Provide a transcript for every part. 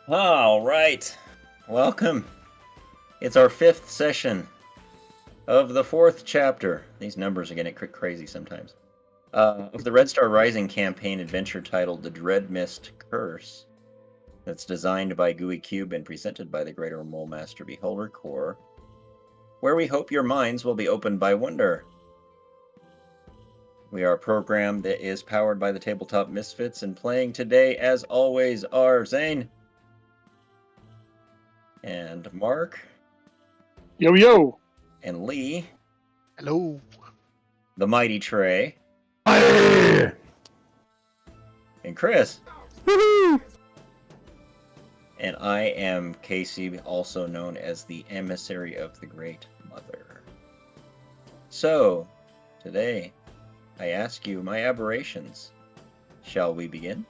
All right. Welcome. It's our 5th session of the 4th chapter. These numbers are getting crazy sometimes. Of the Red Star Rising campaign adventure titled The Dreadmist Curse. That's designed by GUI Cube and presented by the Greater Mole Master Beholder Corps, where we hope your minds will be opened by wonder. We are a program that is powered by the Tabletop Misfits, and playing today, as always, are Zane. And Mark. Yo, yo. And Lee. Hello. The Mighty Trey. Aye. And Chris. Woohoo! And I am Casey, also known as the Emissary of the Great Mother. So, today, I ask you my aberrations. Shall we begin?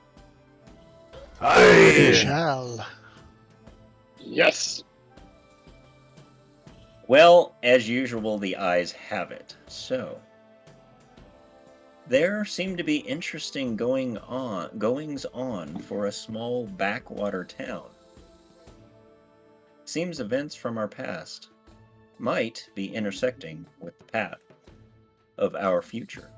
Aye. Shall. Yes. Well, as usual, the eyes have it. So, there seem to be interesting goings on for a small backwater town. Seems events from our past might be intersecting with the path of our future.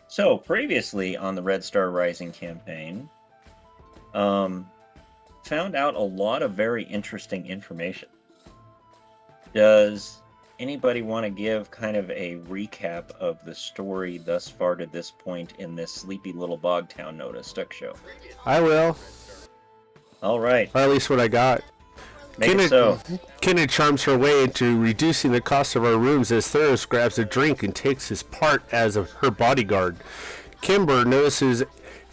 So, previously on the Red Star Rising campaign, found out a lot of very interesting information. Does anybody want to give kind of a recap of the story thus far to this point in this sleepy little bog town known as Stuck Show? I will. All right. Or at least what I got. Make it so. Kenna charms her way into reducing the cost of our rooms as Theros grabs a drink and takes his part as her bodyguard. Kimber notices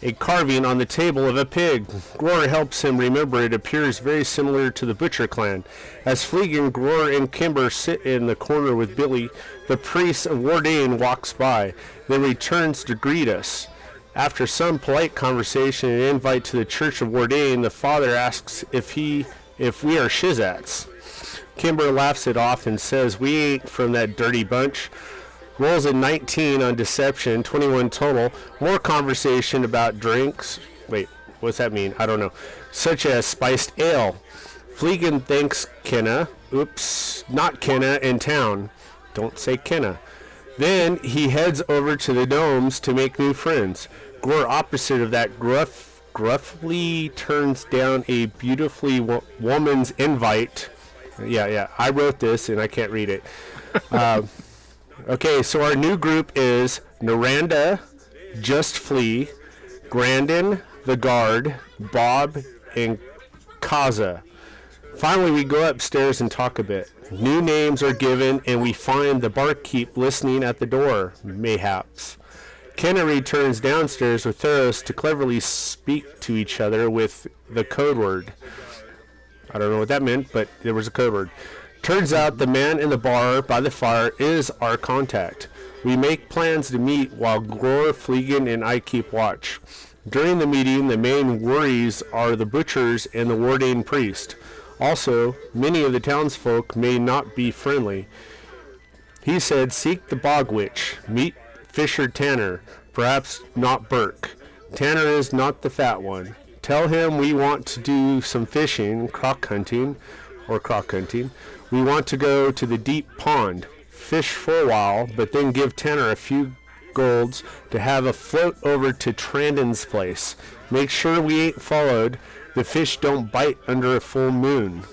a carving on the table of a pig. Gror helps him remember it appears very similar to the Butcher clan. As Fleegan, Gror, and Kimber sit in the corner with Billy, the priest of Wardane walks by, then returns to greet us. After some polite conversation and invite to the Church of Wardane, the father asks if we are Shizats. Kimber laughs it off and says we ain't from that dirty bunch. Rolls a 19 on deception, 21 total. More conversation about drinks. Wait, what's that mean? I don't know. Such as spiced ale. Fleegan thanks Kenna. Oops, not Kenna in town. Don't say Kenna. Then he heads over to the domes to make new friends. Gror, opposite of that, gruffly turns down a beautifully woman's invite. Yeah, I wrote this and I can't read it. Okay, so our new group is Naranda, Just Flee, Grandin, The Guard, Bob, and Kaza. Finally, we go upstairs and talk a bit. New names are given, and we find the barkeep listening at the door, mayhaps. Kenna returns downstairs with Theros to cleverly speak to each other with the code word. I don't know what that meant, but there was a code word. Turns out the man in the bar by the fire is our contact. We make plans to meet while Gror, Fleegan, and I keep watch. During the meeting, the main worries are the butchers and the Wardane priest. Also, many of the townsfolk may not be friendly. He said, seek the bog witch, meet Fisher Tanner, perhaps not Burke. Tanner is not the fat one. Tell him we want to do some fishing, croc hunting. We want to go to the deep pond, fish for a while, but then give Tanner a few golds to have a float over to Trandon's place. Make sure we ain't followed. The fish don't bite under a full moon.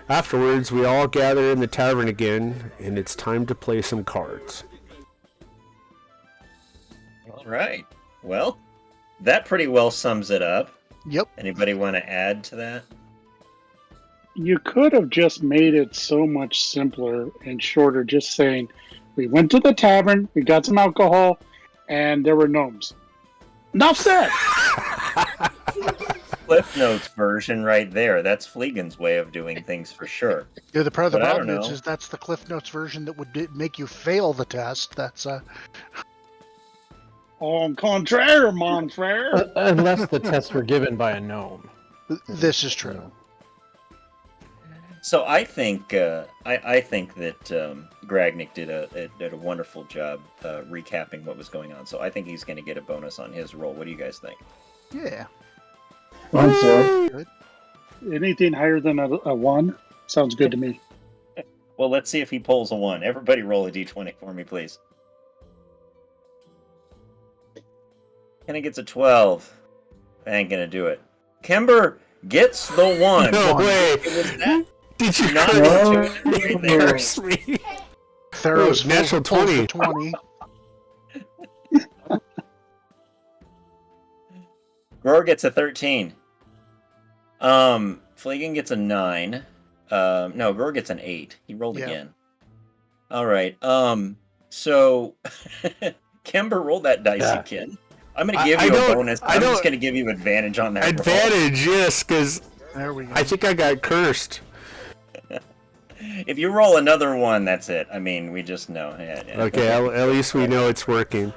Afterwards, we all gather in the tavern again, and it's time to play some cards. All right. Well, that pretty well sums it up. Yep. Anybody want to add to that? You could have just made it so much simpler and shorter, just saying, we went to the tavern, we got some alcohol, and there were gnomes. Enough said! Cliff Notes version right there. That's Fleegan's way of doing things for sure. Yeah, the part of the But I problem don't know. is that's the Cliff Notes version that would make you fail the test. That's Au contraire, mon frere. Unless the tests were given by a gnome. this is true. So I think I think that Gragnik did a wonderful job recapping what was going on. So I think he's going to get a bonus on his roll. What do you guys think? Yeah. I'm sorry. Anything higher than a 1 sounds good to me. Well, let's see if he pulls a 1. Everybody roll a d20 for me, please. Kenny gets a 12. I ain't gonna do it. Kember gets the 1. No way. It was that Did you not No. right there. curse me? Theros Ooh, natural pulls the 20. 20. Gror gets a 13. Fleegan gets a 9. No, Gror gets an 8. He rolled Yeah. again. All right. So Kember, roll that dice Yeah. again. I'm gonna give you a bonus. I'm just gonna give you advantage on that. roll. Advantage, yes, because There we go. I think I got cursed. If you roll another 1, that's it. I mean, we just know. Yeah. Okay, at least we know it's working.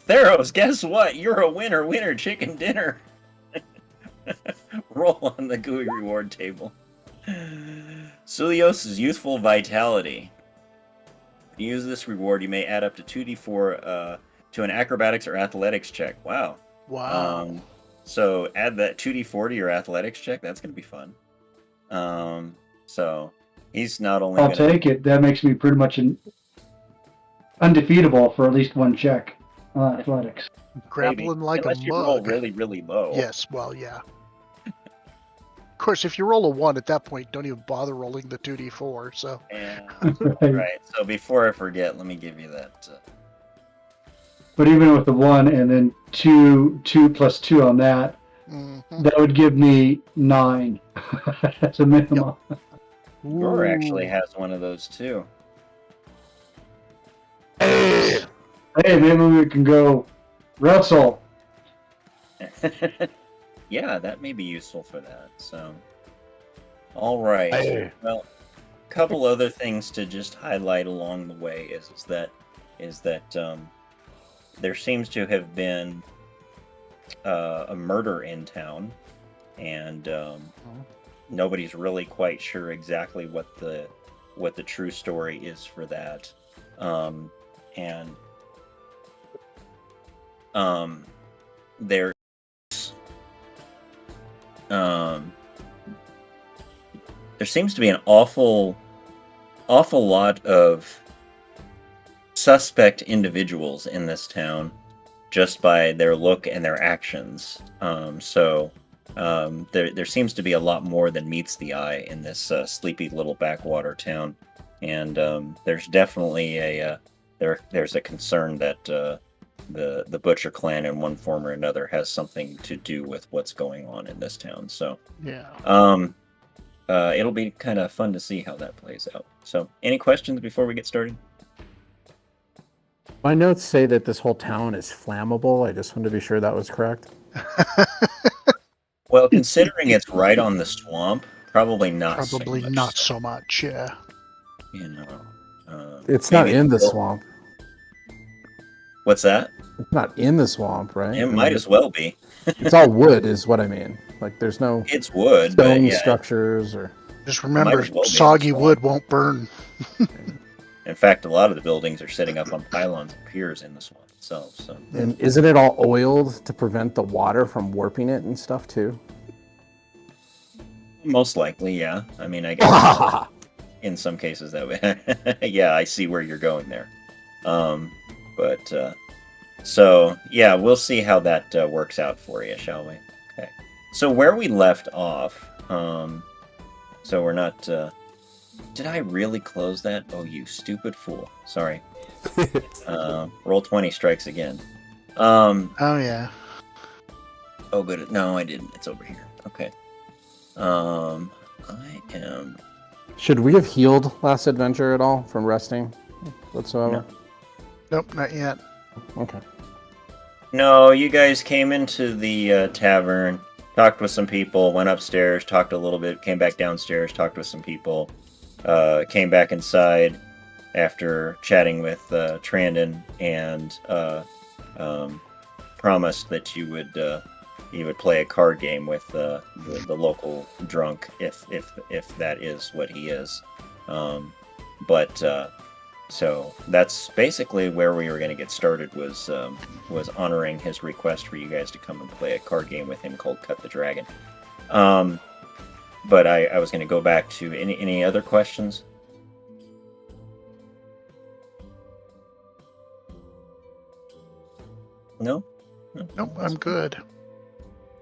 Theros, guess what? You're a winner chicken dinner. Roll on the GUI reward table. Sulios' youthful vitality. To use this reward, you may add up to 2d4 to an acrobatics or athletics check. Wow. Wow. So add that 2d4 to your athletics check. That's going to be fun. So he's not only I'll take it. That makes me pretty much undefeatable for at least 1 check on athletics. Grappling like unless a you roll mug. really, really low. Yes, well, yeah. Of course, if you roll a 1 at that point, don't even bother rolling the 2d4, so... Yeah. Right. Right. So before I forget, let me give you that. But even with the 1 and then 2 plus 2 on that, that would give me 9 as a minimum. Gror actually has one of those too. Hey, maybe we can go wrestle. Yeah, that may be useful for that. So, all right. Hey. Well, a couple other things to just highlight along the way is that there seems to have been a murder in town, and nobody's really quite sure exactly what the true story is for that. There seems to be an awful lot of suspect individuals in this town just by their look and their actions. There seems to be a lot more than meets the eye in this sleepy little backwater town, and there's definitely there's a concern that the Butcher clan in one form or another has something to do with what's going on in this town. So Yeah. it'll be kind of fun to see how that plays out. So, any questions before we get started? My notes say that this whole town is flammable. I just wanted to be sure that was correct. Well, considering it's right on the swamp, probably not. Probably so much not so. so much, yeah. You know, It's not maybe in the they'll- swamp. What's that? It's not in the swamp, right? It might as well be. It's all wood, is what I mean. Like, there's no It's wood, but stone yeah. structures or. Just remember, as well be in the soggy swamp. wood won't burn. In fact, a lot of the buildings are sitting up on pylons and piers in the swamp itself. So, And isn't it all oiled to prevent the water from warping it and stuff too? most likely, yeah. I mean, I guess in some cases that way. Yeah, I see where you're going there. So yeah, we'll see how that works out for you, shall we? Okay. So where we left off, so we're not. Did I really close that? Oh, you stupid fool! Sorry. Roll 20 strikes again. Oh, yeah. Oh, good. No, I didn't. It's over here. Okay. I am. Should we have healed last adventure at all from resting whatsoever? Nope, not yet. Okay. No, you guys came into the tavern, talked with some people, went upstairs, talked a little bit, came back downstairs, talked with some people, came back inside after chatting with Trandon, and promised that you would play a card game with the local drunk, if that is what he is. But So that's basically where we were going to get started. Was honoring his request for you guys to come and play a card game with him called Cut the Dragon. But I was going to go back to any other questions. No? Nope, I'm good.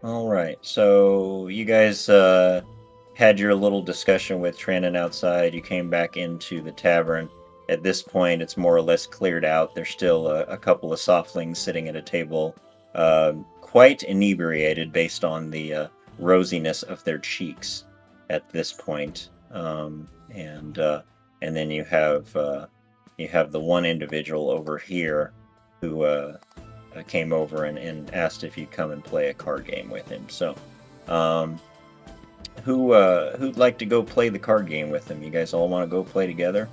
All right. So you guys had your little discussion with Trannon outside. You came back into the tavern. At this point, it's more or less cleared out. There's still a couple of softlings sitting at a table, quite inebriated based on the rosiness of their cheeks at this point. And then you have the one individual over here who came over and asked if you'd come and play a card game with him. So, who'd like to go play the card game with him? You guys all want to go play together?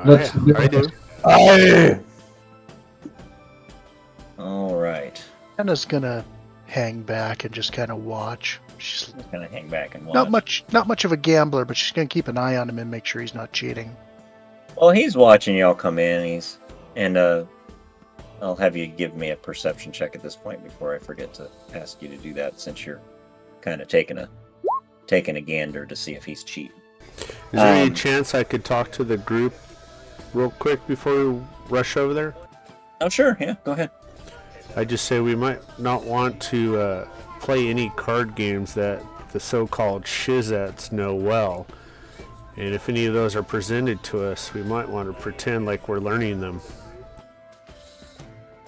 Let's I do. All right. Anna's gonna hang back and just kind of watch. She's Just kind of hang back and watch. not much of a gambler, but she's gonna keep an eye on him and make sure he's not cheating. Well, he's watching y'all come in. I'll have you give me a perception check at this point before I forget to ask you to do that, since you're kind of taking a gander to see if he's cheating. Is there any chance I could talk to the group real quick before we rush over there? Oh, sure. Yeah, go ahead. I just say we might not want to play any card games that the so-called shizettes know well. And if any of those are presented to us, we might want to pretend like we're learning them.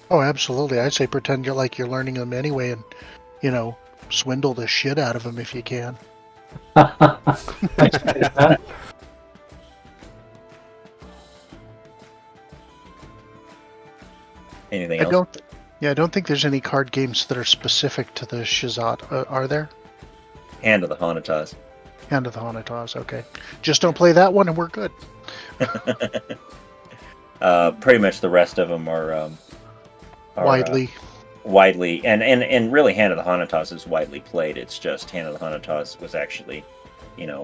Oh, absolutely. I'd say pretend you're learning them anyway, and swindle the shit out of them if you can. Anything else? I don't think there's any card games that are specific to the Shizat. Are there? Hand of the Hanatas. Hand of the Hanatas, okay. Just don't play that one and we're good. Pretty much the rest of them are Widely. And really Hand of the Hanatas is widely played. It's just Hand of the Hanatas was actually,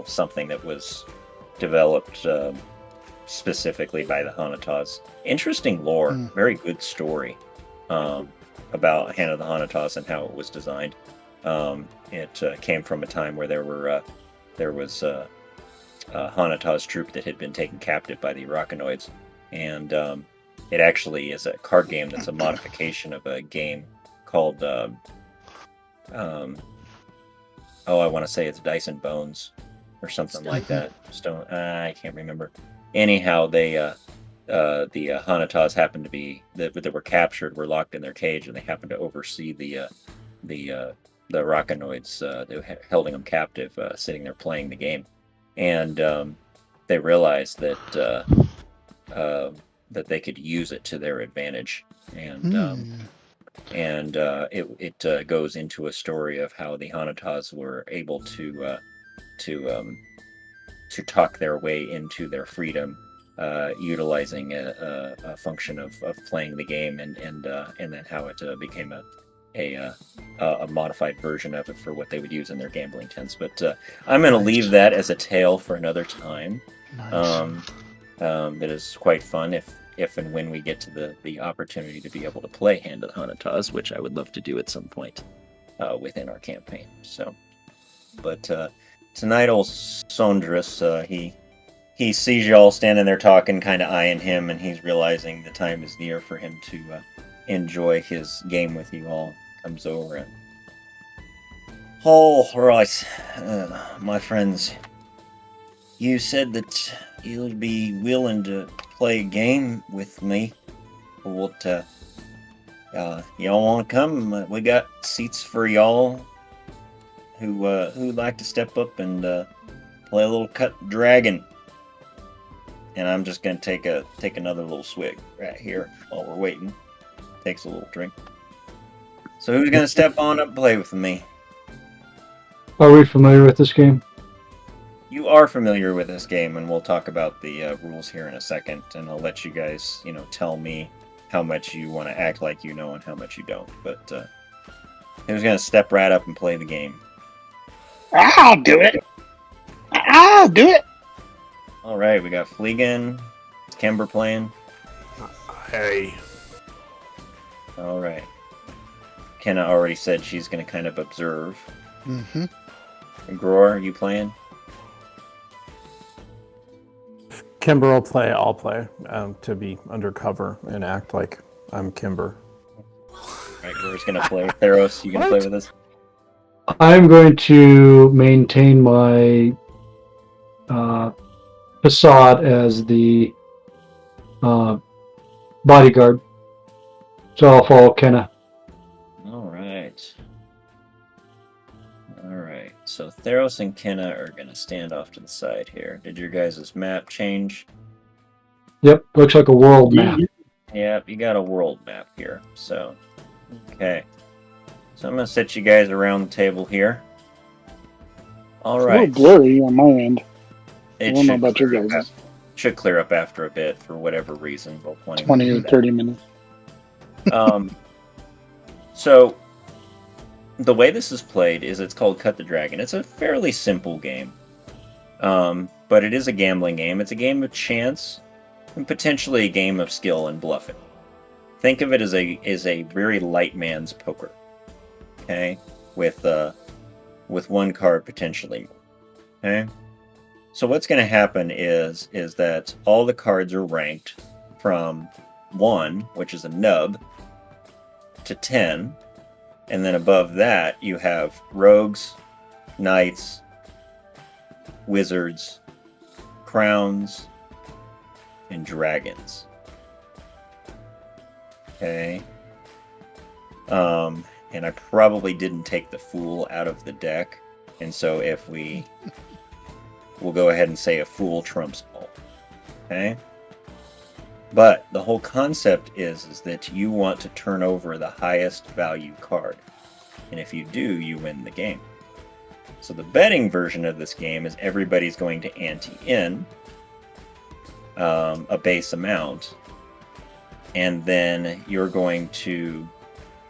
something that was developed specifically by the Hanatas. Interesting lore, very good story about Hand of the Hanatas and how it was designed. It came from a time where there was a Hanatas troop that had been taken captive by the Arachnoids, and it actually is a card game that's a modification of a game called I want to say it's Dice and Bones or something like that. Stone. I can't remember. Anyhow, the Hanatas happened to be that were captured, were locked in their cage, and they happened to oversee the Arachnoids that were holding them captive, sitting there playing the game, and they realized that they could use it to their advantage, and it goes into a story of how the Hanatas were able to talk their way into their freedom, utilizing a function of playing the game, and then how it became a modified version of it for what they would use in their gambling tents. But I'm going to leave that as a tale for another time. Nice. That is quite fun if and when we get to the opportunity to be able to play Hand of the Hanatas, which I would love to do at some point within our campaign. So, but tonight, old Sondrus, he sees you all standing there talking, kind of eyeing him, and he's realizing the time is near for him to enjoy his game with you all. Comes over and, all right, my friends, you said that you'll be willing to play a game with me. What, y'all want to come? We got seats for y'all who'd like to step up and play a little Cut Dragon. And I'm just gonna take another little swig right here while we're waiting. Takes a little drink. So who's gonna step on up and play with me? Are we familiar with this game? You are familiar with this game, and we'll talk about the rules here in a second, and I'll let you guys, tell me how much you want to act like you know and how much you don't. But who's gonna step right up and play the game? I'll do it. I'll do it. All right, we got Fleegan, Is Kimber playing? Hey. All right. Kenna already said she's going to kind of observe. Mm-hmm. Gror, you playing? Kimber will play. I'll play to be undercover and act like I'm Kimber. Right, Gror's going to play. Theros, you going to play with us? I'm going to maintain my facade as the bodyguard. So I'll follow Kenna. All right. All right. So Theros and Kenna are going to stand off to the side here. Did your guys' map change? Yep, looks like a world map. Yep, you got a world map here. So, okay. So I'm going to set you guys around the table here. All It's right. a little blurry on my end. I It don't know about your guys. should clear up after a bit for whatever reason. We'll 20 or 30 minutes. So the way this is played is it's called Cut the Dragon. It's a fairly simple game, but it is a gambling game. It's a game of chance and potentially a game of skill and bluffing. Think of it as a very light man's poker. Okay, with one card potentially more. Okay. So what's going to happen is that all the cards are ranked from 1, which is a nub, to 10, and then above that you have rogues, knights, wizards, crowns, and dragons. Okay. And I probably didn't take the fool out of the deck, and so if we'll go ahead and say a fool trumps all. Okay? But the whole concept is that you want to turn over the highest value card. And if you do, you win the game. So the betting version of this game is everybody's going to ante in a base amount. And then you're going to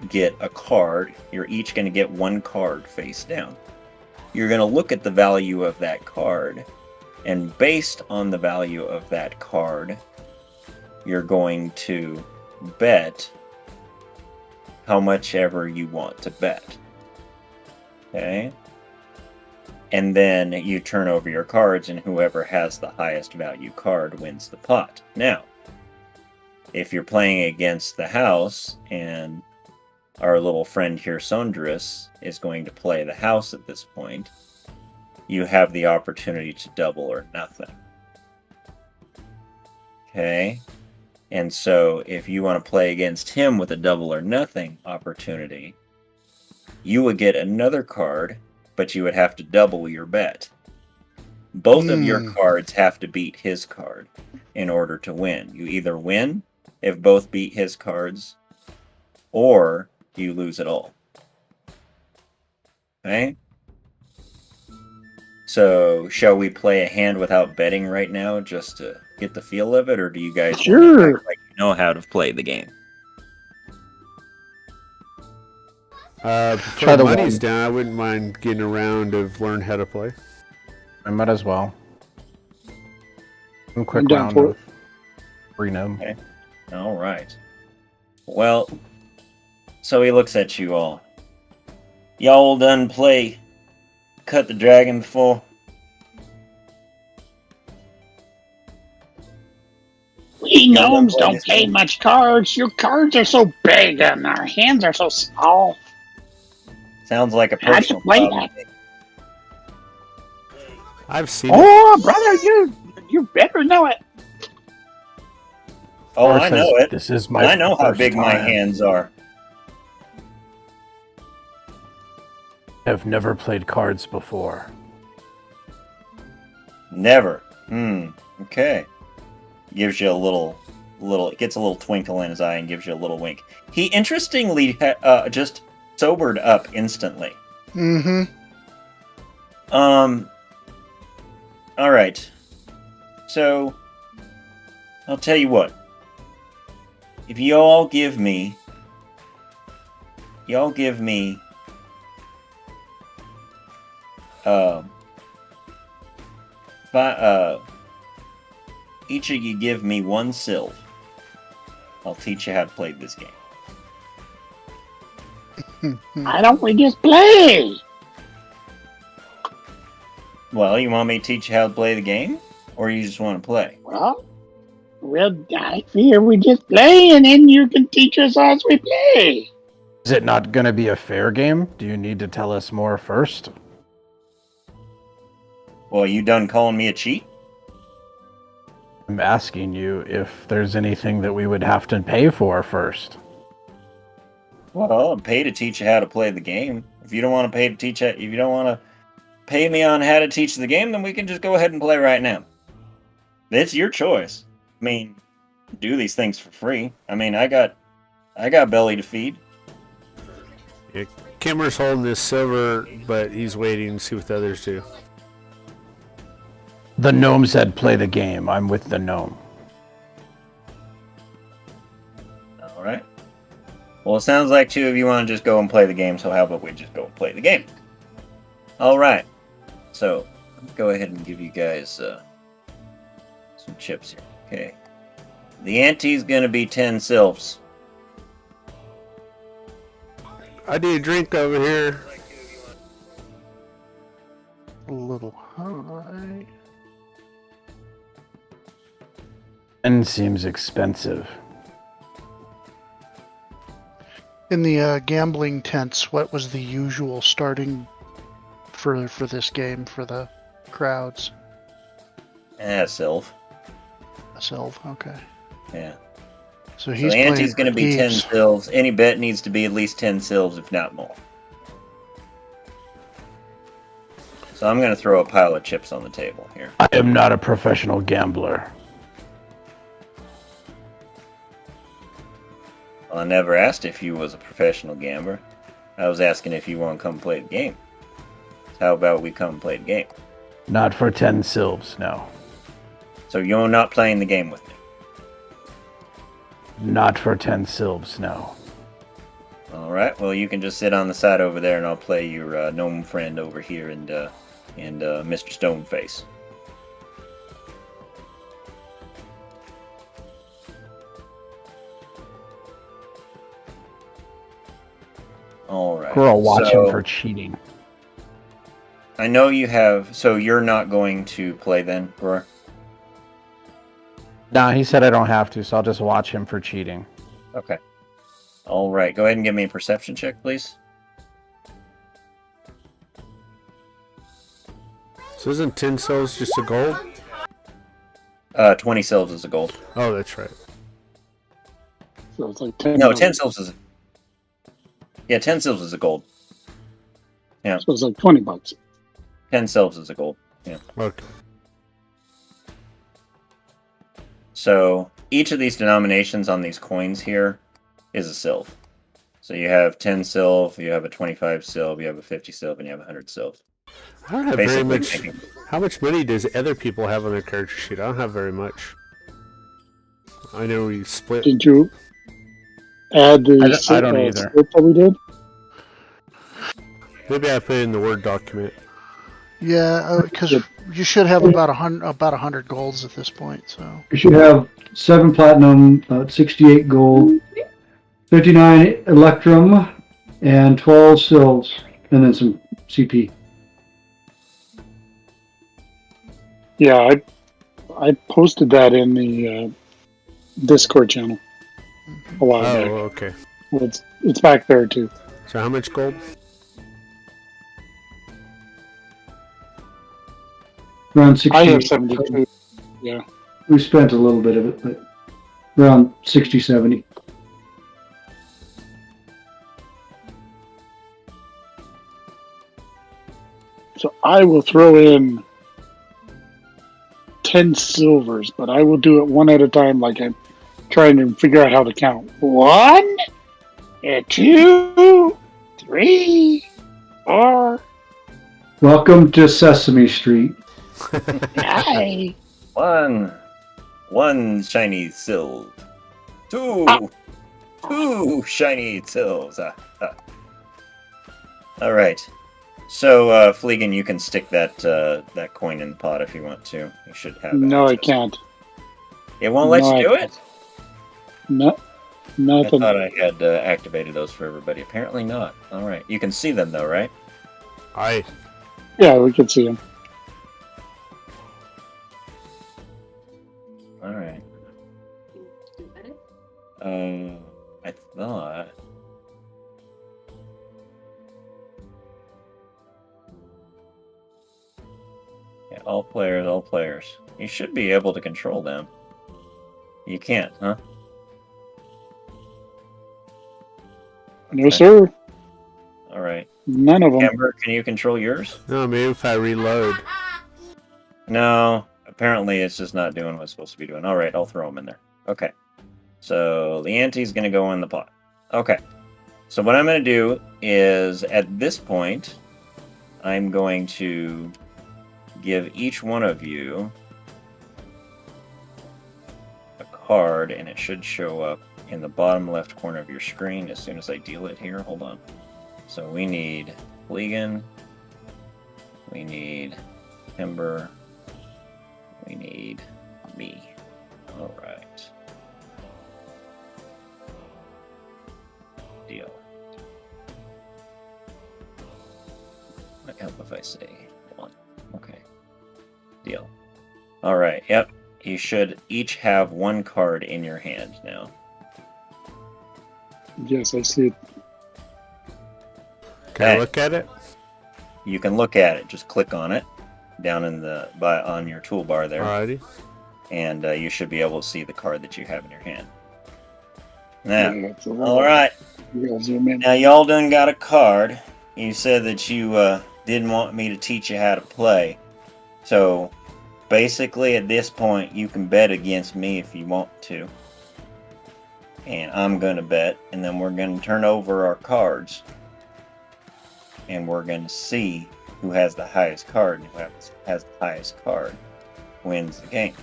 get a card. You're each going to get one card face down. You're going to look at the value of that card, and based on the value of that card, you're going to bet how much ever you want to bet. Okay? And then you turn over your cards, and whoever has the highest value card wins the pot. Now, if you're playing against the house, and our little friend here, Sondrus, is going to play the house at this point, you have the opportunity to double or nothing. Okay? And so if you want to play against him with a double or nothing opportunity, you would get another card, but you would have to double your bet. Both of your cards have to beat his card in order to win. You either win if both beat his cards, or you lose it all. Okay? So, shall we play a hand without betting right now just to get the feel of it, or do you guys want to act like you know how to play the game? Before the money's down, I wouldn't mind getting a round of learn how to play. I might as well. One quick I'm down round for of Reno. Okay. All right. Well, so he looks at you all. Y'all done play Cut the Dragon before? We gnomes don't play much cards. Your cards are so big and our hands are so small. Sounds like a How'd personal you play problem. that? I've seen it. Oh, brother, you better know it. Oh, Or I says, know it. This is my I know how first big my time. hands are. I've never played cards before. Never. Okay. Gives you a little, it gets a little twinkle in his eye and gives you a little wink. He interestingly just sobered up instantly. Mm-hmm. All right. So, I'll tell you what. If y'all give me, each of you give me 1 Sylv. I'll teach you how to play this game. Why don't we just play? Well, you want me to teach you how to play the game? Or you just want to play? Well, I fear we just play, and then you can teach us as we play. Is it not going to be a fair game? Do you need to tell us more first? Well, you done calling me a cheat? I'm asking you if there's anything that we would have to pay for first. Well, I'll pay to teach you how to play the game. If you don't want to pay to teach it, if you don't want to pay me on how to teach the game, then we can just go ahead and play right now. It's your choice. I mean, do these things for free. I mean, I got belly to feed. Yeah, Kimmer's holding this silver, but he's waiting to see what the others do. The gnome said play the game. I'm with the gnome. All right. Well, it sounds like 2 of you want to just go and play the game, so how about we just go and play the game? All right. So, go ahead and give you guys some chips here. Okay. The ante's going to be 10 Sylphs. I need a drink over here. A little high. And seems expensive. In the gambling tents, what was the usual starting for this game for the crowds? Sylph. A Sylv, okay. Yeah. So So he's the ante's going to be 10 games. Sylphs. Any bet needs to be at least 10 Sylphs, if not more. So I'm going to throw a pile of chips on the table here. I am not a professional gambler. Well, I never asked if you was a professional gambler. I was asking if you want to come play the game. So how about we come play the game? Not for 10 sylphs, no. So you're not playing the game with me? Not for 10 sylphs, no. Alright, well you can just sit on the side over there and I'll play your gnome friend over here and Mr. Stoneface. Alright. Girl, watch so him for cheating. I know you have, so you're not going to play then, Roar? Nah, he said I don't have to, so I'll just watch him for cheating. Okay. Alright, go ahead and give me a perception check, please. So isn't 10 souls just a gold? 20 sylphs is a gold. Oh, that's right. So it's like 10. No, 10 sylphs is... Yeah, 10 sylphs is a gold. Yeah. So it's like $20. 10 sylphs is a gold. Yeah. Okay. So each of these denominations on these coins here is a sylph. So you have 10 sylph, you have a 25 sylph, you have a 50 sylph, and you have a 100 sylph. I don't have very Basically much. taking- How much money does other people have on their character sheet? I don't have very much. I know we split. Did you add the I don't either. script that we did? Maybe I put it in the Word document. Yeah, because you should have about 100 golds at this point. So You should have 7 platinum, 68 gold, 59 electrum, and 12 sylphs, and then some CP. Yeah, I posted that in the Discord channel a while Oh, back. okay. Well, it's back there too. So how much gold? Around 60. I have 72. Yeah. We spent a little bit of it, but around 60, 70. So I will throw in 10 silvers, but I will do it one at a time, like I'm trying to figure out how to count. 1, 2, 3, 4, Welcome to Sesame Street. 5. One shiny sylph. Two shiny sylphs. All right. So, Fleegan, you can stick that that coin in the pot if you want to. You should have. No, I access. can't. It won't let No you do it? No, I nothing. thought I had activated those for everybody. Apparently not. All right. You can see them, though, right? Aye. Yeah, we can see him. All right. I thought... Yeah, all players, all players. You should be able to control them. You can't, huh? No, sir. All right. None of them. Amber, can you control yours? No, maybe if I reload. No. Apparently, it's just not doing what it's supposed to be doing. All right, I'll throw them in there. Okay. So the ante's going to go in the pot. Okay. So what I'm going to do is, at this point, I'm going to give each one of you a card, and it should show up in the bottom left corner of your screen as soon as I deal it here. Hold on. So we need Fleegan. We need Timber. We need me. All right. Deal. Might help if I say 1. Okay. Deal. All right. Yep. You should each have 1 card in your hand now. Yes, I see it. Can I Hey. look at it? You can look at it. Just click on it down in the on your toolbar there, Alrighty. and you should be able to see the card that you have in your hand. Now, Yeah, it's a lot. all right. You gotta zoom in. Now y'all done got a card. You said that you didn't want me to teach you how to play. So basically at this point you can bet against me if you want to. And I'm gonna bet, and then we're gonna turn over our cards. And we're gonna see who has the highest card, and who has the highest card wins the game.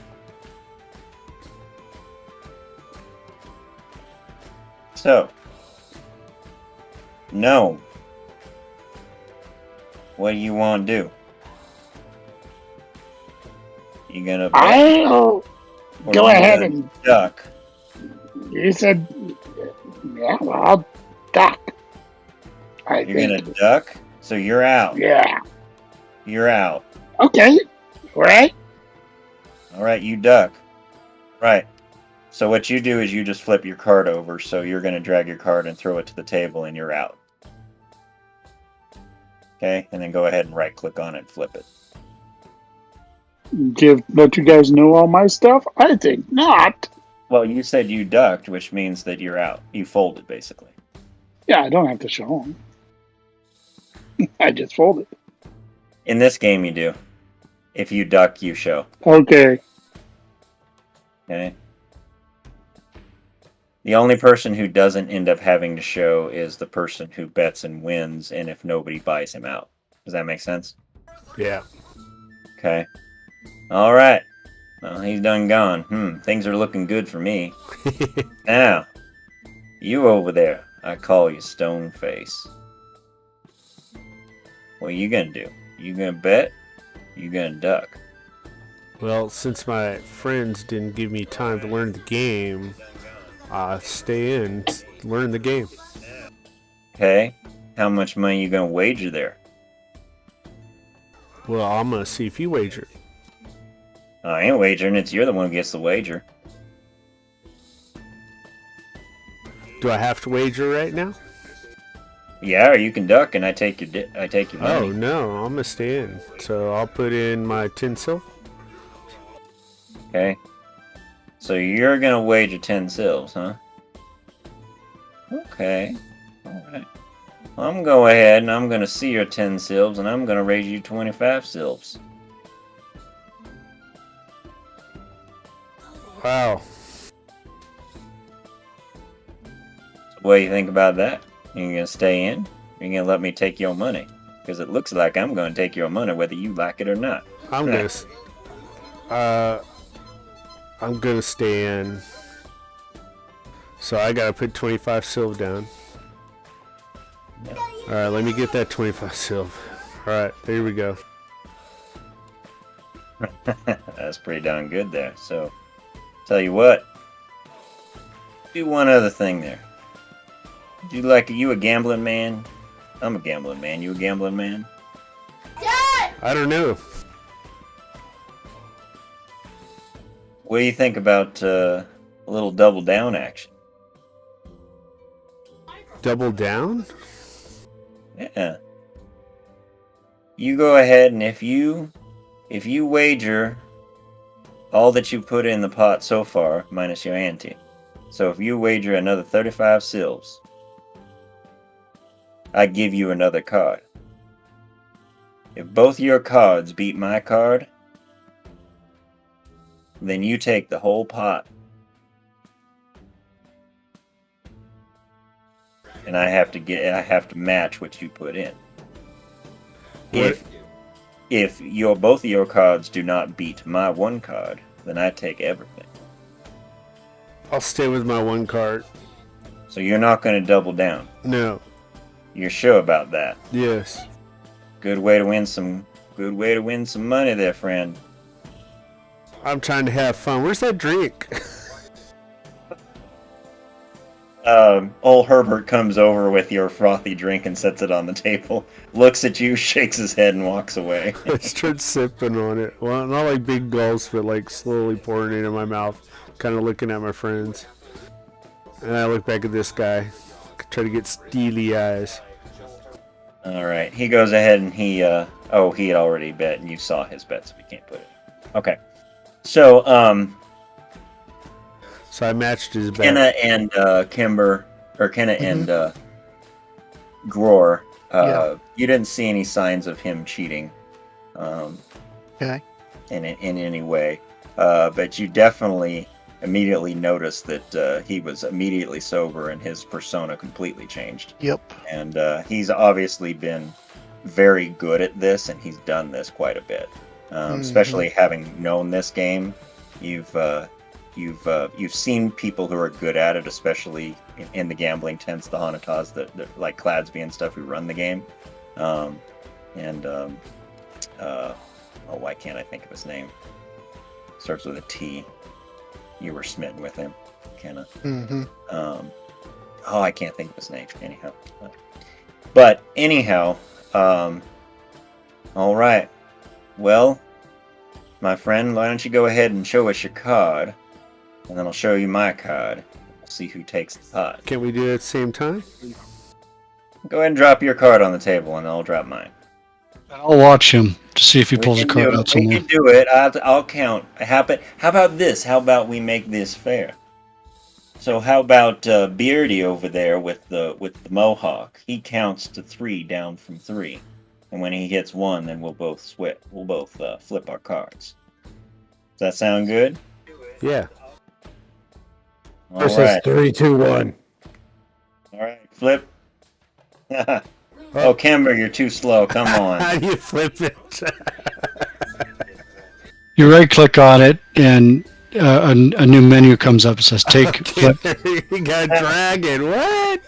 So, Gnome, what do you want to do? You gonna bet I'll or go you ahead gonna and. duck? You said. Yeah, well, I'll duck. I You're think. gonna duck, so you're out. Yeah. You're out. Okay. All right. All right, you duck. Right. So what you do is you just flip your card over, so you're gonna drag your card and throw it to the table, and you're out. Okay, and then go ahead and right-click on it and flip it. Let you guys know all my stuff? I think not. Well, you said you ducked, which means that you're out. You folded, basically. Yeah, I don't have to show them. I just folded. In this game, you do. If you duck, you show. Okay. Okay? The only person who doesn't end up having to show is the person who bets and wins, and if nobody buys him out. Does that make sense? Yeah. Okay. All right. Well, he's done gone. Things are looking good for me. Now, you over there, I call you Stoneface. What are you gonna do? You gonna bet? You gonna duck? Well, since my friends didn't give me time to learn the game, I'll stay in, learn the game. Okay. How much money you gonna wager there? Well, I'm gonna see if you wager. I ain't wagering. It's you're the one who gets the wager. Do I have to wager right now? Yeah, or you can duck and I take your Oh money. no, I'm gonna stay in. So I'll put in my 10 silver. Okay. So you're gonna wager 10 silves, huh? Okay. Alright. I'm gonna go ahead and I'm gonna see your 10 silves and I'm gonna raise you 25 silves. Wow. What do you think about that? You gonna stay in? Or you gonna let me take your money? Because it looks like I'm gonna take your money whether you like it or not. I'm gonna stay in. So I gotta put 25 silver down. Alright, let me get that 25 silver. Alright, there we go. That's pretty darn good there. So Tell you what. Do one other thing there. You a gambling man? I'm a gambling man. You a gambling man? I don't know. What do you think about a little double down action? Double down? Yeah. You go ahead and if you wager all that you put in the pot so far, minus your ante. So if you wager another 35 silves, I give you another card. If both your cards beat my card, then you take the whole pot. And I have to match what you put in. What? If both of your cards do not beat my one card, then I take everything. I'll stay with my one card. So you're not going to double down. No. You're sure about that? Yes. Good way to win some money there, friend. I'm trying to have fun. Where's that drink? Old Herbert comes over with your frothy drink and sets it on the table, looks at you, shakes his head, and walks away. I start sipping on it. Well, not like big gulps, but like slowly pouring it in my mouth, kind of looking at my friends. And I look back at this guy, try to get steely eyes. Alright, he goes ahead and he had already bet, and you saw his bet, so we can't put it. Okay. So, So I matched his bet. Kenna and Kenna and Gror, you didn't see any signs of him cheating Okay. in any way, but you definitely immediately noticed that he was immediately sober and his persona completely changed. Yep. And he's obviously been very good at this, and he's done this quite a bit. Especially having known this game, you've seen people who are good at it, especially in the gambling tents, the Hanatas, that like Cladsby and stuff who run the game. Why can't I think of his name? Starts with a T. You were smitten with him, Kenna. I can't think of his name. Anyhow, all right. Well, my friend, why don't you go ahead and show us your card, and then I'll show you my card. We'll see who takes the pot. Can't we do it at the same time? Go ahead and drop your card on the table, and I'll drop mine. I'll watch him to see if he pulls a card out We somewhere. can do it. I'll count. How about this? How about we make this fair? So how about Beardy over there with the mohawk? He counts to 3 down from 3, and when he hits 1, then we'll both flip our cards. Does that sound good? Yeah. All Versus right. 3, 2, 1. All right. Flip. Oh, Kimber, you're too slow. Come on. How do you flip it? You right click on it, and a new menu comes up. It says take flip. You got a dragon. What?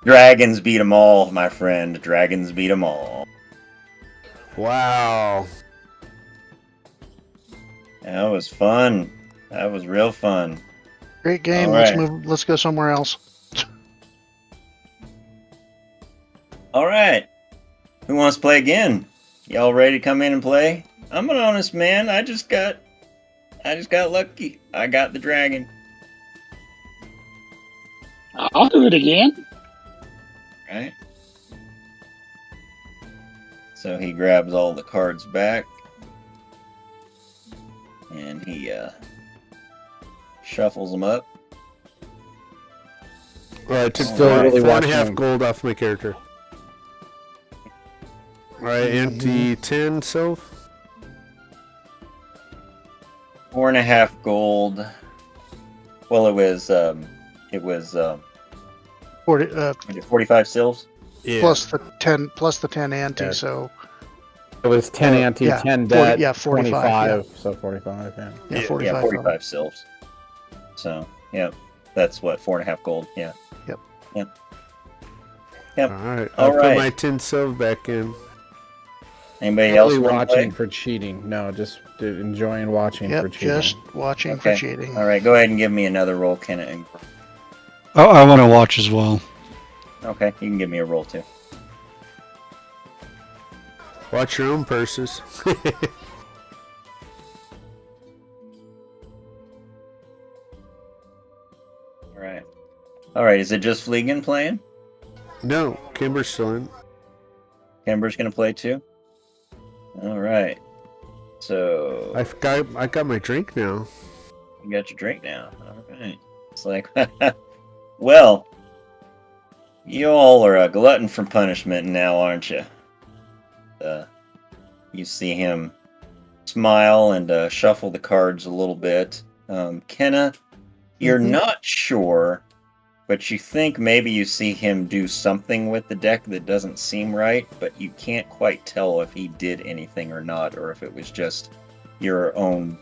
Dragons beat 'em all, my friend. Dragons beat 'em all. Wow. That was fun. That was real fun. Great game. All Let's right. move. Let's go somewhere else. All right. Who wants to play again? Y'all ready to come in and play? I'm an honest man. I just got lucky. I got the dragon. I'll do it again. Right? So he grabs all the cards back. And he shuffles them up. Well, I took Still really 4.5 watching. gold off my character. Alright, empty 10, so 4.5 gold. Well, it was 40, 45 silves. yeah. plus the 10 ante. Yeah. So It was 10 ante, yeah, 10 40 debt, yeah, 45, 25. So 45, yeah. yeah, Yeah, 45. Yeah, 45 silves. So, yeah, that's what, 4.5 gold. Yeah. Yep. Yep. Alright, All I'll put right. my 10 silver back in. Anybody Not else really want to watching play? for cheating. No, just enjoying watching for Yep, cheating. just watching for cheating. All right, go ahead and give me another roll, Kenneth. Oh, I want to watch as well. Okay, you can give me a roll too. Watch your own purses. All right. Is it just Fleegan playing? No, Kimber's still in. Kimber's gonna play too. All right. So I got my drink now. you got your drink now. All right. It's like, well, you all are a glutton for punishment now, aren't you? You see him smile and shuffle the cards a little bit. Kenna, you're not sure, but you think maybe you see him do something with the deck that doesn't seem right, but you can't quite tell if he did anything or not, or if it was just your own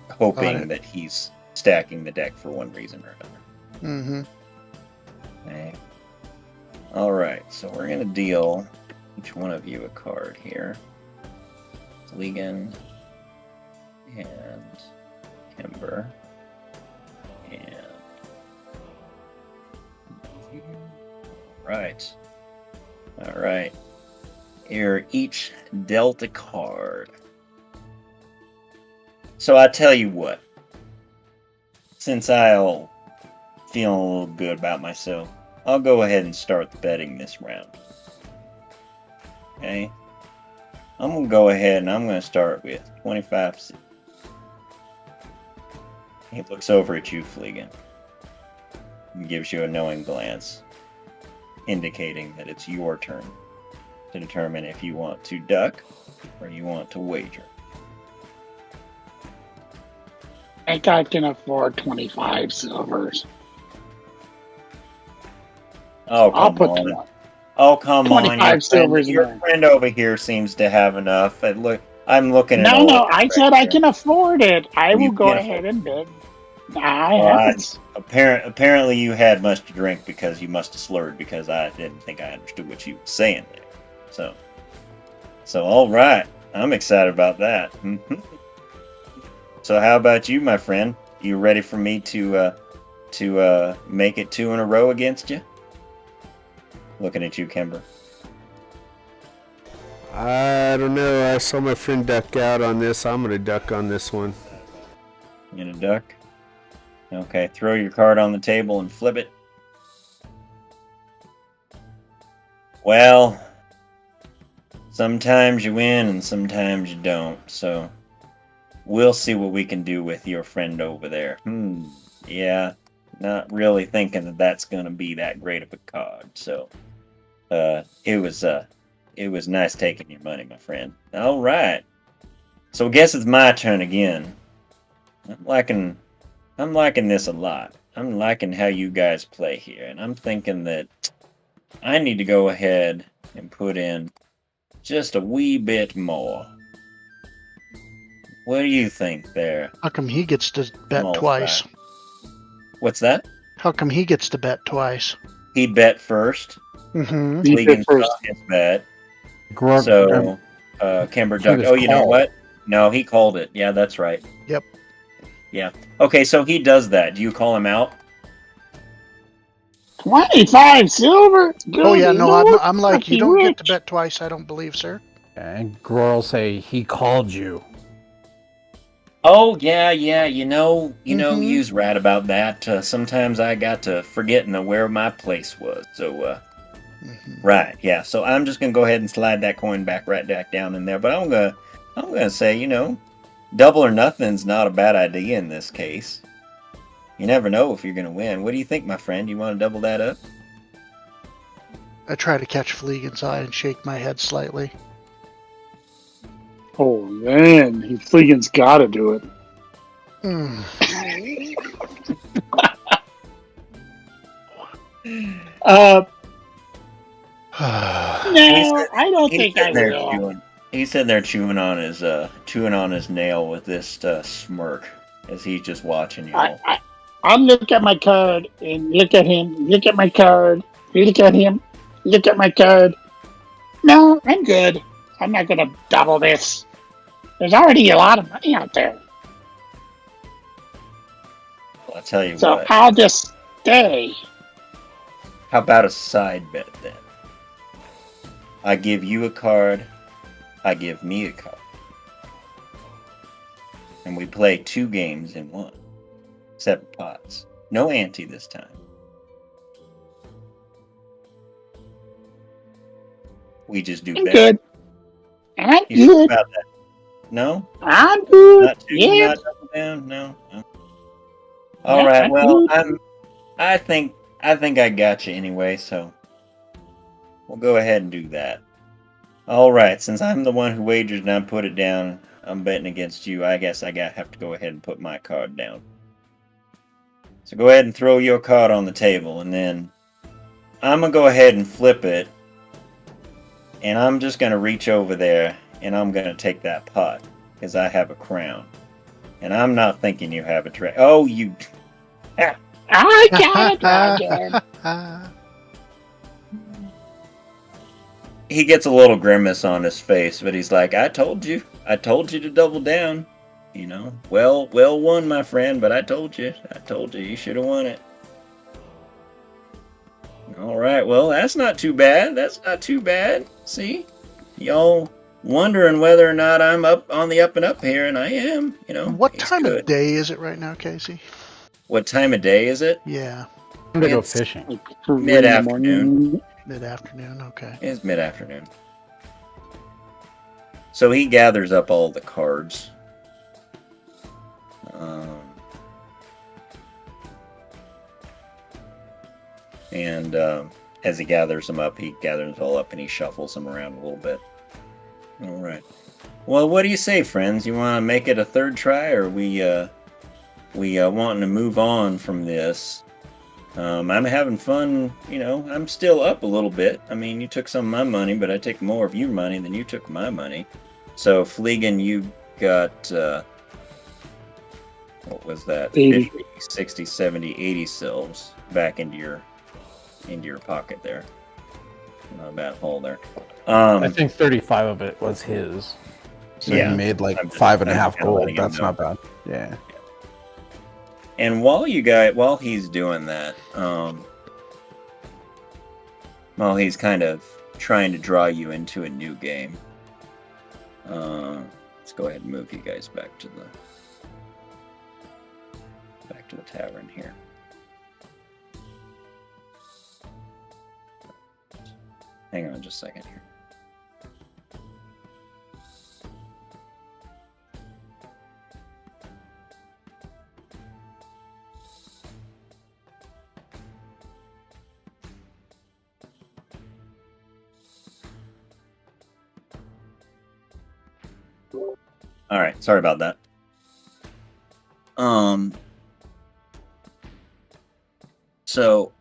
hoping that he's stacking the deck for one reason or another. Mm-hmm. Okay. All right, so we're gonna deal each one of you a card here. Fleegan and Kimber and right. All right. You're each dealt a card. So I tell you what. Since I'll feel a little good about myself, I'll go ahead and start the betting this round. Okay? I'm going to go ahead and I'm going to start with 25 cents. He looks over at you, Fleegan, and gives you a knowing glance, indicating that it's your turn to determine if you want to duck or you want to wager. I think I can afford 25 silvers. Oh, I'll come put on. 20. Oh, come on. 25 silvers Your in. friend over here seems to have enough. I'm looking at No, I said I can afford it. I You will go can't ahead afford and bid. I Well, have it. Apparently you had much to drink because you must have slurred because I didn't think I understood what you were saying there. So all right. I'm excited about that. So how about you, my friend? You ready for me to make it 2 in a row against you? Looking at you, Kimber. I don't know. I saw my friend duck out on this. I'm going to duck on this one. You gonna duck? Okay, throw your card on the table and flip it. Well, sometimes you win and sometimes you don't, so we'll see what we can do with your friend over there. Yeah, not really thinking that that's gonna be that great of a card, so it was nice taking your money, my friend. All right, so I guess it's my turn again. I'm liking this a lot. I'm liking how you guys play here, and I'm thinking that I need to go ahead and put in just a wee bit more. What do you think there? How come he gets to bet Small twice? fry? What's that? How come he gets to bet twice? He bet first. Mm-hmm. He bid Fleegan first. saw his bet. Grog, So, Kimber ducked. his Oh, you know call. what? No, he called it. Yeah, that's right. Yep. Yeah. Okay, so he does that. Do you call him out? 25 silver? Oh yeah, no, Lord, I'm like, you fucking don't get to rich. bet twice. I don't believe, sir. and Gror say he called you. Oh yeah, you know, Mhm. you's right about that. Sometimes I got to forgetting where my place was. So, right, yeah. So I'm just gonna go ahead and slide that coin back down in there. But I'm gonna say, double or nothing's not a bad idea in this case. You never know if you're gonna win. What do you think, my friend? You want to double that up? I try to catch Fleegan's eye and shake my head slightly. Oh, man. Fleegan's got to do it. Mm. No, I don't think I will. He's sitting there chewing on his nail with this smirk as he's just watching you all. I'll look at my card and look at him. Look at my card. Look at him. Look at my card. No, I'm good. I'm not going to double this. There's already a lot of money out there. Well, I'll tell you So what. I'll just stay. How about a side bet then? I give you a card. I give me a card. And we play 2 games in one. 7 pots. No ante this time. We just do I'm better. good. I'm You sure good. about that? No? I'm good. Not 2, Yeah. not double down? No? All right. I'm Well, good. I think I got you anyway, so we'll go ahead and do that. All right, since I'm the one who wagered and I put it down, I'm betting against you. I guess I have to go ahead and put my card down. So go ahead and throw your card on the table, and then I'm going to go ahead and flip it, and I'm just going to reach over there, and I'm going to take that pot, because I have a crown. And I'm not thinking you have a tray. Oh, you... I got it, Roger. He gets a little grimace on his face, but he's like, I told you to double down. You know, well won, my friend, but I told you, you should have won it. All right, well, that's not too bad. See, y'all wondering whether or not I'm up on the up and up here, and I am, you know. What it's time good. of day is it right now, Casey? What time of day is it? Yeah, I'm gonna go It's fishing. Like 3 in the mid-afternoon. morning. mid-afternoon. Okay. It's mid-afternoon. So he gathers up all the cards. And as he gathers them up, he gathers them all up and he shuffles them around a little bit. All right. Well, what do you say, friends? You want to make it a third try, or we wanting to move on from this? I'm having fun. You know, I'm still up a little bit. I mean, you took some of my money, but I take more of your money than you took my money. So, Fleegan, you got what was that? 80. 50, 60, 70, 80 silves back into your pocket there. Not a bad hole there. I think 35 of it was his. So Yeah. he made like I'm just- 5.5 I'm kinda letting gold. him That's know. not bad. Yeah. And while he's doing that, while he's kind of trying to draw you into a new game, let's go ahead and move you guys back to the tavern here. Hang on just a second here. All right, sorry about that. So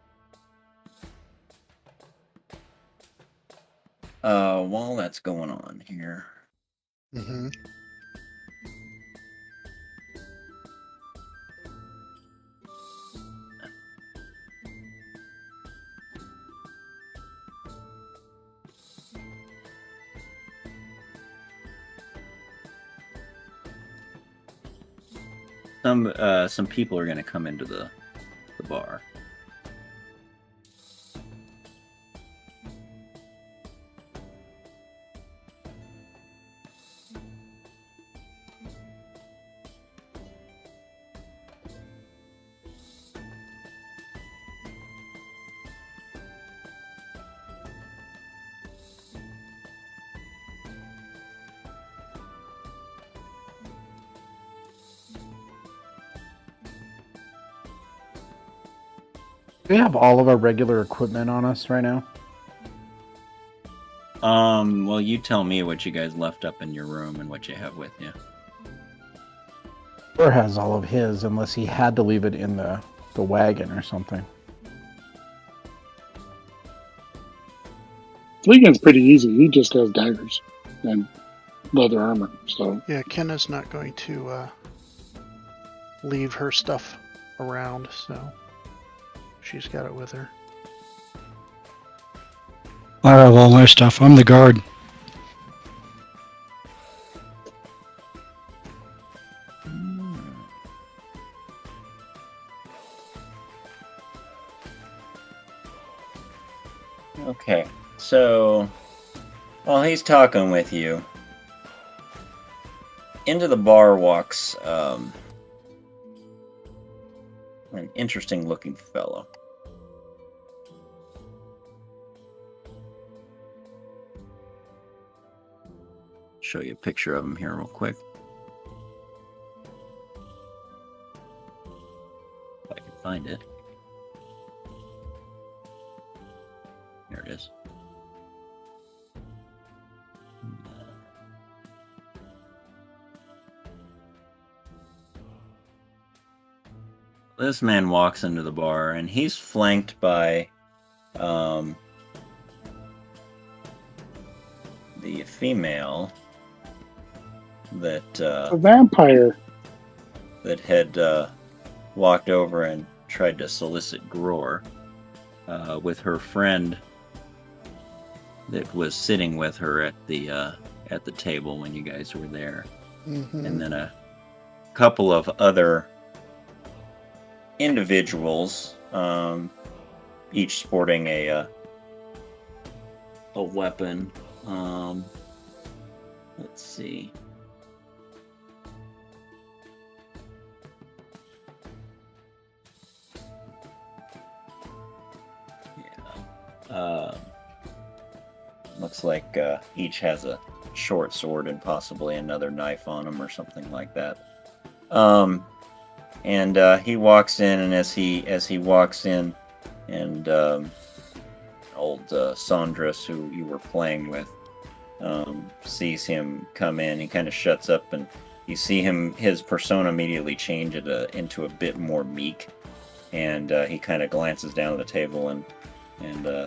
while that's going on here, Mm-hmm. some people are going to come into the bar. Do we have all of our regular equipment on us right now? Well, you tell me what you guys left up in your room and what you have with you. Or has all of his, unless he had to leave it in the wagon or something. Fleegan's pretty easy. He just has daggers and leather armor. So Yeah, Kenna's not going to leave her stuff around, so she's got it with her. I have all my stuff. I'm the guard. Okay, so while he's talking with you, into the bar walks an interesting-looking fellow. Show you a picture of him here real quick. If I can find it. There it is. This man walks into the bar, and he's flanked by the female that A vampire. that had walked over and tried to solicit Gror with her friend that was sitting with her at the table when you guys were there, and then a couple of other individuals, each sporting a weapon. Let's see. Looks like each has a short sword and possibly another knife on them or something like that. And he walks in, and as he walks in, and old Saundras, who you were playing with, sees him come in. He kind of shuts up, and you see his persona immediately change into a bit more meek, and he kind of glances down at the table, and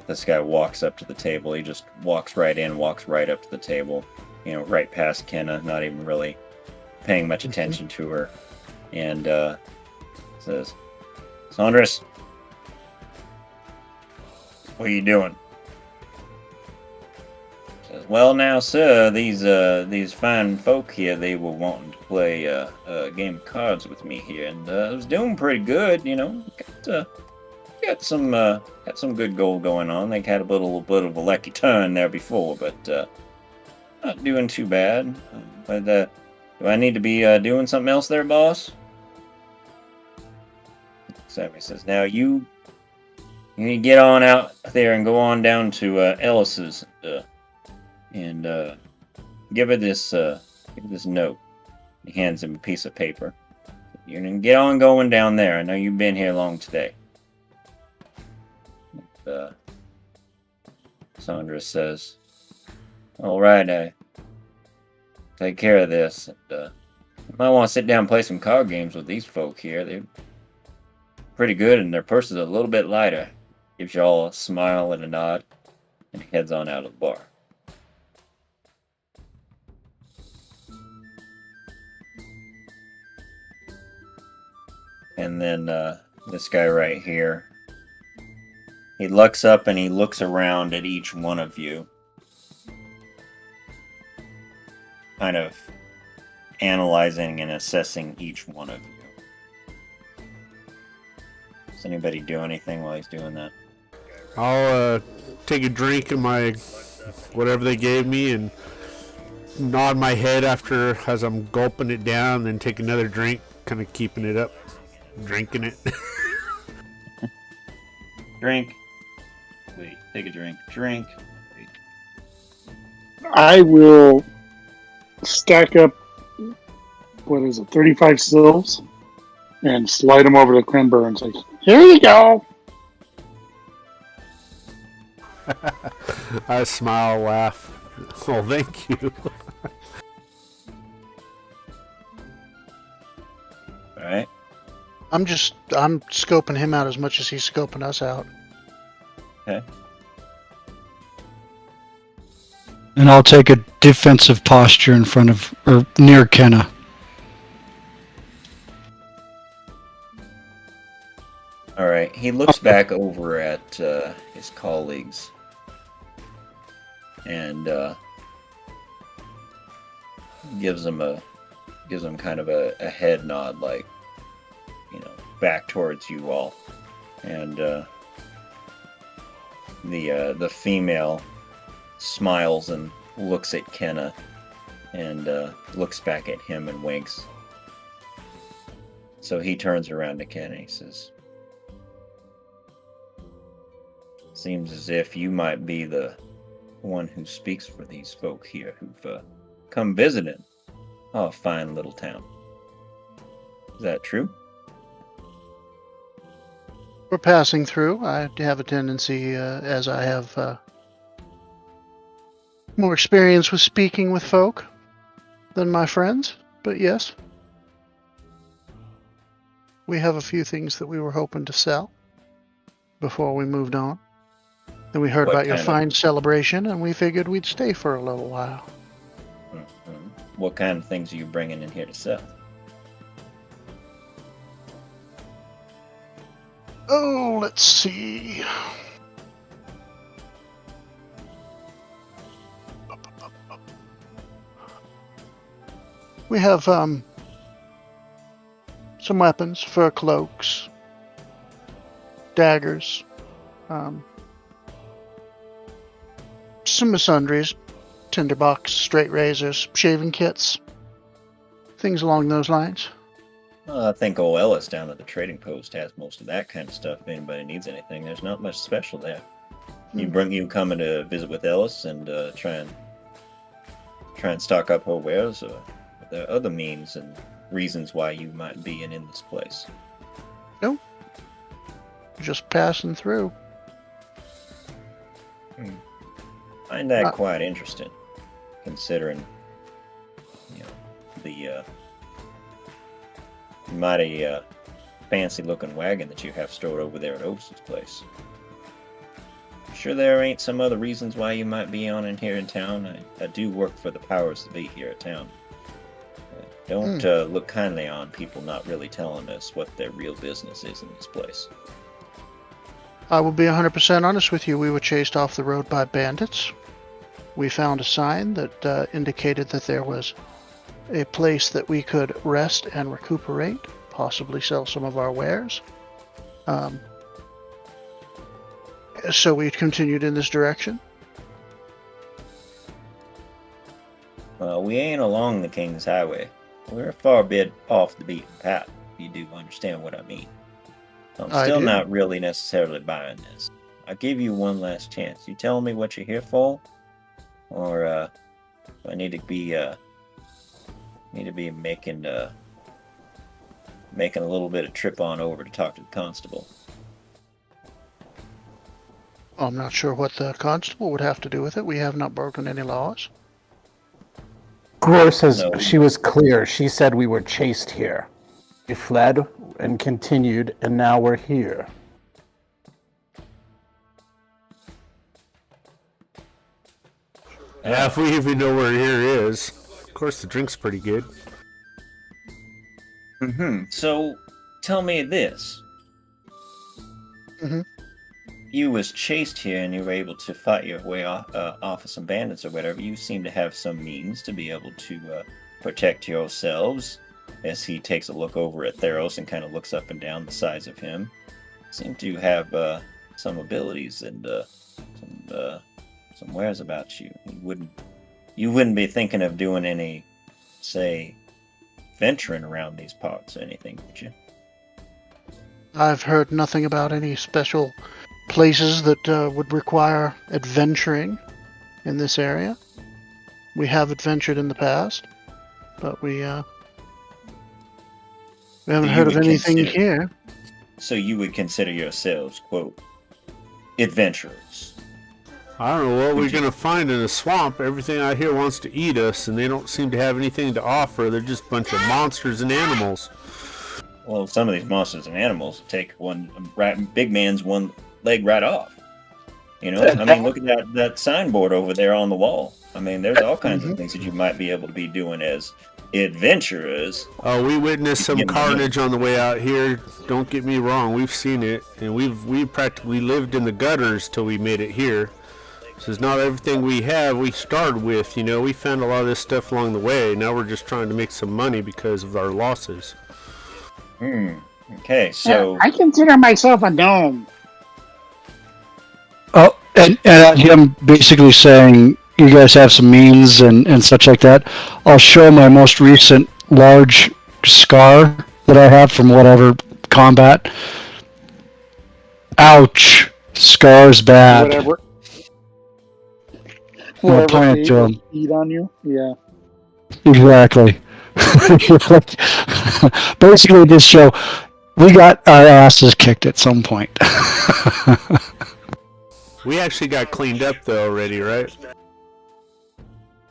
this guy walks up to the table. He just walks right in, walks right up to the table, right past Kenna, not even really paying much attention to her, and says, "Saundras, what are you doing?" Says, "Well, now, sir, these fine folk here, they were wanting to play a game of cards with me here, and I was doing pretty good, got some good gold going on. They had a little bit of a lucky turn there before, but not doing too bad. But do I need to be doing something else there, boss?" Sammy says, "Now you need to get on out there and go on down to Ellis's and give her this note." He hands him a piece of paper. "You can get on going down there. I know you've been here long today." Sandra says, "All right, I take care of this. I might want to sit down and play some card games with these folk here. They're pretty good, and their purses are a little bit lighter." Gives you all a smile and a nod, and he heads on out of the bar. And then this guy right here, he looks up and he looks around at each one of you, kind of analyzing and assessing each one of you. Does anybody do anything while he's doing that? I'll take a drink of my whatever they gave me and nod my head as I'm gulping it down, then take another drink, kind of keeping it up, drinking it. Drink. Wait, take a drink. Drink. Wait. I will stack up, 35 silves, and slide them over to Cranber and say, "Here you go." I smile, laugh. Oh, thank you. All right. I'm scoping him out as much as he's scoping us out. Okay. And I'll take a defensive posture in front of, or near Kenna. All right. He looks back over at his colleagues and gives them kind of a head nod, like, back towards you all, and The female smiles and looks at Kenna and looks back at him and winks. So he turns around to Kenna and he says, "Seems as if you might be the one who speaks for these folk here who've come visiting our fine little town. Is that true?" We're passing through. I have a tendency, as I have more experience with speaking with folk than my friends, but yes. We have a few things that we were hoping to sell before we moved on. Then we heard What about your kind of- fine celebration, and we figured we'd stay for a little while. What kind of things are you bringing in here to sell? Oh, let's see. We have some weapons, fur cloaks, daggers, some sundries, tinderbox, straight razors, shaving kits, things along those lines. I think old Ellis down at the trading post has most of that kind of stuff. If anybody needs anything, there's not much special there. You coming to visit with Ellis and try and stock up her wares, or are there other means and reasons why you might be in this place? Nope. Just passing through. Find that quite interesting, considering the mighty fancy-looking wagon that you have stored over there at Otis's place. Sure there ain't some other reasons why you might be on in here in town? I do work for the powers that be here at town. Don't look kindly on people not really telling us what their real business is in this place. I will be 100% honest with you. We were chased off the road by bandits. We found a sign that indicated that there was a place that we could rest and recuperate, possibly sell some of our wares. So we continued in this direction. Well, we ain't along the King's Highway. We're a far bit off the beaten path, if you do understand what I mean. I'm I still do. not really necessarily buying this. I'll give you one last chance. You tell me what you're here for, or I need to be making a little bit of trip on over to talk to the constable. I'm not sure what the constable would have to do with it. We have not broken any laws. Gore says No. she was clear. She said we were chased here. We fled and continued, and now we're here. Yeah, if we even know where here is. Of course, the drink's pretty good. So, tell me this. Mhm. You was chased here and you were able to fight your way off of some bandits or whatever. You seem to have some means to be able to protect yourselves. As he takes a look over at Theros and kind of looks up and down the sides of him. Seem to have some abilities and some wares about you. You wouldn't be thinking of doing any, say, venturing around these parts or anything, would you? I've heard nothing about any special places that would require adventuring in this area. We have adventured in the past, but we haven't You heard of would anything consider- here. So you would consider yourselves, quote, adventurers. I don't know what we're going to find in the swamp. Everything out here wants to eat us, and they don't seem to have anything to offer. They're just a bunch of monsters and animals. Well, some of these monsters and animals take big man's one leg right off. You know, I mean, look at that signboard over there on the wall. I mean, there's all kinds of things that you might be able to be doing as adventurers. Oh, we witnessed some Yeah, carnage on the way out here. Don't get me wrong, we've seen it, and we practically lived in the gutters till we made it here. So it's not everything we have we started with. You know, we found a lot of this stuff along the way. Now we're just trying to make some money because of our losses. Okay, so I consider myself a gnome. Oh, And him basically saying, you guys have some means and such like that. I'll show my most recent large scar that I have from whatever combat. Ouch. Scar's bad. Whatever. I'll Whatever point it ate to or him. eat on you. Yeah. Exactly. Basically, just show we got our asses kicked at some point. We actually got cleaned up though already, right?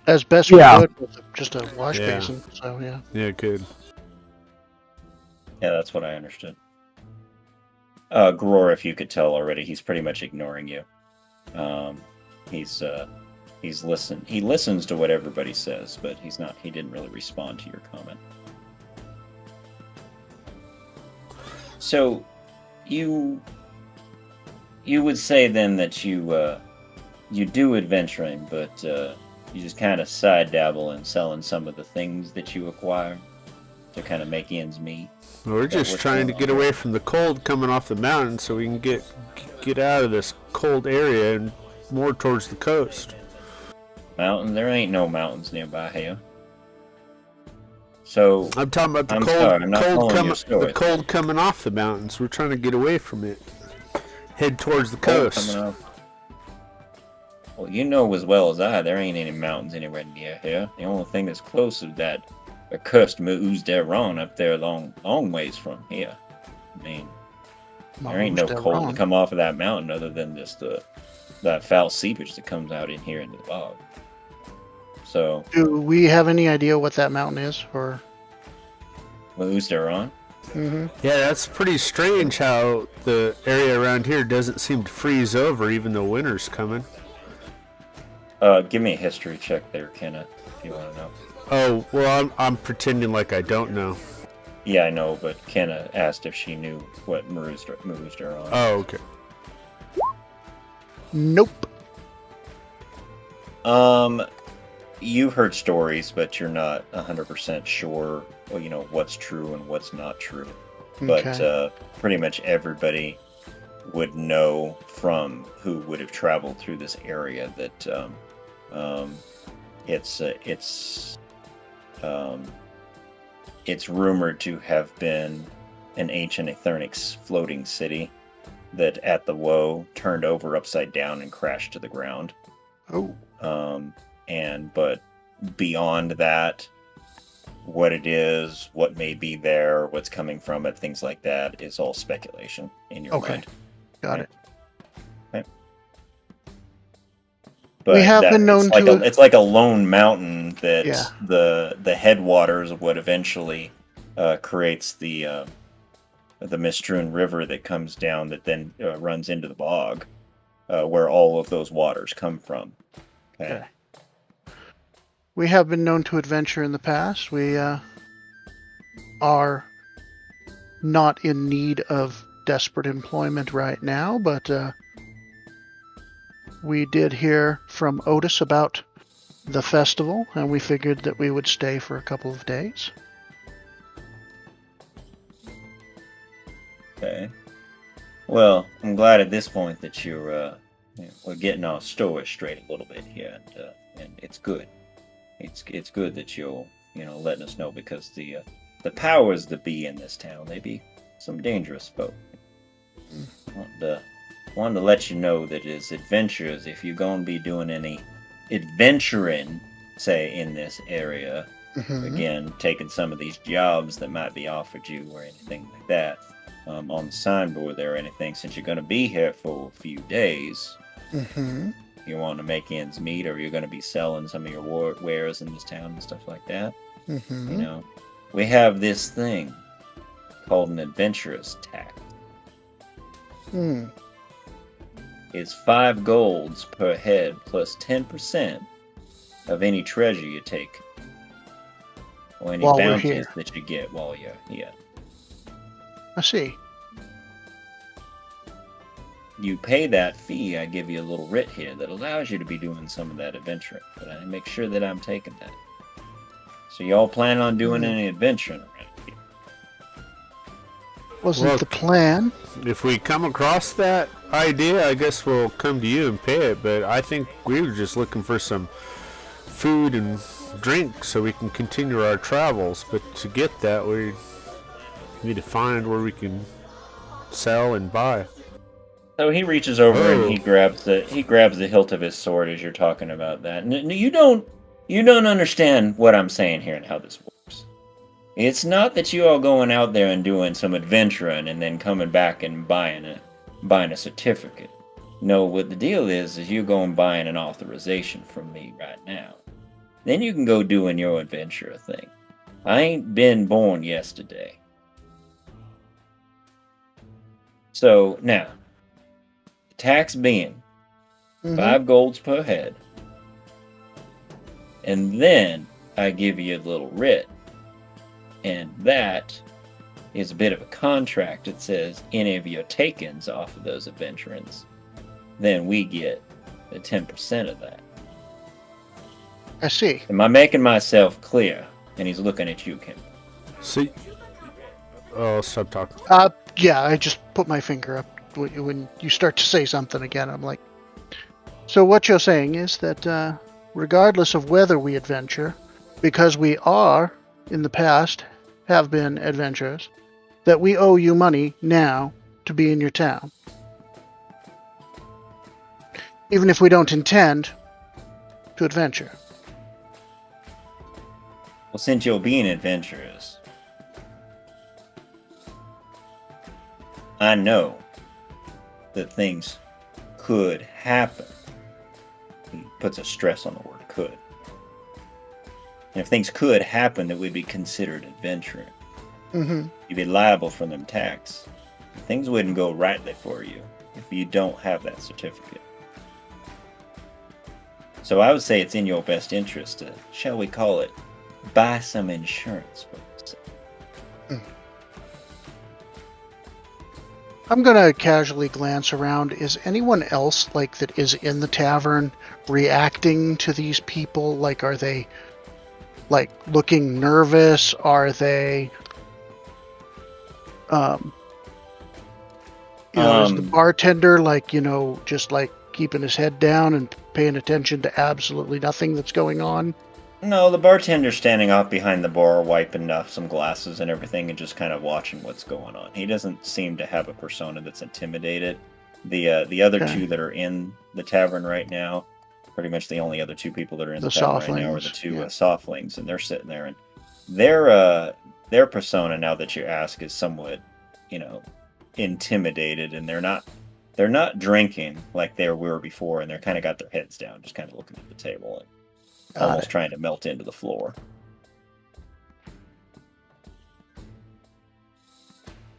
As best Yeah. we could with just a wash Yeah. basin. So yeah. Yeah, good. Yeah, that's what I understood. Gror, if you could tell already, he's pretty much ignoring you. He's listen. He listens to what everybody says, but he didn't really respond to your comment. So, you would say then that you do adventuring, but you just kind of side dabble in selling some of the things that you acquire to kind of make ends meet. We're just trying to get away from the cold coming off the mountain so we can get out of this cold area and more towards the coast. Mountain? There ain't no mountains nearby here. So I'm talking about the I'm cold, sorry, I'm not following your story. the cold coming off the mountains. We're trying to get away from it. Head towards the Cold coast. coming off. Well, you know as well as I, there ain't any mountains anywhere near here. The only thing that's close is that accursed Moose Deron up there long ways from here. I mean, there ain't no cold to come off of that mountain other than just that foul seepage that comes out in here into the bog. So, Do we have any idea what that mountain is? Or Moose Deron? mm-hmm. Yeah, that's pretty strange how the area around here doesn't seem to freeze over even though winter's coming. Give me a history check there, Kenneth, if you want to know. Oh, well, I'm pretending like I don't know. Yeah, I know, but Kenna asked if she knew what Moose Deron. Oh, okay. Nope. You've heard stories, but you're not 100% sure, well, what's true and what's not true. Okay. But pretty much everybody would know from who would have traveled through this area that it's rumored to have been an ancient Aethernic floating city that at the woe turned over upside down and crashed to the ground. Oh. But beyond that, what it is, what may be there, what's coming from it, things like that is all speculation in your mind. Got it. Okay. But We have been known it's like a lone mountain that Yeah. the headwaters of what eventually creates the Mistrewn River that comes down that then runs into the bog, where all of those waters come from. Okay. We have been known to adventure in the past. We are not in need of desperate employment right now, but we did hear from Otis about the festival, and we figured that we would stay for a couple of days. Okay. Well, I'm glad at this point that we're getting our story straight a little bit here, and it's good. It's good that you're letting us know, because the powers that be in this town, they be some dangerous folk. Wanted to let you know that as adventurers, if you're gonna be doing any adventuring, say in this area, again taking some of these jobs that might be offered you or anything like that, on the signboard there or anything, since you're gonna be here for a few days. You want to make ends meet, or you're going to be selling some of your wares in this town and stuff like that. We have this thing called an adventurous tax. It's 5 golds per head plus 10% of any treasure you take, or any While we're bounties here. that you get while you're here. I see. You pay that fee, I give you a little writ here that allows you to be doing some of that adventuring, but I make sure that I'm taking that. So y'all plan on doing any adventuring around here? Wasn't Well, the plan. If we come across that idea, I guess we'll come to you and pay it. But I think we were just looking for some food and drink so we can continue our travels. But to get that, we need to find where we can sell and buy. So he reaches over Oh. and he grabs the hilt of his sword as you're talking about that. You don't understand what I'm saying here and how this works. It's not that you all going out there and doing some adventuring and then coming back and buying a certificate. No, what the deal is you go and buying an authorization from me right now. Then you can go doing your adventure thing. I ain't been born yesterday. So now, the tax being 5 golds per head, and then I give you a little writ, and that is a bit of a contract that says any of your takings off of those adventurers, then we get the 10% of that. I see. Am I making myself clear? And he's looking at you, Kim. See? Oh, stop talking. Yeah, I just put my finger up when you start to say something again. I'm like, so what you're saying is that regardless of whether we adventure, because we are in the past have been adventurers, that we owe you money now to be in your town, even if we don't intend to adventure. Well, since you're being adventurous, I know that things could happen. He puts a stress on the word could. And if things could happen that would be considered adventuring, you'd be liable for them tax. Things wouldn't go rightly for you if you don't have that certificate. So I would say it's in your best interest to, shall we call it, buy some insurance for yourself. I'm gonna casually glance around. Is anyone else that is in the tavern reacting to these people? Are they looking nervous? Are they is the bartender just keeping his head down and paying attention to absolutely nothing that's going on? No, the bartender's standing off behind the bar, wiping off some glasses and everything, and just kind of watching what's going on. He doesn't seem to have a persona that's intimidated. The other two that are in the tavern right now, pretty much the only other two people that are in the tavern right now are the two softlings, and they're sitting there, and their persona, now that you ask, is somewhat, intimidated, and they're not drinking like they were before, and they're kind of got their heads down, just kind of looking at the table and almost trying to melt into the floor.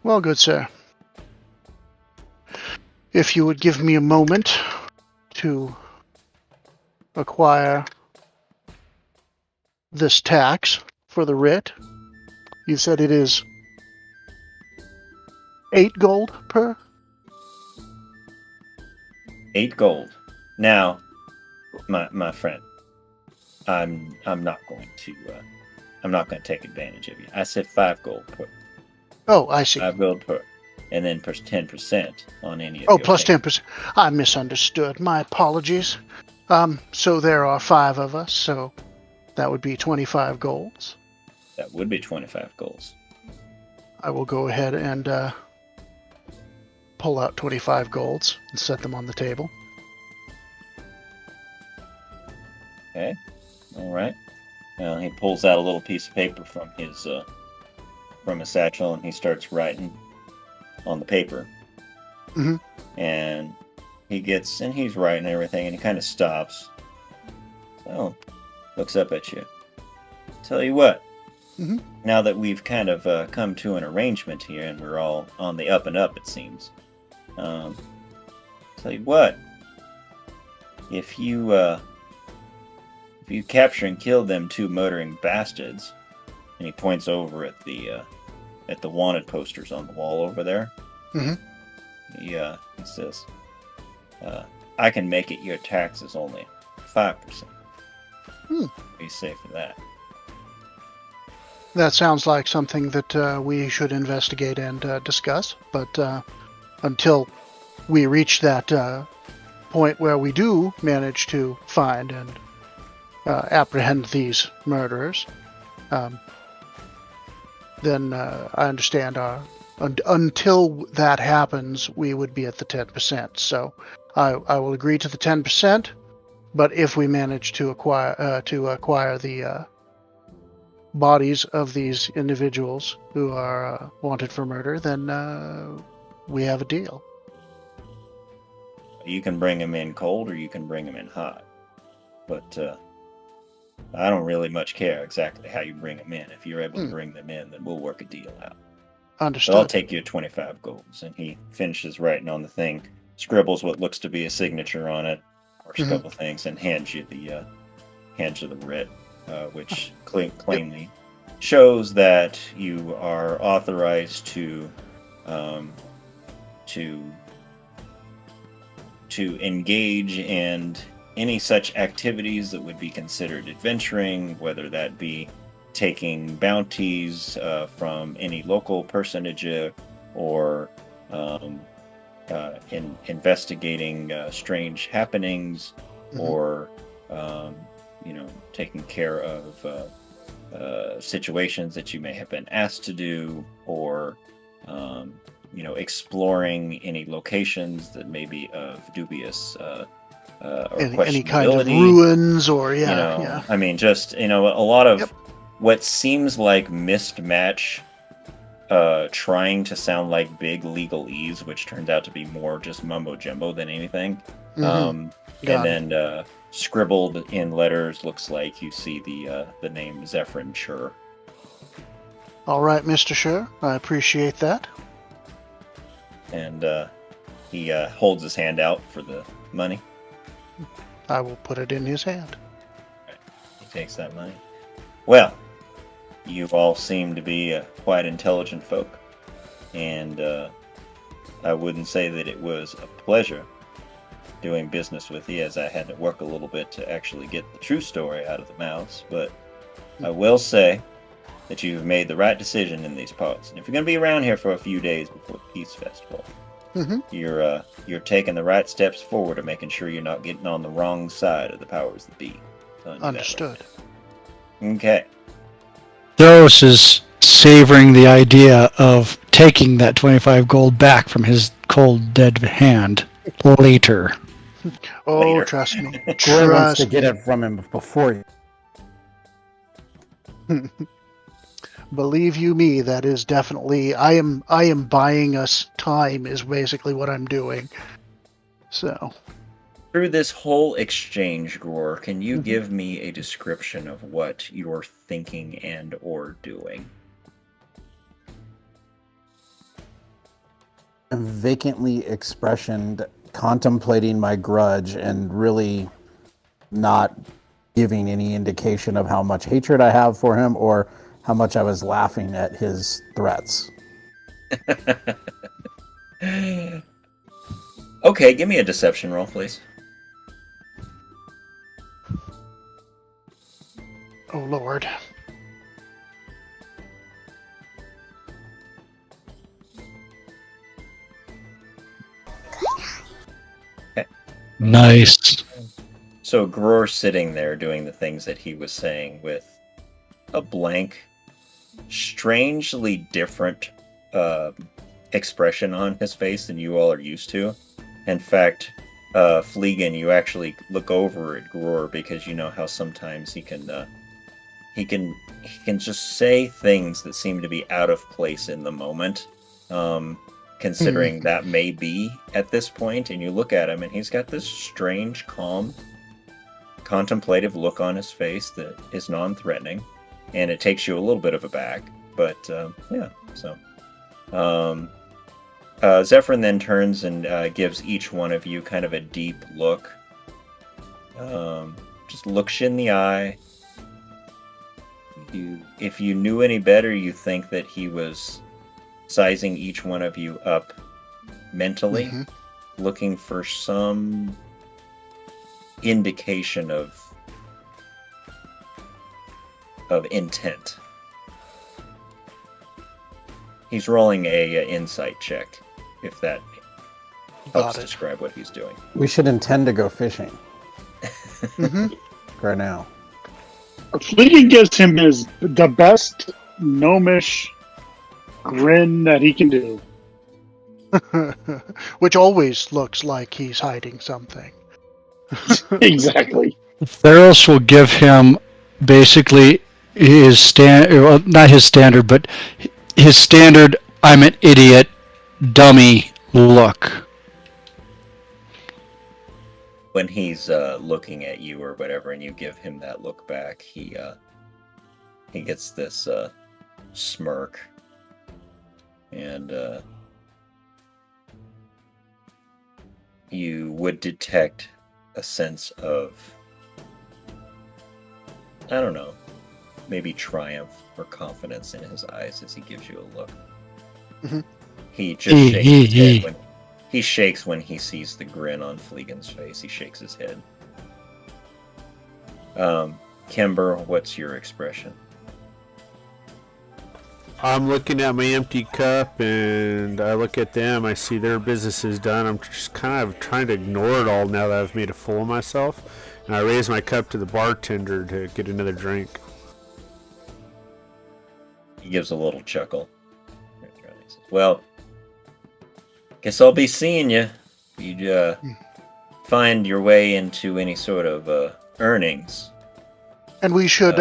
Well, good sir, if you would give me a moment to acquire this tax for the writ. You said it is 8 gold per? 8 gold. Now, my friend, I'm not going to take advantage of you. I said 5 gold per. Oh, I see. 5 gold per, and then plus 10% on any of. Oh, plus 10%. I misunderstood. My apologies. So there are 5 of us. So that would be 25 golds. That would be 25 golds. I will go ahead and pull out 25 golds and set them on the table. Okay. All right. He pulls out a little piece of paper from his satchel, and he starts writing on the paper. Mm-hmm. And he's writing everything, and he kind of stops. So, looks up at you. Tell you what. Mm-hmm. Now that we've kind of come to an arrangement here, and we're all on the up and up, it seems. Tell you what. If you capture and kill them 2 motoring bastards, and he points over at the wanted posters on the wall over there. Mm-hmm. He says, I can make it your taxes only 5%. Be safe for that. That sounds like something that we should investigate and discuss. But until we reach that point where we do manage to find and apprehend these murderers, then I understand until that happens, we would be at the 10%. So I will agree to the 10%. But if we manage to acquire the bodies of these individuals who are wanted for murder, then we have a deal. You can bring them in cold or you can bring them in hot. But I don't really much care exactly how you bring them in. If you're able to bring them in, then we'll work a deal out. Understood. So I'll take you at 25 golds. And he finishes writing on the thing, scribbles what looks to be a signature on it, or a couple things, and hands you the writ, which plainly shows that you are authorized to engage in any such activities that would be considered adventuring, whether that be taking bounties from any local personage or investigating strange happenings, or taking care of situations that you may have been asked to do, or exploring any locations that may be of dubious or any kind of questionability. ruins, or I mean, just a lot of what seems like mismatch, trying to sound like big legalese, which turns out to be more just mumbo jumbo than anything. And then scribbled in letters, looks like you see the name Zephyrin Schur. All right, Mr. Schur, I appreciate that. And he holds his hand out for the money. I will put it in his hand. He takes that money. Well, you all seem to be quite intelligent folk, and I wouldn't say that it was a pleasure doing business with you, as I had to work a little bit to actually get the true story out of the mouths, but I will say that you've made the right decision in these parts. And if you're going to be around here for a few days before the Peace Festival, you're taking the right steps forward to making sure you're not getting on the wrong side of the powers that be. Understood. Okay. Theros is savoring the idea of taking that 25 gold back from his cold, dead hand later. Oh, Later. trust me. Glory wants to Trust get it from him before. Believe you me, that is definitely. I am buying us time, is basically what I'm doing. So. Through this whole exchange, Gror, can you give me a description of what you're thinking and or doing? Vacantly expressioned, contemplating my grudge and really not giving any indication of how much hatred I have for him or how much I was laughing at his threats. Okay, give me a deception roll, please. Oh, Lord. Nice. So Gror's sitting there doing the things that he was saying with a blank, strangely different expression on his face than you all are used to. In fact, Fleegan, you actually look over at Gror because you know how sometimes he can just say things that seem to be out of place in the moment, considering that may be at this point. And you look at him, and he's got this strange, calm, contemplative look on his face that is non-threatening, and it takes you a little bit of aback. But Zephyrin then turns and gives each one of you kind of a deep look. Just looks you in the eye. If you knew any better, you think that he was sizing each one of you up mentally, looking for some indication of intent. He's rolling a insight check, if that helps Got it. describe what he's doing. We should intend to go fishing Hmm. right now. Fleeting gives him the best gnomish grin that he can do. Which always looks like he's hiding something. Exactly. Theros will give him basically his well, not his standard, but his standard "I'm an idiot, dummy" look. When he's looking at you or whatever, and you give him that look back, he gets this smirk, and you would detect a sense of, I don't know, maybe triumph or confidence in his eyes as he gives you a look. Mhm. He just shakes his head when he shakes when he sees the grin on Fleegan's face. He shakes his head. Kimber, what's your expression? I'm looking at my empty cup, and I look at them. I see their business is done. I'm just kind of trying to ignore it all now that I've made a fool of myself. And I raise my cup to the bartender to get another drink. He gives a little chuckle. Well, guess I'll be seeing you. You'd find your way into any sort of And earnings. we should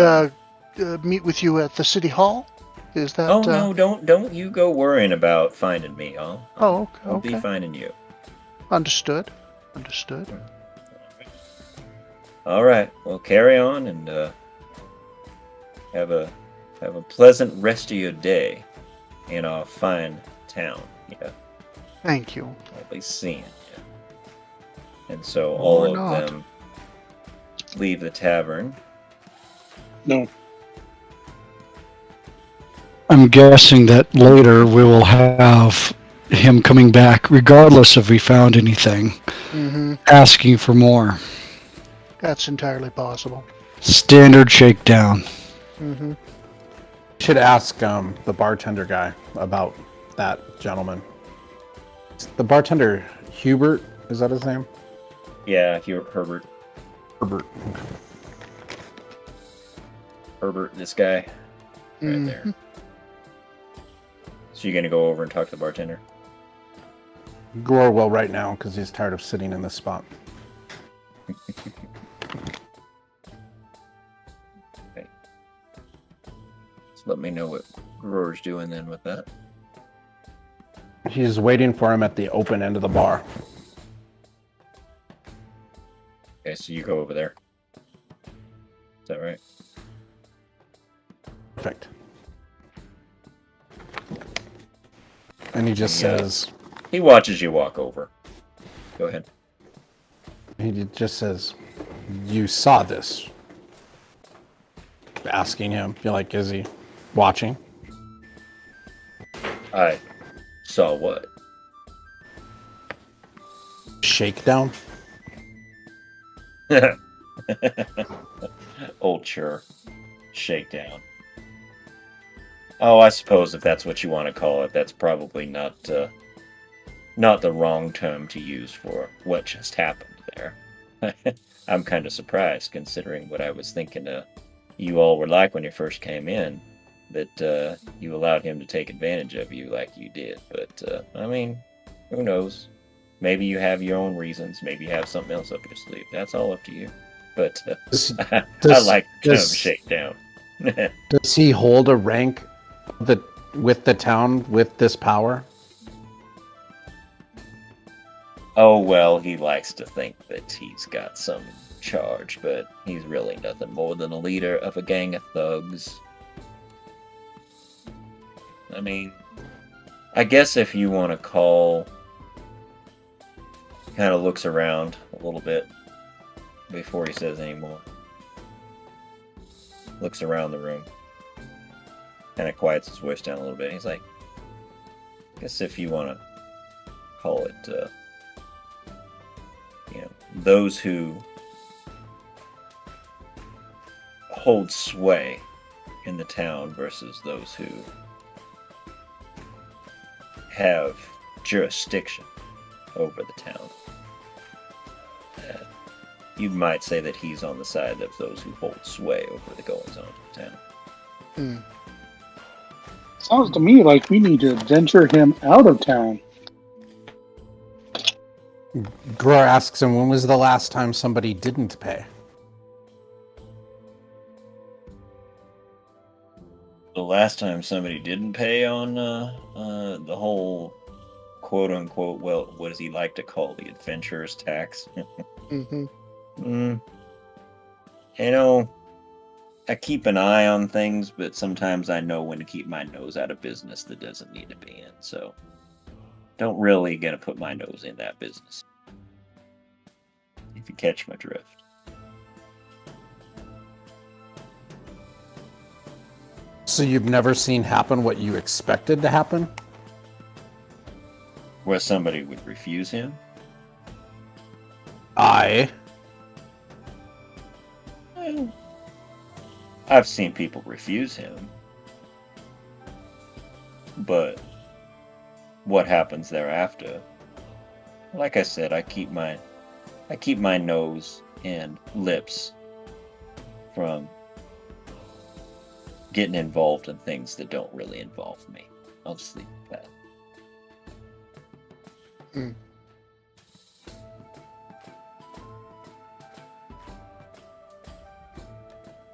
meet with you at the city hall? Is that... Oh no, don't you go worrying about finding me. I'll okay. be finding you. Understood. All right. Well, carry on and have a pleasant rest of your day in our fine town. Yeah, Thank you. I'll be seeing you. And so all of not. them leave the tavern. No. I'm guessing that later we will have him coming back, regardless if we found anything, Hmm. asking for more. That's entirely possible. Standard shakedown. Hmm. Should ask the bartender guy about that gentleman. The bartender, Hubert, is that his name? Yeah, Herbert. Herbert. Herbert, this guy. Right there. So you're gonna go over and talk to the bartender? Gore will right now because he's tired of sitting in this spot. Okay. So let me know what Roar's doing then with that. He's waiting for him at the open end of the bar. Okay, so you go over there. Is that right? Perfect. And he just says... He watches you walk over. Go ahead. He just says, "You saw this." Asking him, you're like, is he watching? I saw what? Shakedown? Old chur. Shakedown. Oh, I suppose if that's what you want to call it, that's probably not the wrong term to use for what just happened there. I'm kind of surprised, considering what I was thinking you all were like when you first came in, that you allowed him to take advantage of you like you did. But, I mean, who knows? Maybe you have your own reasons. Maybe you have something else up your sleeve. That's all up to you. But I like kind of shakedown. Does he hold a rank with the town with this power? Oh, well, he likes to think that he's got some charge, but he's really nothing more than a leader of a gang of thugs. I mean, I guess if you want to call... Kind of looks around a little bit before he says any more. Looks around the room. Kind of quiets his voice down a little bit. He's like, I guess if you want to call it, those who hold sway in the town versus those who have jurisdiction over the town. You might say that he's on the side of those who hold sway over the goings-on of the town. Sounds to me like we need to venture him out of town. Gror asks him, when was the last time somebody didn't pay? The last time somebody didn't pay on the whole quote-unquote, well, what does he like to call the adventurer's tax? You know, I keep an eye on things, but sometimes I know when to keep my nose out of business that doesn't need to be in, so don't really gonna put my nose in that business. If you catch my drift. So you've never seen happen what you expected to happen? Where somebody would refuse him? Well, I've seen people refuse him. But what happens thereafter? Like I said, I keep my nose and lips from getting involved in things that don't really involve me. I'll just leave it at that.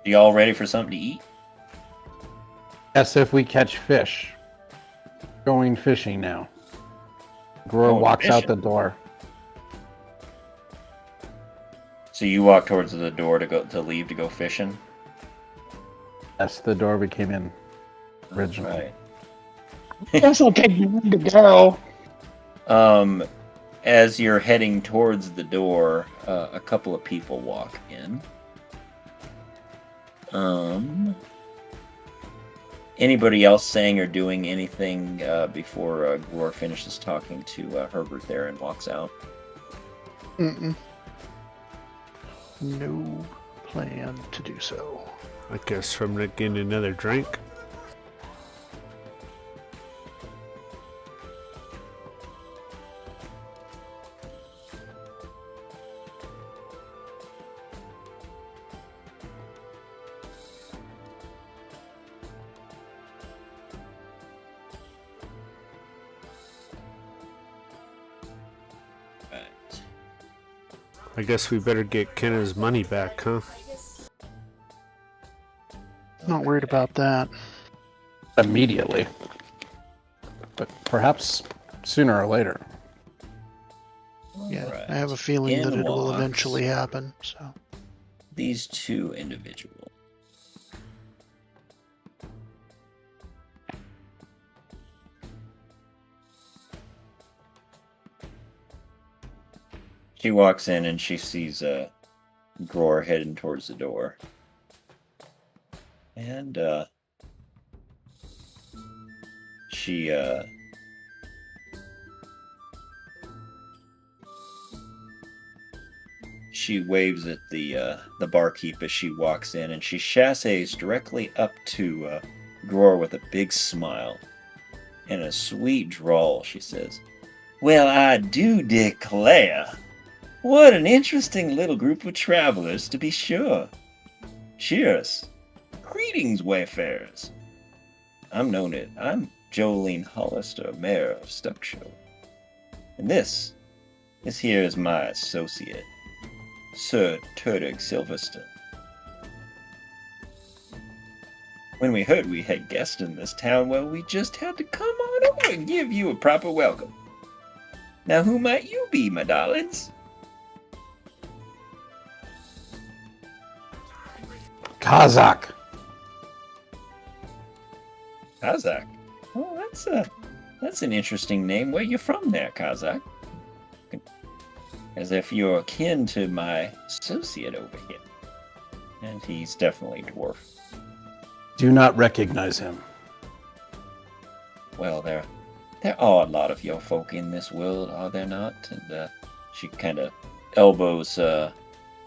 Y'all ready for something to eat? Yes, if we catch fish. Going fishing now. Gror Going walks out fishing? the door. So you walk towards the door to leave to go fishing? Yes, the door we came in originally. Right. Guess I'll take you to go. As you're heading towards the door, a couple of people walk in. Anybody else saying or doing anything before Gror finishes talking to Herbert there and walks out? No plan to do so. I guess from getting another drink. Right. I guess we better get Kenna's money back, huh? Not worried about that. Immediately. But perhaps sooner or later. Yeah, Alright. I have a feeling In that it will walks eventually happen. So these two individuals. She walks in and she sees Gror heading towards the door. And she waves at the barkeep as she walks in, and she chasses directly up to Gror with a big smile and a sweet drawl. She says, "Well, I do declare, what an interesting little group of travelers, to be sure. Cheers. Greetings, wayfarers. I'm Jolene Hollister, Mayor of Stuckshow. And this here is my associate, Sir Turdig Silverstone. When we heard we had guests in this town, well, we just had to come on over and give you a proper welcome. Now, who might you be, my darlings?" Kazakh. Kazakh. Oh, that's an interesting name. Where you from there, Kazakh? As if you're kin to my associate over here. And he's definitely dwarf. Do not recognize him. Well, there are a lot of your folk in this world, are there not? And she kind of elbows the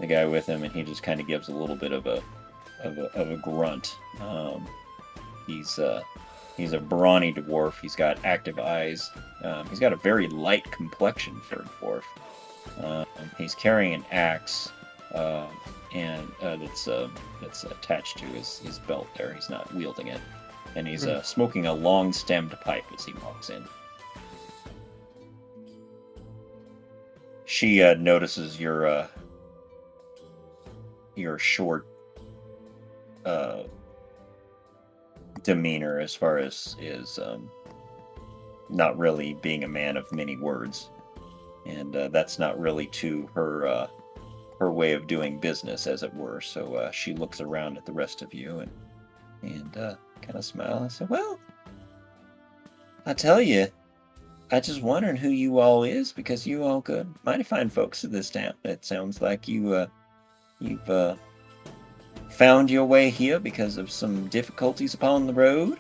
guy with him, and he just kind of gives a little bit of a grunt. He's a brawny dwarf. He's got active eyes. He's got a very light complexion for a dwarf. He's carrying an axe, and that's attached to his belt there. He's not wielding it. And he's smoking a long-stemmed pipe as he walks in. She notices your short demeanor as far as is not really being a man of many words, and that's not really to her way of doing business, as it were. So she looks around at the rest of you and kind of smiles and says, "Well, I tell you, I just wondering who you all is, because you all good, mighty fine folks of this town. It sounds like you've found your way here because of some difficulties upon the road."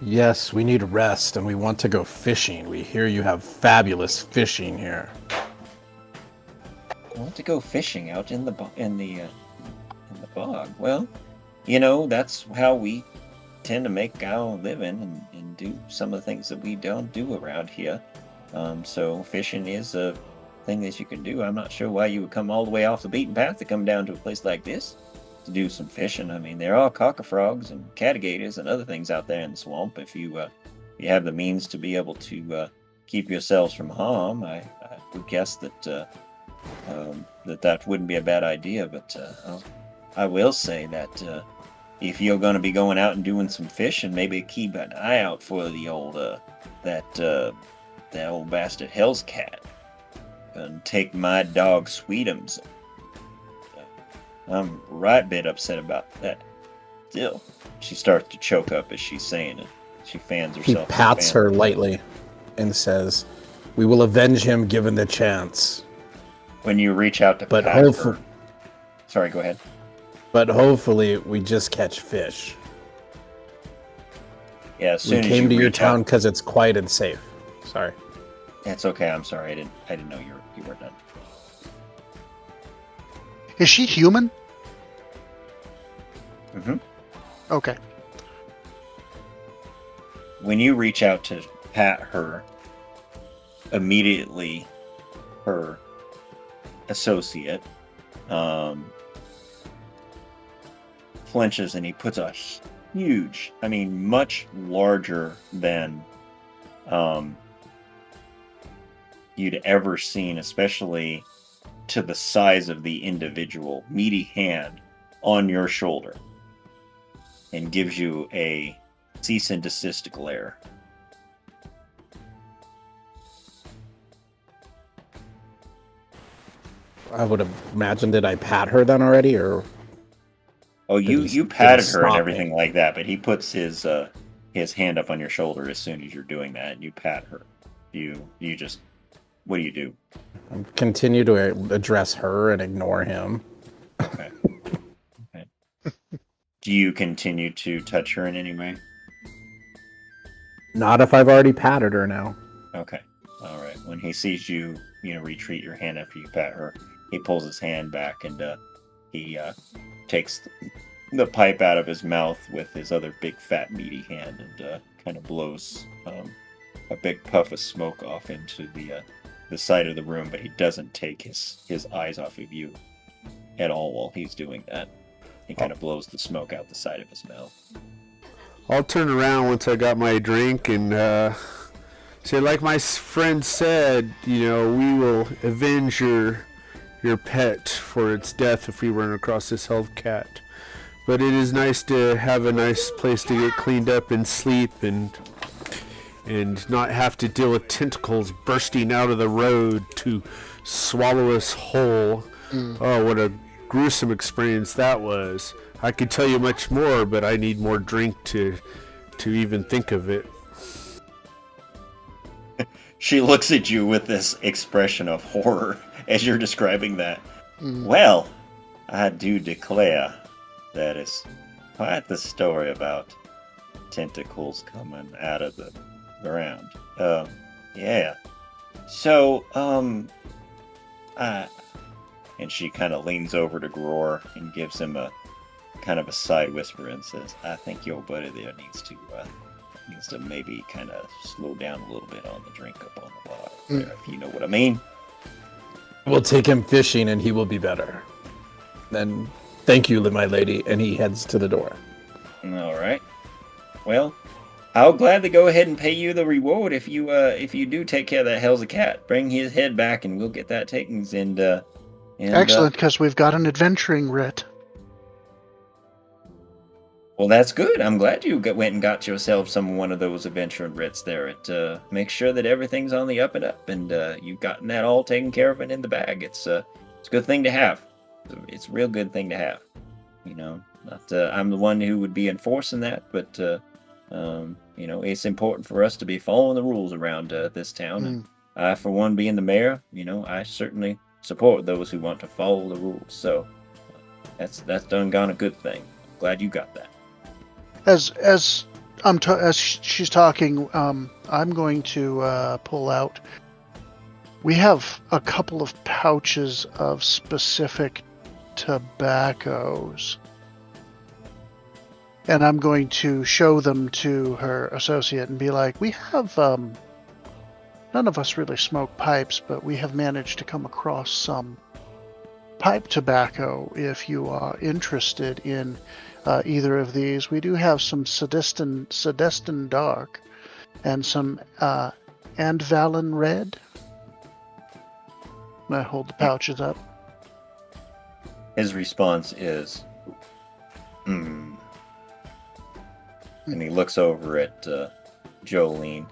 Yes, we need rest and we want to go fishing. We hear you have fabulous fishing here. I want to go fishing out in the bog. Well, that's how we tend to make our living and do some of the things that we don't do around here. So fishing is a thing that you can do. I'm not sure why you would come all the way off the beaten path to come down to a place like this to do some fishing. I mean, there are cockafrogs and cattigators and other things out there in the swamp. If you have the means to be able to keep yourselves from harm, I would guess that that wouldn't be a bad idea. But I will say that if you're going to be going out and doing some fishing, maybe keep an eye out for the old that old bastard Hell's Cat, and take my dog Sweetums. I'm right bit upset about that. Still, she starts to choke up as she's saying it. She fans herself. He pats her lightly and says, "We will avenge him given the chance." When you reach out to pat her... Sorry, go ahead. But hopefully we just catch fish. Yeah, as soon we as came you to your reach town out... because it's quiet and safe. Sorry. That's okay. I'm sorry. I didn't know you were done. Is she human? Mm-hmm. Okay. When you reach out to pat her, immediately her associate flinches, and he puts a huge, much larger than you'd ever seen, especially to the size of the individual, meaty hand on your shoulder, and gives you a cease and desist glare. I would have imagined, did I pat her then already, or? Oh, you patted her and everything like that, but he puts his hand up on your shoulder as soon as you're doing that, and you pat her. You just, what do you do? I continue to address her and ignore him. Okay. Okay. Do you continue to touch her in any way? Not if I've already patted her now. Okay. All right. When he sees you, retreat your hand after you pat her, he pulls his hand back, and he takes the pipe out of his mouth with his other big fat meaty hand, and kind of blows a big puff of smoke off into the side of the room, but he doesn't take his eyes off of you at all while he's doing that. He kind of blows the smoke out the side of his mouth. I'll turn around once I got my drink and say, like my friend said, we will avenge your pet for its death if we run across this health cat. But it is nice to have a nice place to get cleaned up and sleep and not have to deal with tentacles bursting out of the road to swallow us whole. Oh, what a gruesome experience that was. I could tell you much more, but I need more drink to even think of it. She looks at you with this expression of horror as you're describing that. Well, I do declare that is quite the story about tentacles coming out of the ground. Yeah. So, and she kind of leans over to Gror and gives him a kind of a side whisper and says, "I think your buddy there needs to maybe kind of slow down a little bit on the drink up on the bar, there, if you know what I mean." We'll take him fishing and he will be better. Then, thank you, my lady. And he heads to the door. All right. Well, I'll gladly go ahead and pay you the reward if you do take care of that hell's a cat. Bring his head back and we'll get that taken. And Excellent, because we've got an adventuring writ. Well, that's good. I'm glad you went and got yourself one of those adventure writs there. It makes sure that everything's on the up and up, and you've gotten that all taken care of and in the bag. It's a good thing to have. It's a real good thing to have. You know, not I'm the one who would be enforcing that, but you know, it's important for us to be following the rules around this town. And I, for one, being the mayor, you know, I certainly support those who want to follow the rules. So that's done gone a good thing. Glad you got that. As she's talking, I'm going to pull out. We have a couple of pouches of specific tobaccos, and I'm going to show them to her associate and be like, "We have none of us really smoke pipes, but we have managed to come across some pipe tobacco. If you are interested in either of these, we do have some Sedestin Dark and some Andvalin Red." And I hold the pouches up. His response is, And he looks over at Jolene,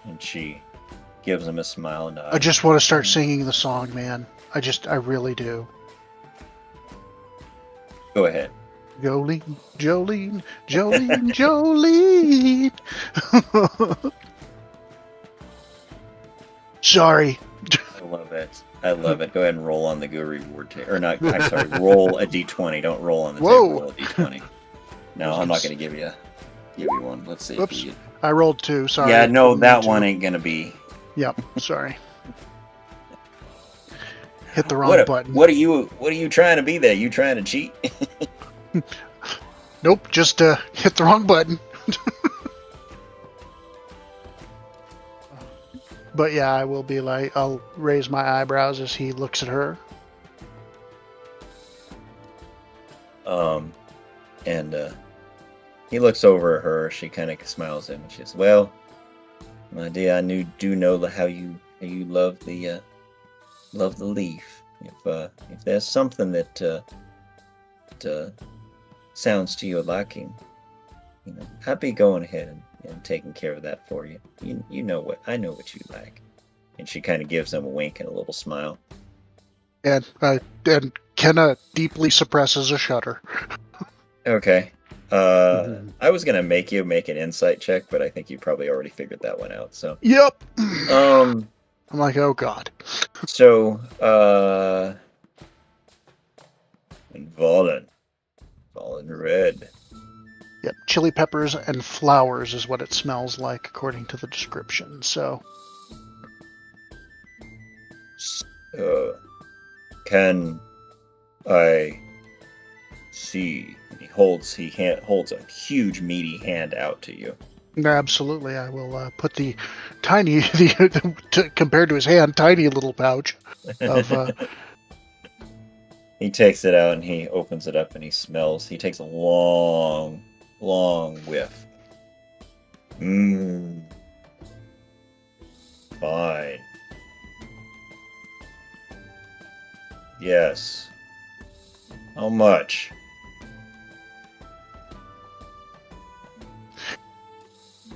and she gives him a smile. And I just want to start singing the song, man. I really do. Go ahead. Jolene, Jolene, Jolene, Jolene. Sorry. I love it. I love it. Go ahead and roll on the Go reward or not. I'm sorry. Roll a d20. Don't roll on the table. Roll a d20. No, I'm not going to give you one. Let's see. Oops. I rolled 2. Sorry. Yeah, no, that one ain't going to be. Yep. Sorry. Hit the wrong button. What are you trying to be there? You trying to cheat? Nope. Just hit the wrong button. But yeah, I will be like, I'll raise my eyebrows as he looks at her. And he looks over at her. She kind of smiles at him. And she says, "Well, my dear, do know how you love the leaf. If there's something that sounds to your liking, you know, I'd be going ahead and taking care of that for you. You know I know what you like." And she kind of gives him a wink and a little smile. And Kenna deeply suppresses a shudder. Okay. I was gonna make you make an insight check, but I think you probably already figured that one out. So. Yep. I'm like, oh god. So, and Fallen Red. Yep, chili peppers and flowers is what it smells like, according to the description. So, can I see? He holds a huge meaty hand out to you. Absolutely, I will put the tiny, compared to his hand, tiny little pouch of. He takes it out and he opens it up and he smells. He takes a long whiff. Fine. Yes. How much?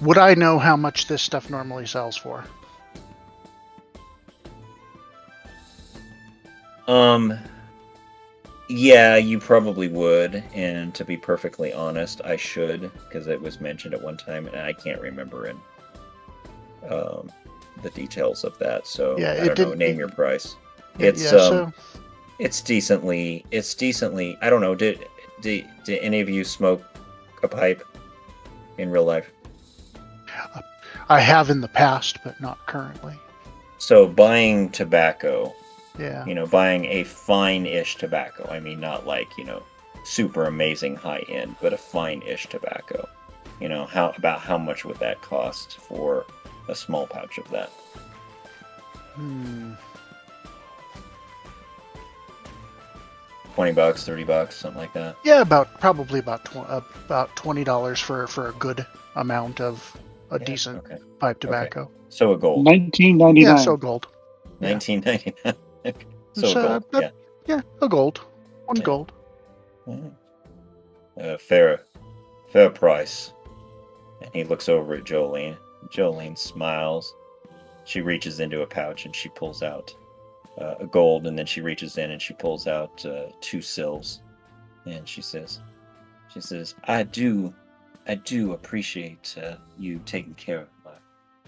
Would I know how much this stuff normally sells for? Yeah, you probably would, and to be perfectly honest, I should, because it was mentioned at one time, and I can't remember the details of that. So yeah, I don't know. Name your price. It's it's decently. I don't know. Did any of you smoke a pipe in real life? I have in the past, but not currently. So buying tobacco. Yeah. You know, buying a fine-ish tobacco. I mean, not like, you know, super amazing high end, but a fine-ish tobacco. You know, how much would that cost for a small pouch of that? $20, $30, something like that. Yeah, probably about $20 for a good amount of a decent Okay. pipe tobacco. So a gold. $19.99. Yeah, so gold. Yeah. $19.99. So So, a gold. Yeah, a gold. One Yeah. gold. Fair price. And he looks over at Jolene. Jolene smiles. She reaches into a pouch and she pulls out a gold, and then she reaches in and she pulls out 2 silves, and she says, I do appreciate you taking care of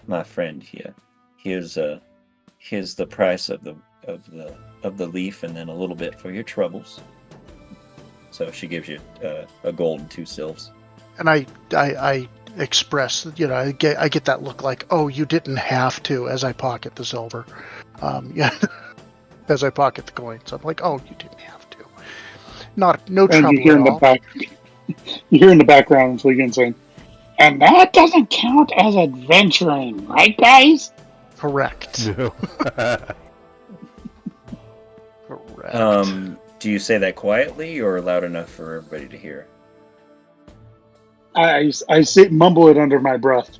my friend here. Here's the price of the leaf, and then a little bit for your troubles. So she gives you a gold and 2 silves. And I express, I get that look like, oh, you didn't have to, as I pocket the silver. As I pocket the coins. I'm like, oh, you didn't have to. No And trouble you hear in at the all. back, you hear in the background Fleegan saying, "And that doesn't count as adventuring, right, guys?" Correct. No. Correct. Do you say that quietly or loud enough for everybody to hear? I mumble it under my breath,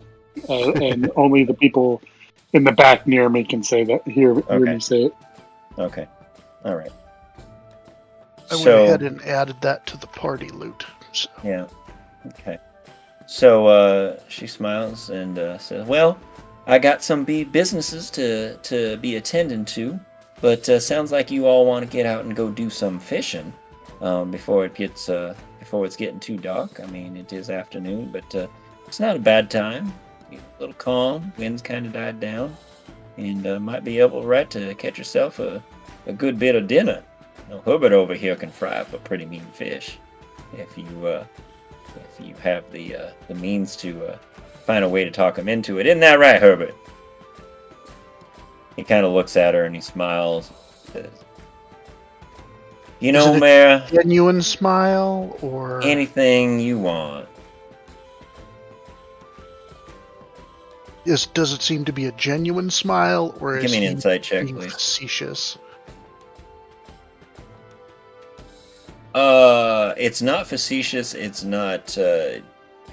and only the people in the back near me can say that. Hear me say it. Okay. All right. I went ahead and added that to the party loot. So. Yeah. Okay. So she smiles and says, "Well, I got some businesses to be attending to, but sounds like you all want to get out and go do some fishing before it's getting too dark. I mean, it is afternoon, but it's not a bad time. A little calm. Wind's kind of died down, and might be able to catch yourself a good bit of dinner. Herbert over here can fry up a pretty mean fish, if you have the means to find a way to talk him into it. Isn't that right, Herbert?" He kind of looks at her and he smiles. Says, "You know, Mayor, genuine smile or anything you want." Does it seem to be a genuine smile, or Give is me an he insight check, being please. facetious? It's not facetious. It's not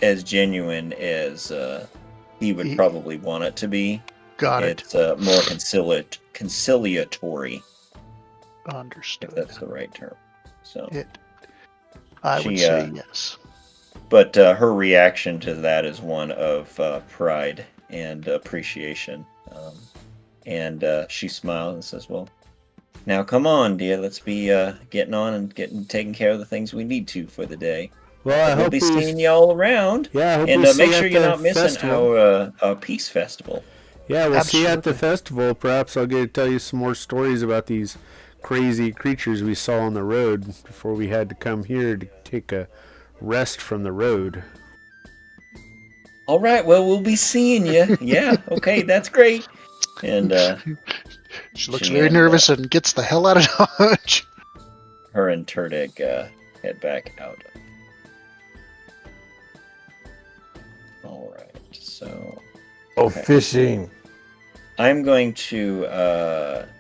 as genuine as he would probably want it to be. Got it. It's more conciliatory. Understood. If that's the right term. So I would say yes. But her reaction to that is one of pride and appreciation. And she smiles and says, "Well, now come on, dear. Let's be getting on and taking care of the things we need to for the day. Well, We'll be seeing you all around. Yeah, I hope and we'll see make you sure at you're the not missing festival. our peace festival." Yeah, we'll see you at the Absolutely. festival. Perhaps I'll get to tell you some more stories about these crazy creatures we saw on the road before we had to come here to take a rest from the road. All right. Well, we'll be seeing you. Yeah. Okay. That's great. And She looks very nervous and gets the hell out of Dodge. her and Turdig head back out. All right. So. Okay. Fishing. I'm going to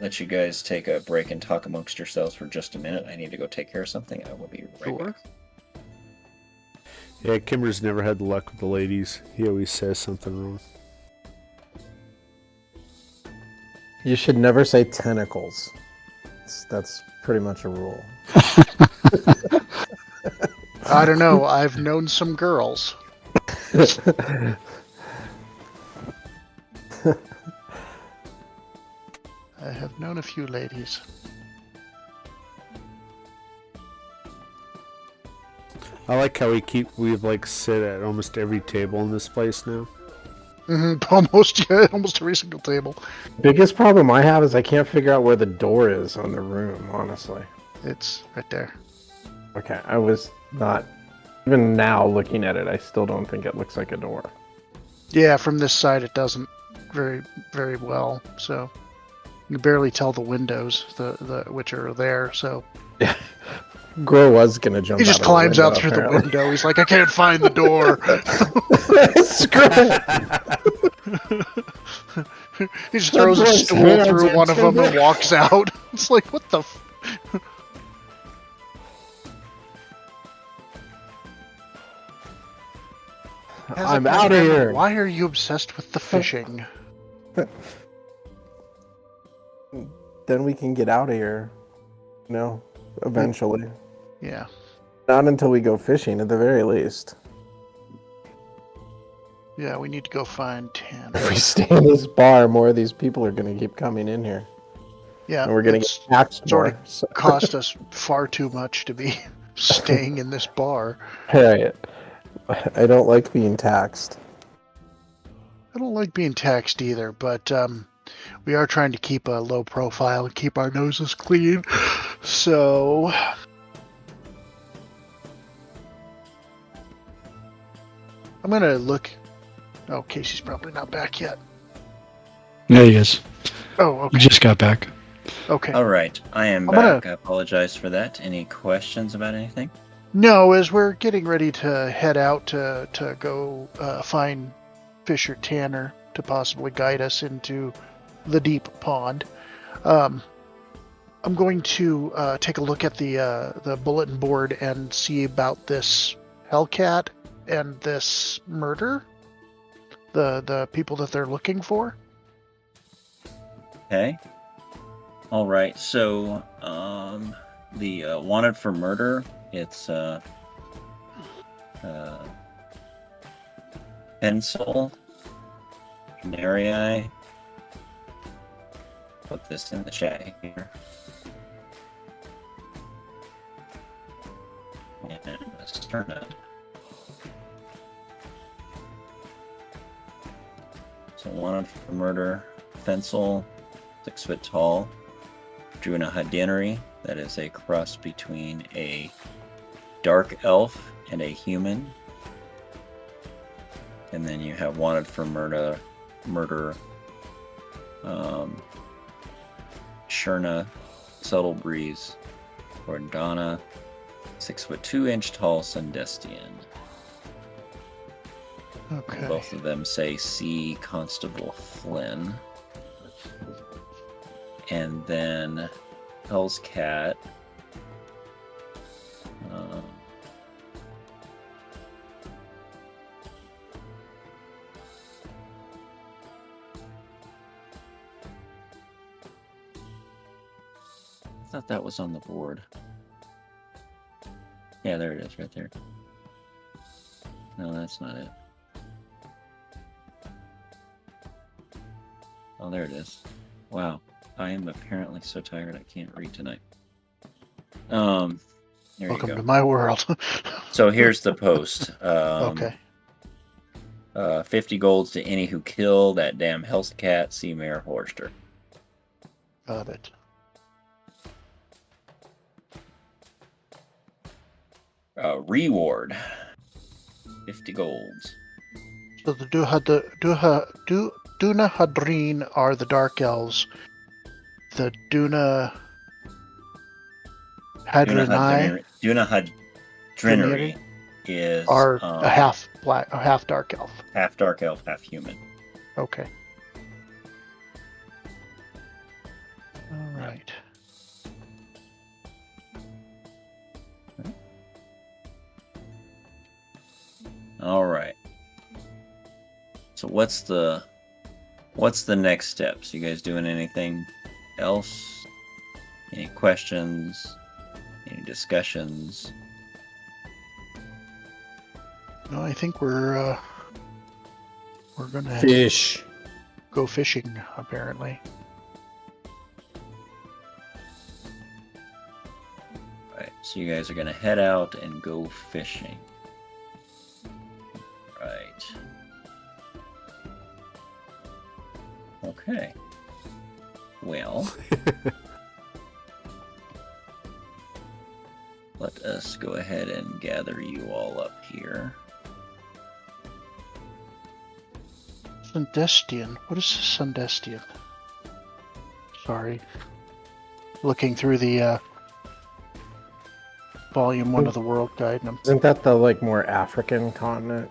let you guys take a break and talk amongst yourselves for just a minute. I need to go take care of something. I will be right back. Yeah, Kimber's never had the luck with the ladies. He always says something wrong. You should never say tentacles. That's pretty much a rule. I don't know. I've known some girls. I have known a few ladies. I like how we've like sit at almost every table in this place now. Almost every single table. Biggest problem I have is I can't figure out where the door is on the room, honestly. It's right there. Okay, I was not... Even now, looking at it, I still don't think it looks like a door. Yeah, from this side it doesn't very, very well, so... You can barely tell the windows, the which are there, so... Grow was gonna jump. He just out of the climbs window, out through the apparently. window. He's like, I can't find the door. Screw it. He just throws a boy's stool hands through are one of too them and big. walks out. It's like, what the? I'm out of here. Why are you obsessed with the fishing? Then we can get out of here. You know, eventually. Yeah. Not until we go fishing, at the very least. Yeah, we need to go find Tanner. If we stay in this bar, more of these people are going to keep coming in here. Yeah, And we're going to it's get taxed it's already more. So. cost us far too much to be staying in this bar. Hey, I don't like being taxed. I don't like being taxed either, but we are trying to keep a low profile and keep our noses clean. So I'm gonna look. Oh, Casey's probably not back yet. There he is. Oh, You okay. just got back. Okay. All right, I am I'm back. gonna- I apologize for that. Any questions about anything? No, as we're getting ready to head out to go find Fisher Tanner to possibly guide us into the deep pond, I'm going to take a look at the bulletin board and see about this Hellcat and this murder, the people that they're looking for. Okay. All right. So, the wanted for murder. It's pencil, canary. Put this in the chat here. And Sterna. So wanted for murder, Fensel, 6 foot tall. Druna Hadinari, that is a cross between a dark elf and a human. And then you have wanted for murder, Sherna, Subtle Breeze, Gordana, 6 foot 2 inch tall Sundestian. Okay. Both of them say C. Constable Flynn. And then Hell's Cat. I thought that was on the board. Yeah, there it is, right there. No, that's not it. Oh, there it is. Wow. I am apparently so tired I can't read tonight. There Welcome you to go. my world. So here's the post. Okay. 50 golds to any who kill that damn Hell's Cat, see Mayor Horster. Got it. Reward. 50 golds. So the Duna Hadreen are the Dark Elves. The Duna Hadrinai Duna Hadrinari is are a half black, a half dark elf. half dark elf, half human. Okay. All right. All right. So what's the next steps? You guys doing anything else? Any questions? Any discussions? No, I think we're gonna Fish. go fishing. Apparently. All right. So you guys are gonna head out and go fishing. Right. Okay. Well, let us go ahead and gather you all up here. Sundestian. What is Sundestian? Sorry. Looking through the Volume 1 of the World Guide. Isn't that the like more African continent?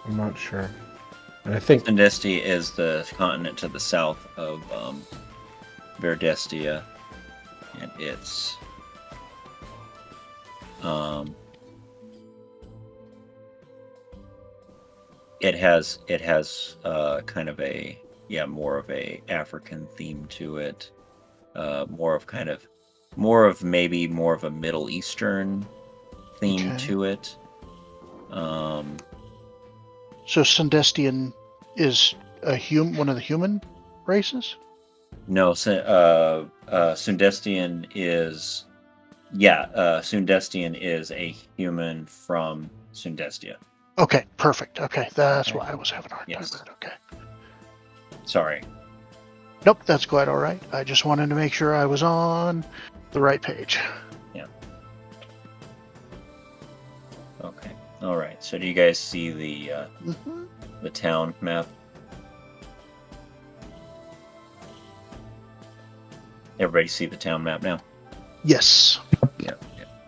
I'm not sure. And I think Sundesti is the continent to the south of Verdestia, and it's it has kind of a more of a African theme to it, more of maybe more of a Middle Eastern theme Okay. to it. So Sundestian is one of the human races? No, Sundestian is Sundestian is a human from Sundestia. Okay, perfect. Okay, that's why I was having a hard time Yes. with it. Okay. Sorry. Nope, that's quite all right. I just wanted to make sure I was on the right page. Yeah. Okay. All right. So do you guys see the town map? Everybody see the town map now? Yes. Yeah.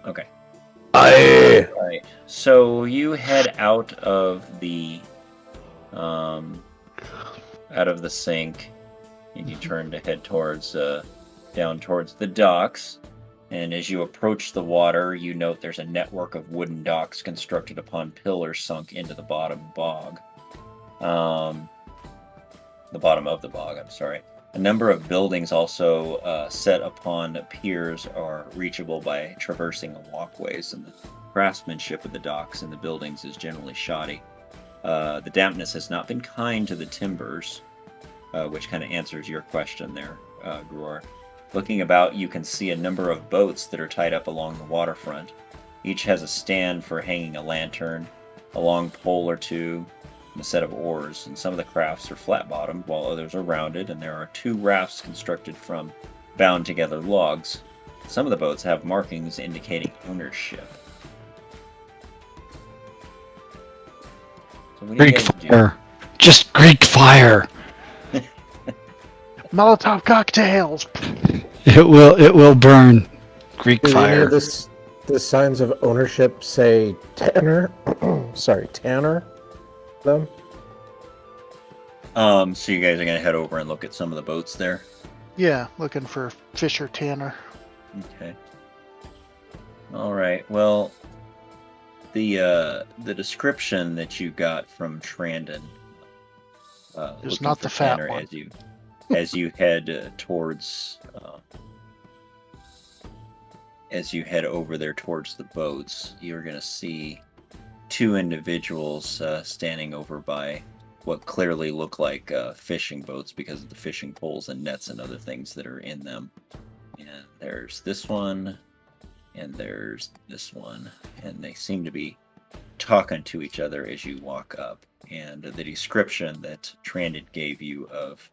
Okay. Aye. Right. So you head out of the sink, and you turn to head towards down towards the docks. And as you approach the water, you note there's a network of wooden docks constructed upon pillars sunk into the bottom bog. The bottom of the bog, I'm sorry. A number of buildings also set upon piers are reachable by traversing walkways, and the craftsmanship of the docks and the buildings is generally shoddy. The dampness has not been kind to the timbers, which kind of answers your question there, Gruar. Looking about, you can see a number of boats that are tied up along the waterfront. Each has a stand for hanging a lantern, a long pole or two, and a set of oars, and some of the crafts are flat-bottomed, while others are rounded, and there are 2 rafts constructed from bound-together logs. Some of the boats have markings indicating ownership. So what do you Greek guys do? fire. Just Greek fire. Molotov cocktails. It will burn. Greek Do any fire. of the signs of ownership say Tanner? Sorry, Tanner? Them? So you guys are gonna head over and look at some of the boats there? Yeah, looking for Fisher Tanner. Okay. All right. Well, the description that you got from Trandon Is looking not for the fat Tanner one. as you head towards as you head over there towards the boats, you're gonna see 2 individuals standing over by what clearly look like fishing boats because of the fishing poles and nets and other things that are in them. And there's this one, and there's this one, and they seem to be talking to each other as you walk up. And the description that Trandon gave you of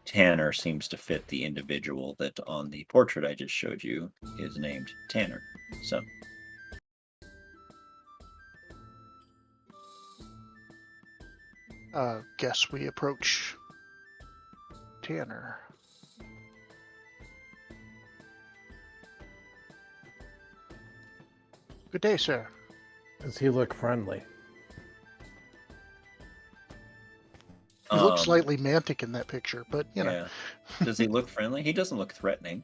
Tanner seems to fit the individual that on the portrait I just showed you is named Tanner. So Guess we approach Tanner. Good day, sir. does he look friendly? He looks slightly mantic in that picture, but you know. yeah. Does he look friendly? He doesn't look threatening.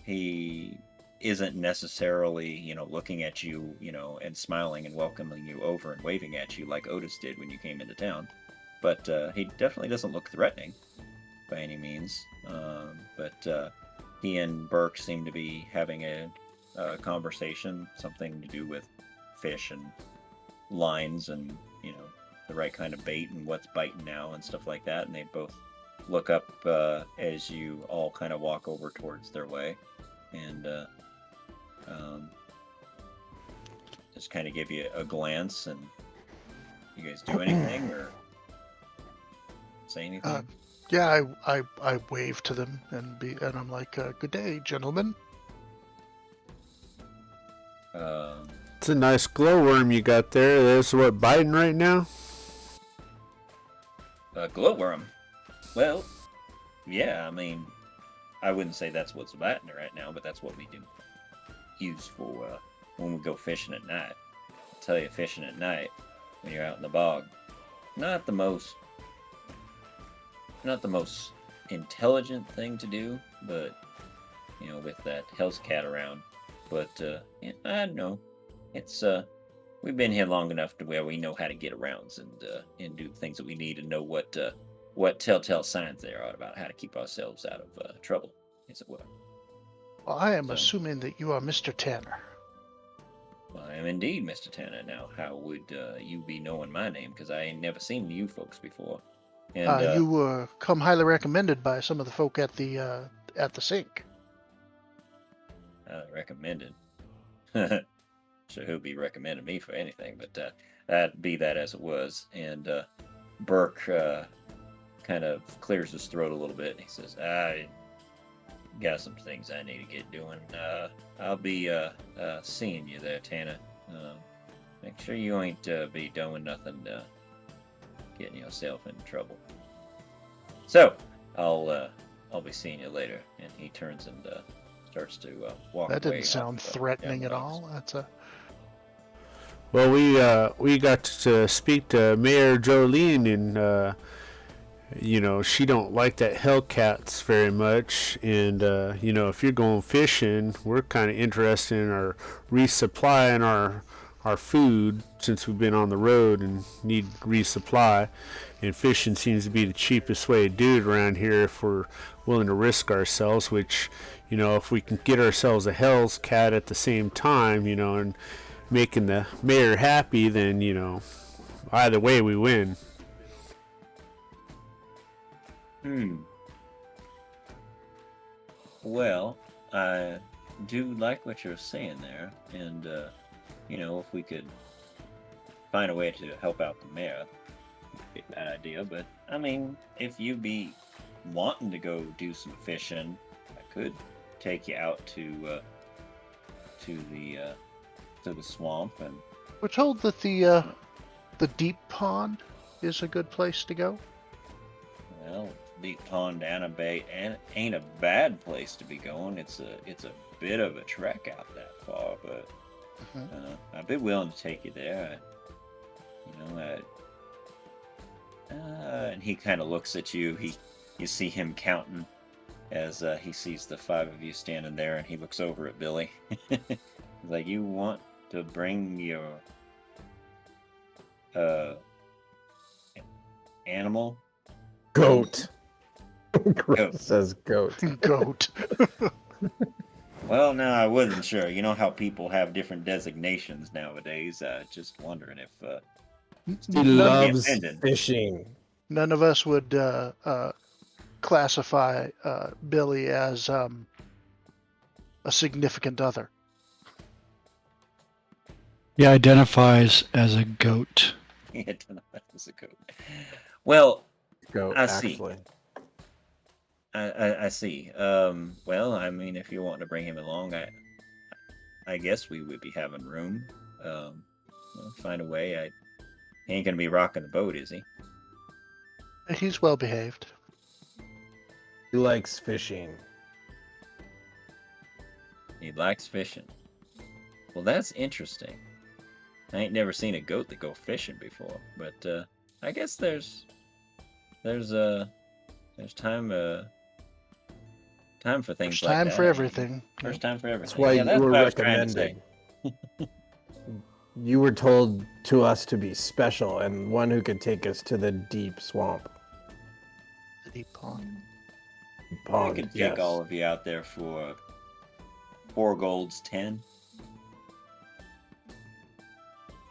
He isn't necessarily, looking at you, and smiling and welcoming you over and waving at you like Otis did when you came into town. But he definitely doesn't look threatening by any means. But he and Burke seem to be having a conversation, something to do with fish and lines and, the right kind of bait and what's biting now and stuff like that. And they both look up as you all kind of walk over towards their way. And just kind of give you a glance. And you guys do anything or say anything? Yeah, I wave to them and I'm like, good day, gentlemen. It's a nice glowworm you got there. That's what biting right now. Glowworm. Well, yeah, I mean, I wouldn't say that's what's biting it right now, but that's what we do use for when we go fishing at night. I'll tell you, fishing at night when you're out in the bog, not the most, not the most intelligent thing to do, but you know, with that Hell's Cat around. But yeah, I don't know. It's we've been here long enough to where we know how to get around and do things that we need and know what telltale signs there are about how to keep ourselves out of trouble, as it were. Well, I am So- assuming that you are Mr. Tanner. Well, I am indeed Mr. Tanner. Now, how would you be knowing my name? Because I ain't never seen you folks before. And You were come highly recommended by some of the folk at the sink. recommended. Sure, who'd be recommending me for anything? But that be that as it was. And Burke kind of clears his throat a little bit. And he says, "I got some things I need to get doing. I'll be seeing you there, Tanner. Make sure you ain't be doing nothing getting yourself in trouble. So I'll be seeing you later." And he turns and starts to walk away. That didn't sound off, threatening down at the all. docks. That's a Well, we got to speak to Mayor Jolene, and you know, she don't like that Hellcats very much. And you know, if you're going fishing, we're kind of interested in our resupplying our food since we've been on the road and need resupply. And fishing seems to be the cheapest way to do it around here if we're willing to risk ourselves. Which, you know, if we can get ourselves a Hell's Cat at the same time, you know, and making the mayor happy, then, you know, either way we win. Well, I do like what you're saying there, and you know, if we could find a way to help out the mayor, it'd be a bad idea. But I mean, if you be wanting to go do some fishing, I could take you out to the swamp. And We're told that the deep pond is a good place to go. well, Deep Pond Anna Bay ain't a bad place to be going. It's a bit of a trek out that far, but I'd be willing to take you there. You know, and he kind of looks at you. You see him counting as he sees the 5 of you standing there, and he looks over at Billy. He's like, "You want to bring your animal?" Goat. Goat. Says goat. Goat. Well, no, I wasn't sure. You know how people have different designations nowadays. Just wondering if He None- loves offended. fishing. None of us would classify Billy as a significant other. He identifies as a goat. he had done that as a goat. Well, Goat, I see. actually. I see. Well, I mean, if you want to bring him along, I guess we would be having room. We'll find a way. He ain't gonna be rocking the boat, is he? He's well behaved. He likes fishing. He likes fishing. Well, that's interesting. I ain't never seen a goat that go fishing before, but I guess there's time for things There's like time that. for everything. There's time for everything. That's why Yeah, you were what I was trying to say. recommended. You were told to us to be special and one who could take us to the deep swamp. The deep pond. I Pond, could take yes. all of you out there for 4 golds 10.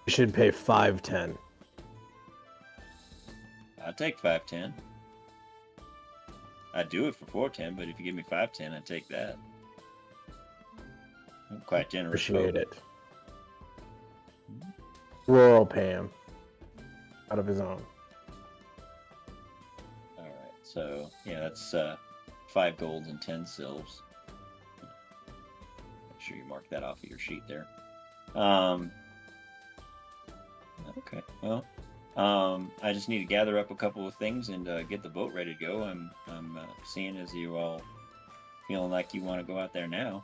You should pay 510. I'd take 510. I'd do it for 410, but if you give me 510, I'd take that. I'm quite generous. Appreciate folk. it. Roar will pay him out of his own. All right, so yeah, that's 5 golds and 10 silves. Make sure you mark that off of your sheet there. Okay, well, I just need to gather up a couple of things and get the boat ready to go. I'm seeing as you all feeling like you want to go out there now.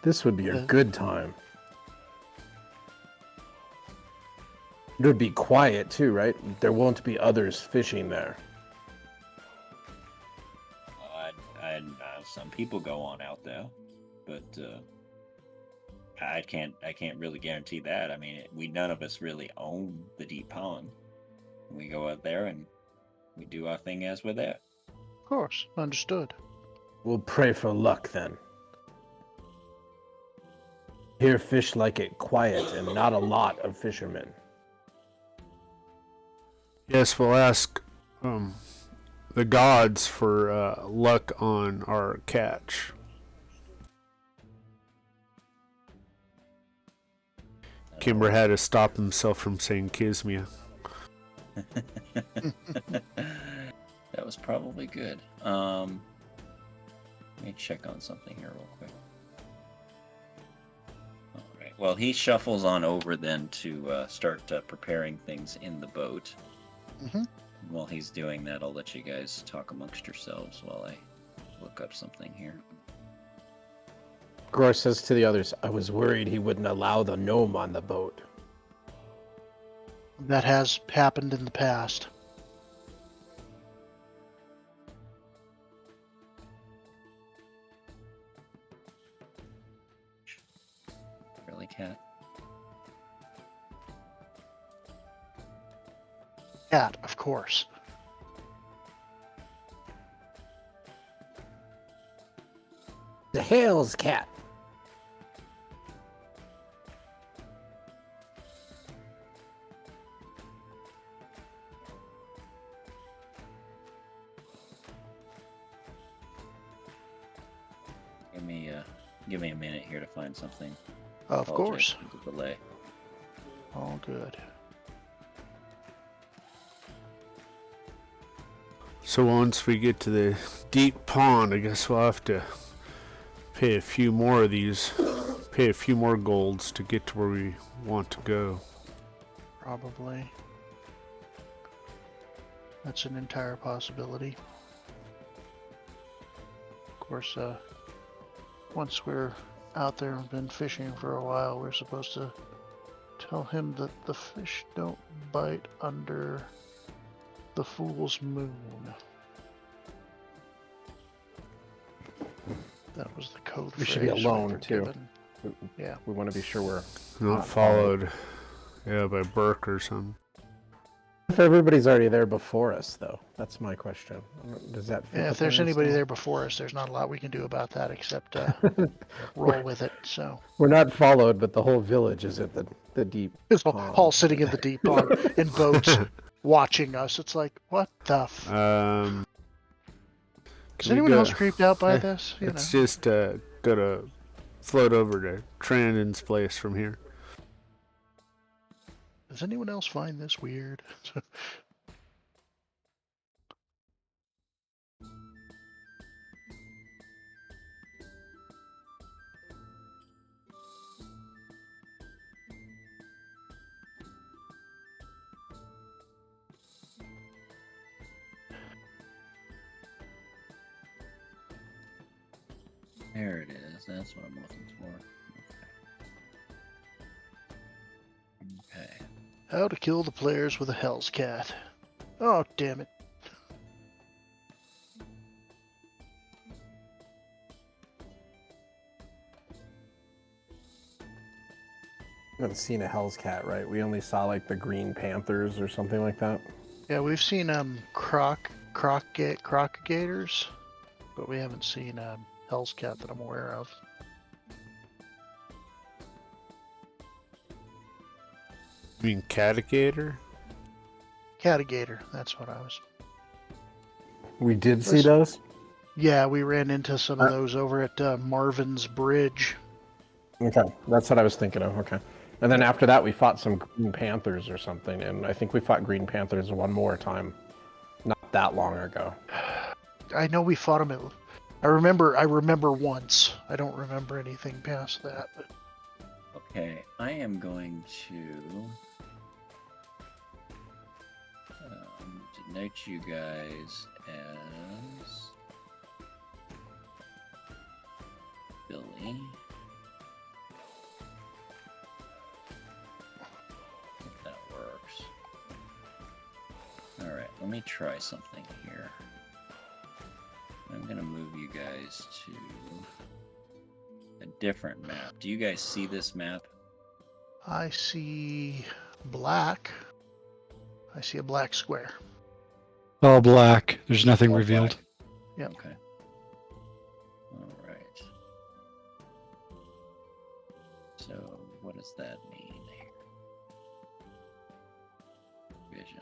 This would be a good time. It would be quiet too, right? There won't be others fishing there. Some people go on out there, but I can't really guarantee that. I mean, none of us really own the deep pond. We go out there and we do our thing as we're there. Of course, understood. We'll pray for luck then. Here fish like it quiet and not a lot of fishermen. Yes, we'll ask the gods for luck on our catch. Kimber had to stop himself from saying Kismia. That was probably good. Let me check on something here real quick. All right. Well, he shuffles on over then to start preparing things in the boat. Mm-hmm. While he's doing that, I'll let you guys talk amongst yourselves while I look up something here. Gror says to the others, I was worried he wouldn't allow the gnome on the boat. That has happened in the past. Really, Cat? Cat, of course. The Hales cat. Give me a minute here to find something. Of course. For the delay. All good. So once we get to the deep pond, I guess we'll have to pay a few more of these, pay a few more golds to get to where we want to go. Probably. That's an entire possibility. Of course, once we're out there and been fishing for a while, we're supposed to tell him that the fish don't bite under the fool's moon. That was the code We phrase should be alone, we were too. given. Yeah. We want to be sure we're Not followed, by Burke or something. If everybody's already there before us, though, that's my question. Does that fit Yeah, the if there's plan anybody still? there before us, there's not a lot we can do about that except roll with it. So We're not followed, but the whole village is at the deep it's pond. all sitting in the deep pond in boats, watching us. It's like, what the? Is Is anyone else creeped out by this? You It's know. just gotta float over to Trandon's place from here. Does anyone else find this weird? There it is. That's what I'm looking for. Okay. How to kill the players with a Hell's Cat. Oh, damn it. We haven't seen a Hell's Cat, right? We only saw like the Green Panthers or something like that. Yeah, we've seen crocodilators, but we haven't seen Hell's Cat that I'm aware of. You mean Catigator? Catigator, that's what I was. We did see Listen. those? Yeah, we ran into some of those over at Marvin's Bridge. Okay, that's what I was thinking of. Okay. And then after that, we fought some Green Panthers or something, and I think we fought Green Panthers one more time, not that long ago. I know we fought them. I remember once. I don't remember anything past that. But Okay, I am going to denote you guys as Billy. If that works. Alright, let me try something here. I'm gonna move you guys to a different map. Do you guys see this map? I see black. I see a black square. All black. There's nothing All revealed. black. Yep. Okay. All right. So, what does that mean here? Vision.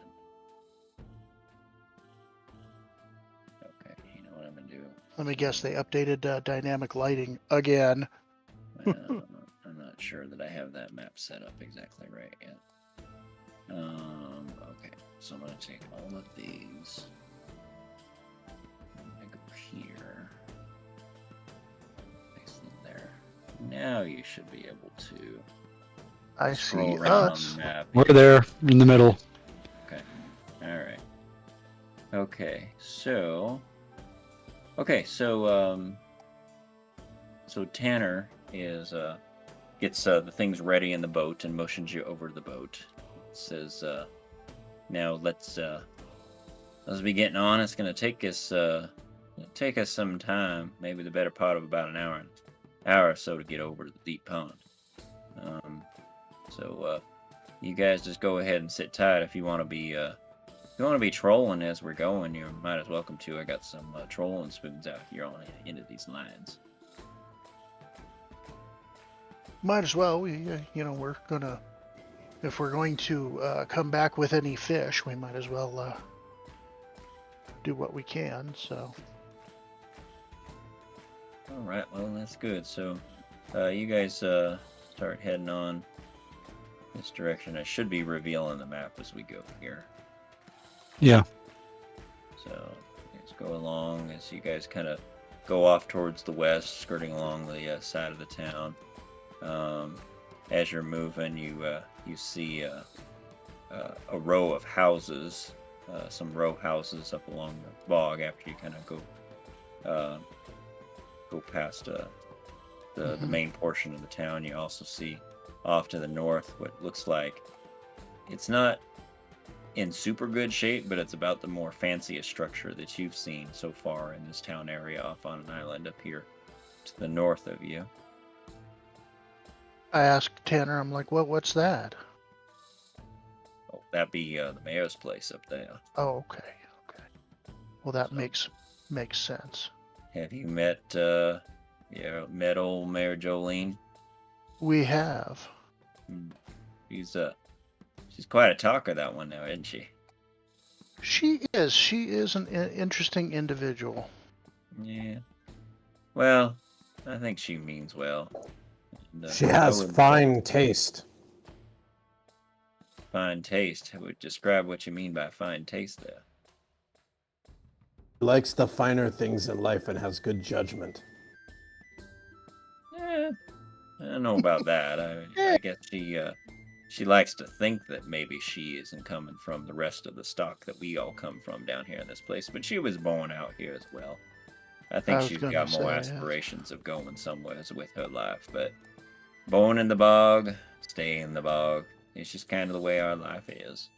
Okay, you know what I'm gonna do? Let me guess, they updated dynamic lighting again. I'm not sure that I have that map set up exactly right yet. Okay, so I'm gonna take all of these. I'm gonna go here. Place them there. Now you should be able to I scroll see around us. on the map. We're there in the middle. Okay. All right. Okay. So. Okay. So. So Tanner is gets the things ready in the boat and motions you over to the boat. It says, "Now let's be getting on. It's gonna take us some time, maybe the better part of about an hour or so to get over to the deep pond. So you guys just go ahead and sit tight if you want to be trolling as we're going. You might as welcome to. I got some trolling spoons out here on the end of these lines. Might as well. We're gonna. If we're going to come back with any fish, we might as well do what we can. So. All right. Well, that's good. So you guys start heading on this direction. I should be revealing the map as we go here. Yeah. So let's go along as you guys kind of go off towards the west, skirting along the side of the town. As you're moving, you see a row of houses, some row houses up along the bog. After you kind of go past the main portion of the town, you also see off to the north what looks like it's not in super good shape, but it's about the more fanciest structure that you've seen so far in this town area off on an island up here to the north of you. I asked Tanner, I'm like, what's that? Oh, that'd be the mayor's place up there. Oh, okay. Well, that makes sense. Have you met old Mayor Jolene? We have. She's quite a talker, that one now, isn't she? She is. She is an interesting individual. Yeah. Well, I think she means well. And, She has fine taste. Fine taste. I would describe what you mean by fine taste there. She likes the finer things in life and has good judgment. I don't know about that. I guess she likes to think that maybe she isn't coming from the rest of the stock that we all come from down here in this place, but she was born out here as well. I think she's got more aspirations of going somewhere with her life, but born in the bog, stay in the bog. It's just kind of the way our life is.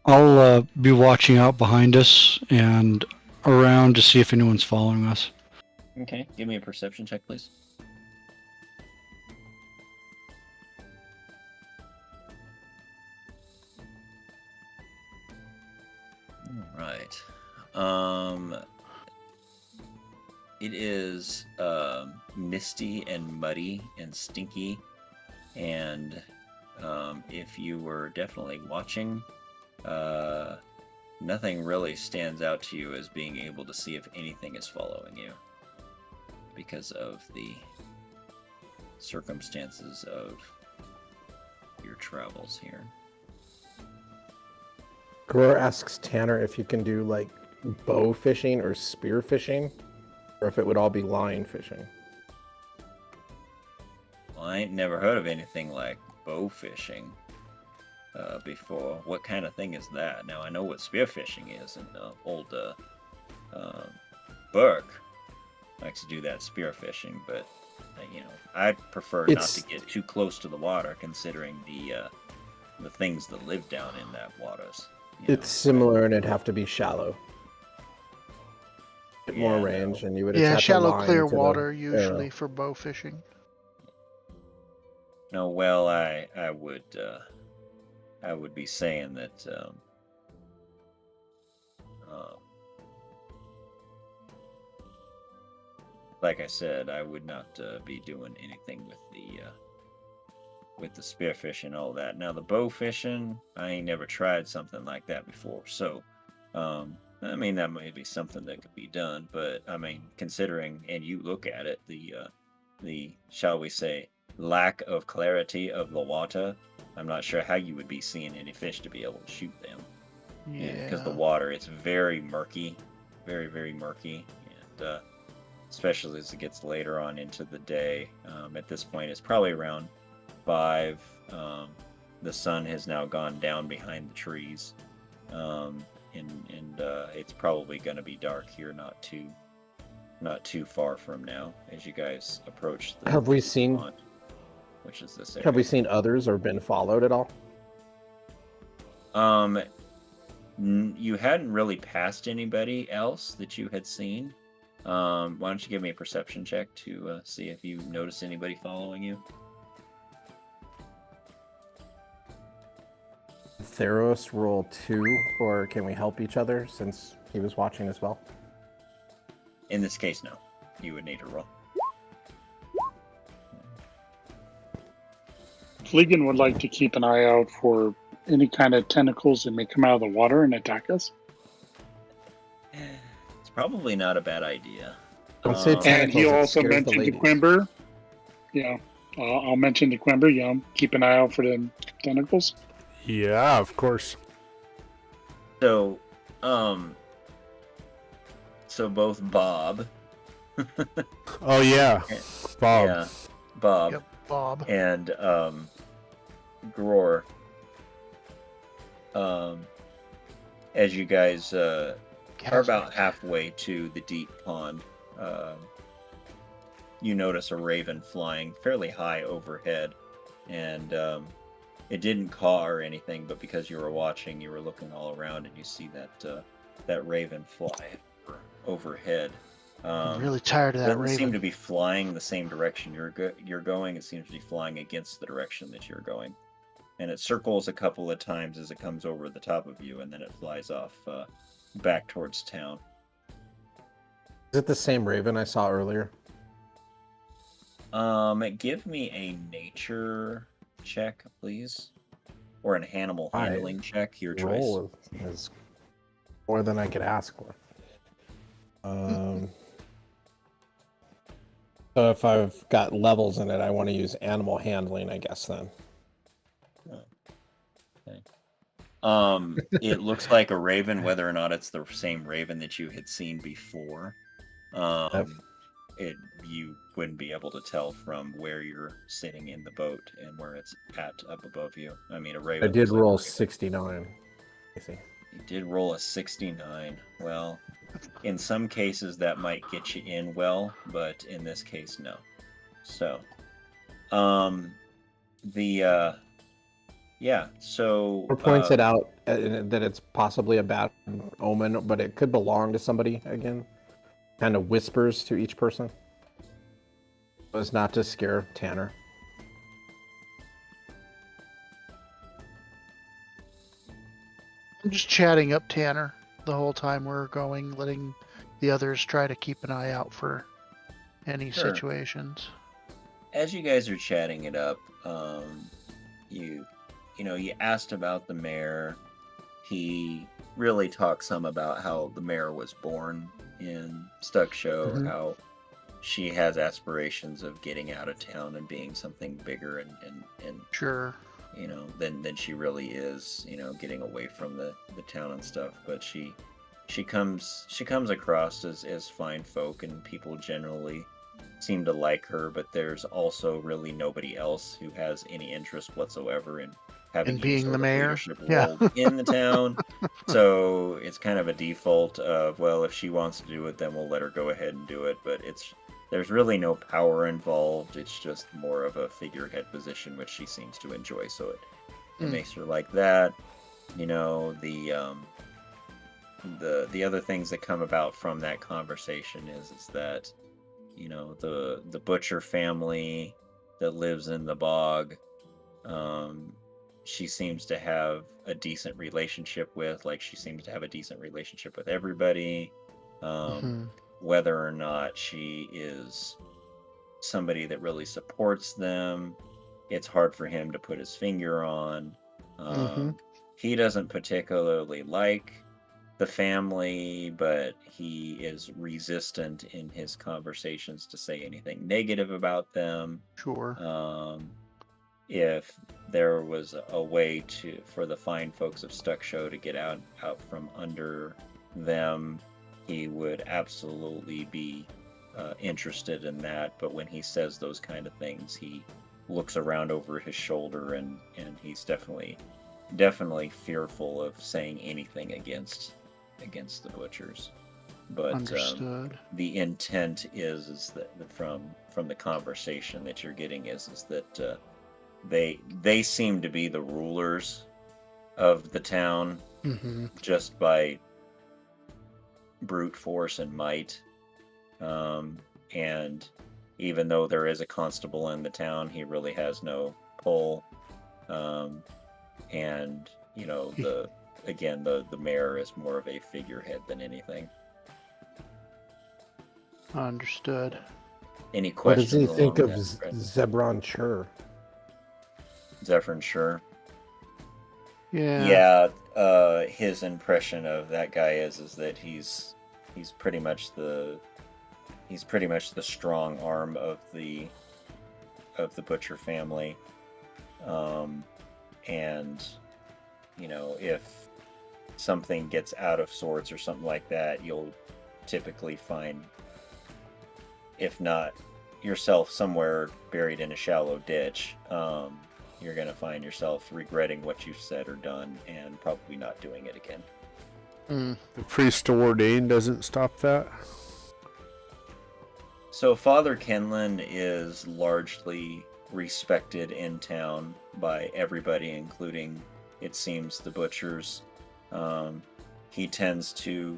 I'll be watching out behind us and around to see if anyone's following us. Okay, give me a perception check, please. All right. It is misty and muddy and stinky, and if you were definitely watching, nothing really stands out to you as being able to see if anything is following you because of the circumstances of your travels here. Gror asks Tanner if you can do like bow fishing or spear fishing, or if it would all be line fishing. I ain't never heard of anything like bow fishing before. What kind of thing is that? Now I know what spearfishing is, and old Burke likes to do that spearfishing, but I'd prefer not to get too close to the water, considering the things that live down in that waters. It's similar, and it'd have to be shallow. Get more range, and you would attach shallow, a line clear to water the usually arrow. for bow fishing. No, well, I would be saying that like I said, I would not be doing anything with the spearfish and all that. Now the bow fishing, I ain't never tried something like that before, so I mean that may be something that could be done, but I mean considering, and you look at it, the shall we say lack of clarity of the water, I'm not sure how you would be seeing any fish to be able to shoot them. Yeah. Because the water, it's very murky, very, very murky, and especially as it gets later on into the day. At this point, it's probably around 5. The sun has now gone down behind the trees, and it's probably going to be dark here not too far from now as you guys approach the Have we seen? pond, which is this area. Have we seen others or been followed at all? You hadn't really passed anybody else that you had seen. Why don't you give me a perception check to see if you notice anybody following you? Theros roll 2, or can we help each other since he was watching as well? In this case, no. You would need to roll. Fleegan would like to keep an eye out for any kind of tentacles that may come out of the water and attack us. It's probably not a bad idea. Don't say And tentacles, he it also scares the mentioned the ladies. Quimber. I'll mention the Quimber. Keep an eye out for the tentacles. Yeah, of course. So both Bob. Oh yeah, Bob. Yeah, Bob. Yep, Bob. And Gror. As you guys are about halfway to the deep pond, you notice a raven flying fairly high overhead, and it didn't caw or anything, but because you were watching, you were looking all around, and you see that raven fly overhead. I'm really tired of that Doesn't raven. seem to be flying the same direction you're going. It seems to be flying against the direction that you're going, and it circles a couple of times as it comes over the top of you, and then it flies off back towards town. Is it the same raven I saw earlier? Give me a nature check, please, or an animal handling check. Your choice. Roll is more than I could ask for. So if I've got levels in it, I want to use animal handling, I guess then. It looks like a raven, whether or not it's the same raven that you had seen before. You wouldn't be able to tell from where you're sitting in the boat and where it's at up above you. I mean, a raven. I did roll 69. I see. You did roll a 69. Well, in some cases that might get you in well, but in this case, no. So, so... Or points it out that it's possibly a bad omen, but it could belong to somebody again. Kind of whispers to each person. So as not to scare Tanner. I'm just chatting up Tanner the whole time we're going, letting the others try to keep an eye out for any situations. As you guys are chatting it up, you asked about the mayor. He really talked some about how the mayor was born in Stuck Show, how she has aspirations of getting out of town and being something bigger and sure, than she really is, getting away from the town and stuff. But she comes across as fine folk, and people generally seem to like her, but there's also really nobody else who has any interest whatsoever in having In any being sort the of mayor? leadership Yeah. role in the town. So it's kind of a default of, well, if she wants to do it, then we'll let her go ahead and do it. But there's really no power involved. It's just more of a figurehead position, which she seems to enjoy. So it makes her like that. You know, the other things that come about from that conversation is that, you know, the butcher family that lives in the bog, she seems to have a decent relationship with. Like, she seems to have a decent relationship with everybody. Whether or not she is somebody that really supports them, it's hard for him to put his finger on. He doesn't particularly like the family, but he is resistant in his conversations to say anything negative about them. Sure. If there was a way for the fine folks of Stuck Show to get out from under them, he would absolutely be interested in that. But when he says those kind of things, he looks around over his shoulder, and he's definitely fearful of saying anything against the butchers. But Understood. the intent is that from the conversation that you're getting is that they seem to be the rulers of the town just by brute force and might. And even though there is a constable in the town, he really has no pull. And you know, the mayor is more of a figurehead than anything. Understood. Any What does questions? he think along of that, Brandon? Zebron Chur? Zephyrin Sure. Yeah. Yeah, his impression of that guy is that he's pretty much the strong arm of the butcher family. And you know, if something gets out of sorts or something like that, you'll typically find, if not yourself somewhere buried in a shallow ditch, you're going to find yourself regretting what you've said or done and probably not doing it again. The priest ordained doesn't stop that. So Father Kenlin is largely respected in town by everybody, including, it seems, the butchers. He tends to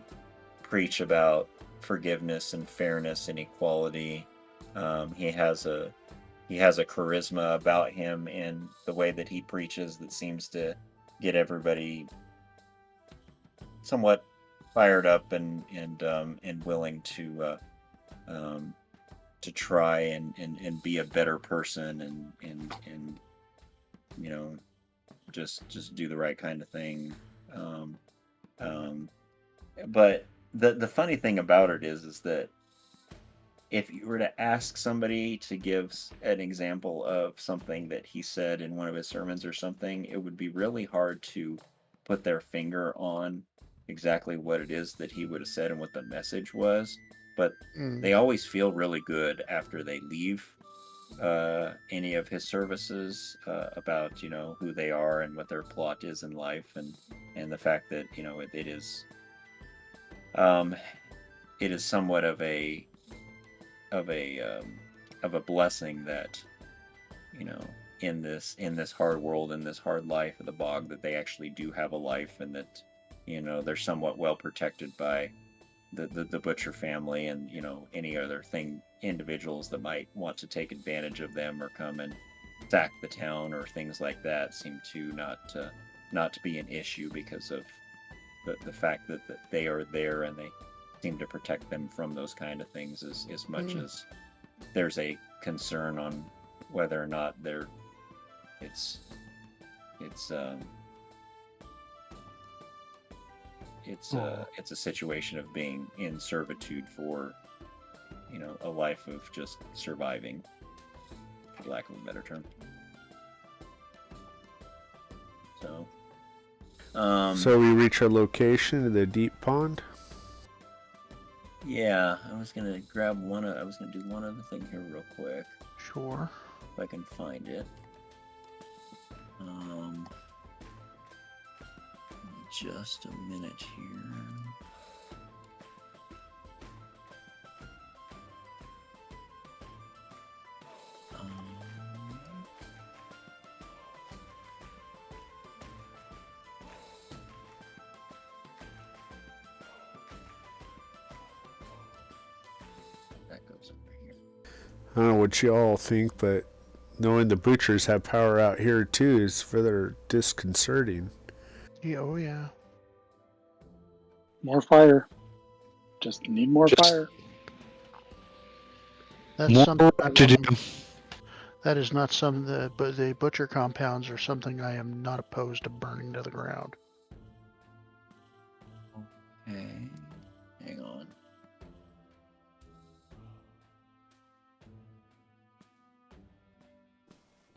preach about forgiveness and fairness and equality. He has a charisma about him in the way that he preaches that seems to get everybody somewhat fired up and willing to try and be a better person and you know, just do the right kind of thing. But the funny thing about it is that if you were to ask somebody to give an example of something that he said in one of his sermons or something, it would be really hard to put their finger on exactly what it is that he would have said and what the message was. But they always feel really good after they leave any of his services about, you know, who they are and what their plot is in life, and the fact that, you know, it is somewhat of a blessing that, you know, in this hard world, in this hard life of the bog, that they actually do have a life, and that, you know, they're somewhat well protected by the butcher family, and, you know, any other individuals that might want to take advantage of them or come and sack the town or things like that seem to not to be an issue because of the fact that they are there, and they seem to protect them from those kind of things as much as there's a concern on whether or not it's a situation of being in servitude for, you know, a life of just surviving, for lack of a better term. So, So we reach our location in the deep pond. Yeah, I was gonna grab I was gonna do one other thing here real quick, Sure. if I can find it. Just a minute here. That goes over here. I don't know what you all think, but knowing the butchers have power out here too is further disconcerting. Yeah, oh yeah. More fire. Just need more fire. That's More something. work to do. That is not some. The butcher compounds are something I am not opposed to burning to the ground. Okay, hang on.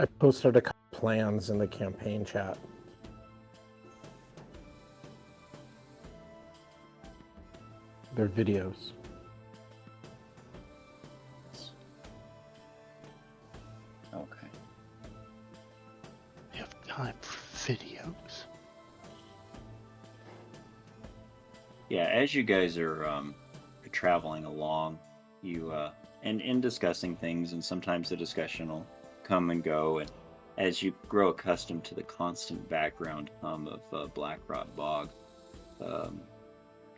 I posted a couple plans in the campaign chat. They're videos. Okay. You have time for videos. Yeah, as you guys are traveling along, you and in discussing things, and sometimes the discussion will come and go, and as you grow accustomed to the constant background hum of Blackrot Bog,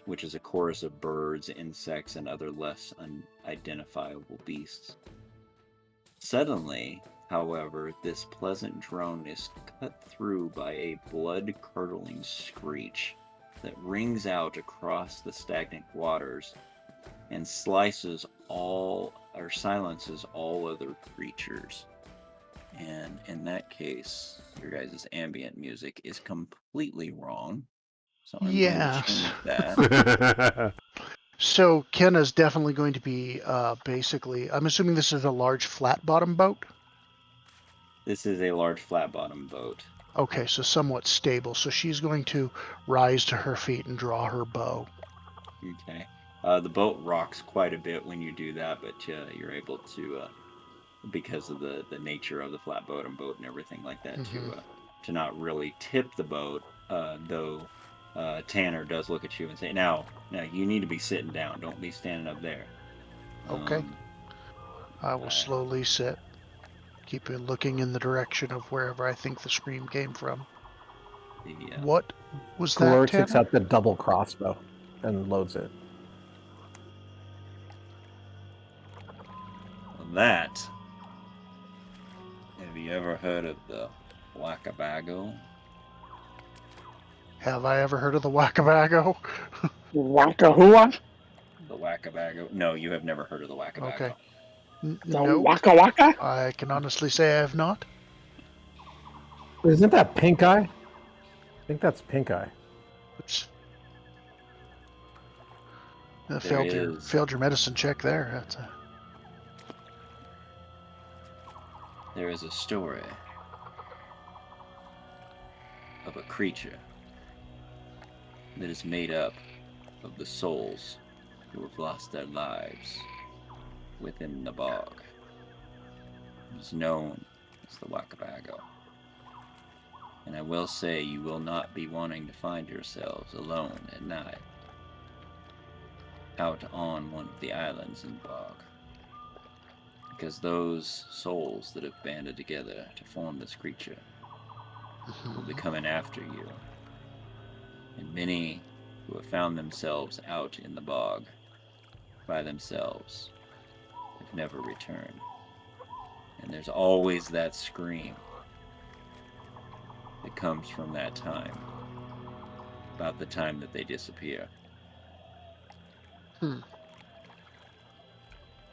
which is a chorus of birds, insects, and other less unidentifiable beasts. Suddenly, however, this pleasant drone is cut through by a blood-curdling screech that rings out across the stagnant waters and silences all other creatures. And in that case, your guys' ambient music is completely wrong. So I'm going to change that. So Kenna's definitely going to be basically. I'm assuming this is a large flat bottom boat. This is a large flat bottom boat. Okay, so somewhat stable. So she's going to rise to her feet and draw her bow. Okay. The boat rocks quite a bit when you do that, but you're able to, because of the nature of the flat bottom boat and everything like that, to not really tip the boat. Though Tanner does look at you and say, "Now, you need to be sitting down. Don't be standing up there." Okay. I will slowly sit. Keep looking in the direction of wherever I think the scream came from. What was that, Glorix Tanner? takes out the double crossbow and loads it. That. Have you ever heard of the Wackabago? Have I ever heard of the Wackabago? Wacka-hua? The Wackabago? No, you have never heard of the Wackabago. Okay. The No, Waka Waka? I can honestly say I have not. Isn't that Pink Eye? I think that's Pink Eye. Oops. There Failed your medicine check there. That's There is a story of a creature that is made up of the souls who have lost their lives within the bog. It is known as the Wackabago. And I will say you will not be wanting to find yourselves alone at night out on one of the islands in the bog. Because those souls that have banded together to form this creature will be coming after you. And many who have found themselves out in the bog by themselves have never returned. And there's always that scream that comes from that time, about the time that they disappear.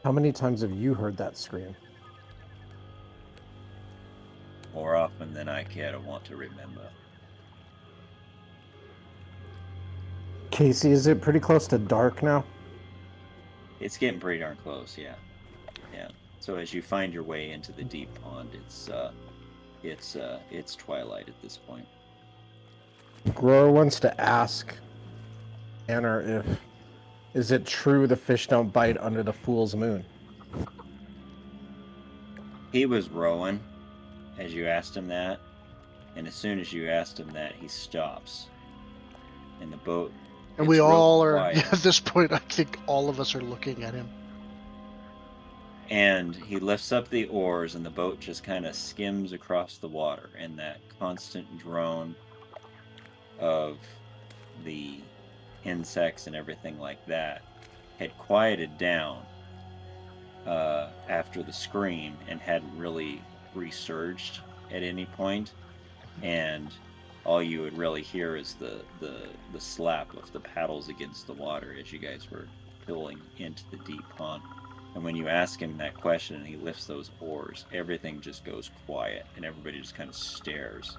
How many times have you heard that scream? More often than I care to want to remember. Casey, is it pretty close to dark now? It's getting pretty darn close, yeah. Yeah. So as you find your way into the deep pond, it's twilight at this point. Grower wants to ask Tanner Is it true the fish don't bite under the full's moon? He was rowing as you asked him that, and as soon as you asked him that, he stops. And the boat. And we all are, quiet. at this point, I think all of us are looking at him. And he lifts up the oars, and the boat just kind of skims across the water, and that constant drone of the insects and everything like that had quieted down after the scream and hadn't really resurged at any point. And all you would really hear is the slap of the paddles against the water as you guys were pulling into the deep pond. And when you ask him that question and he lifts those oars, everything just goes quiet and everybody just kind of stares.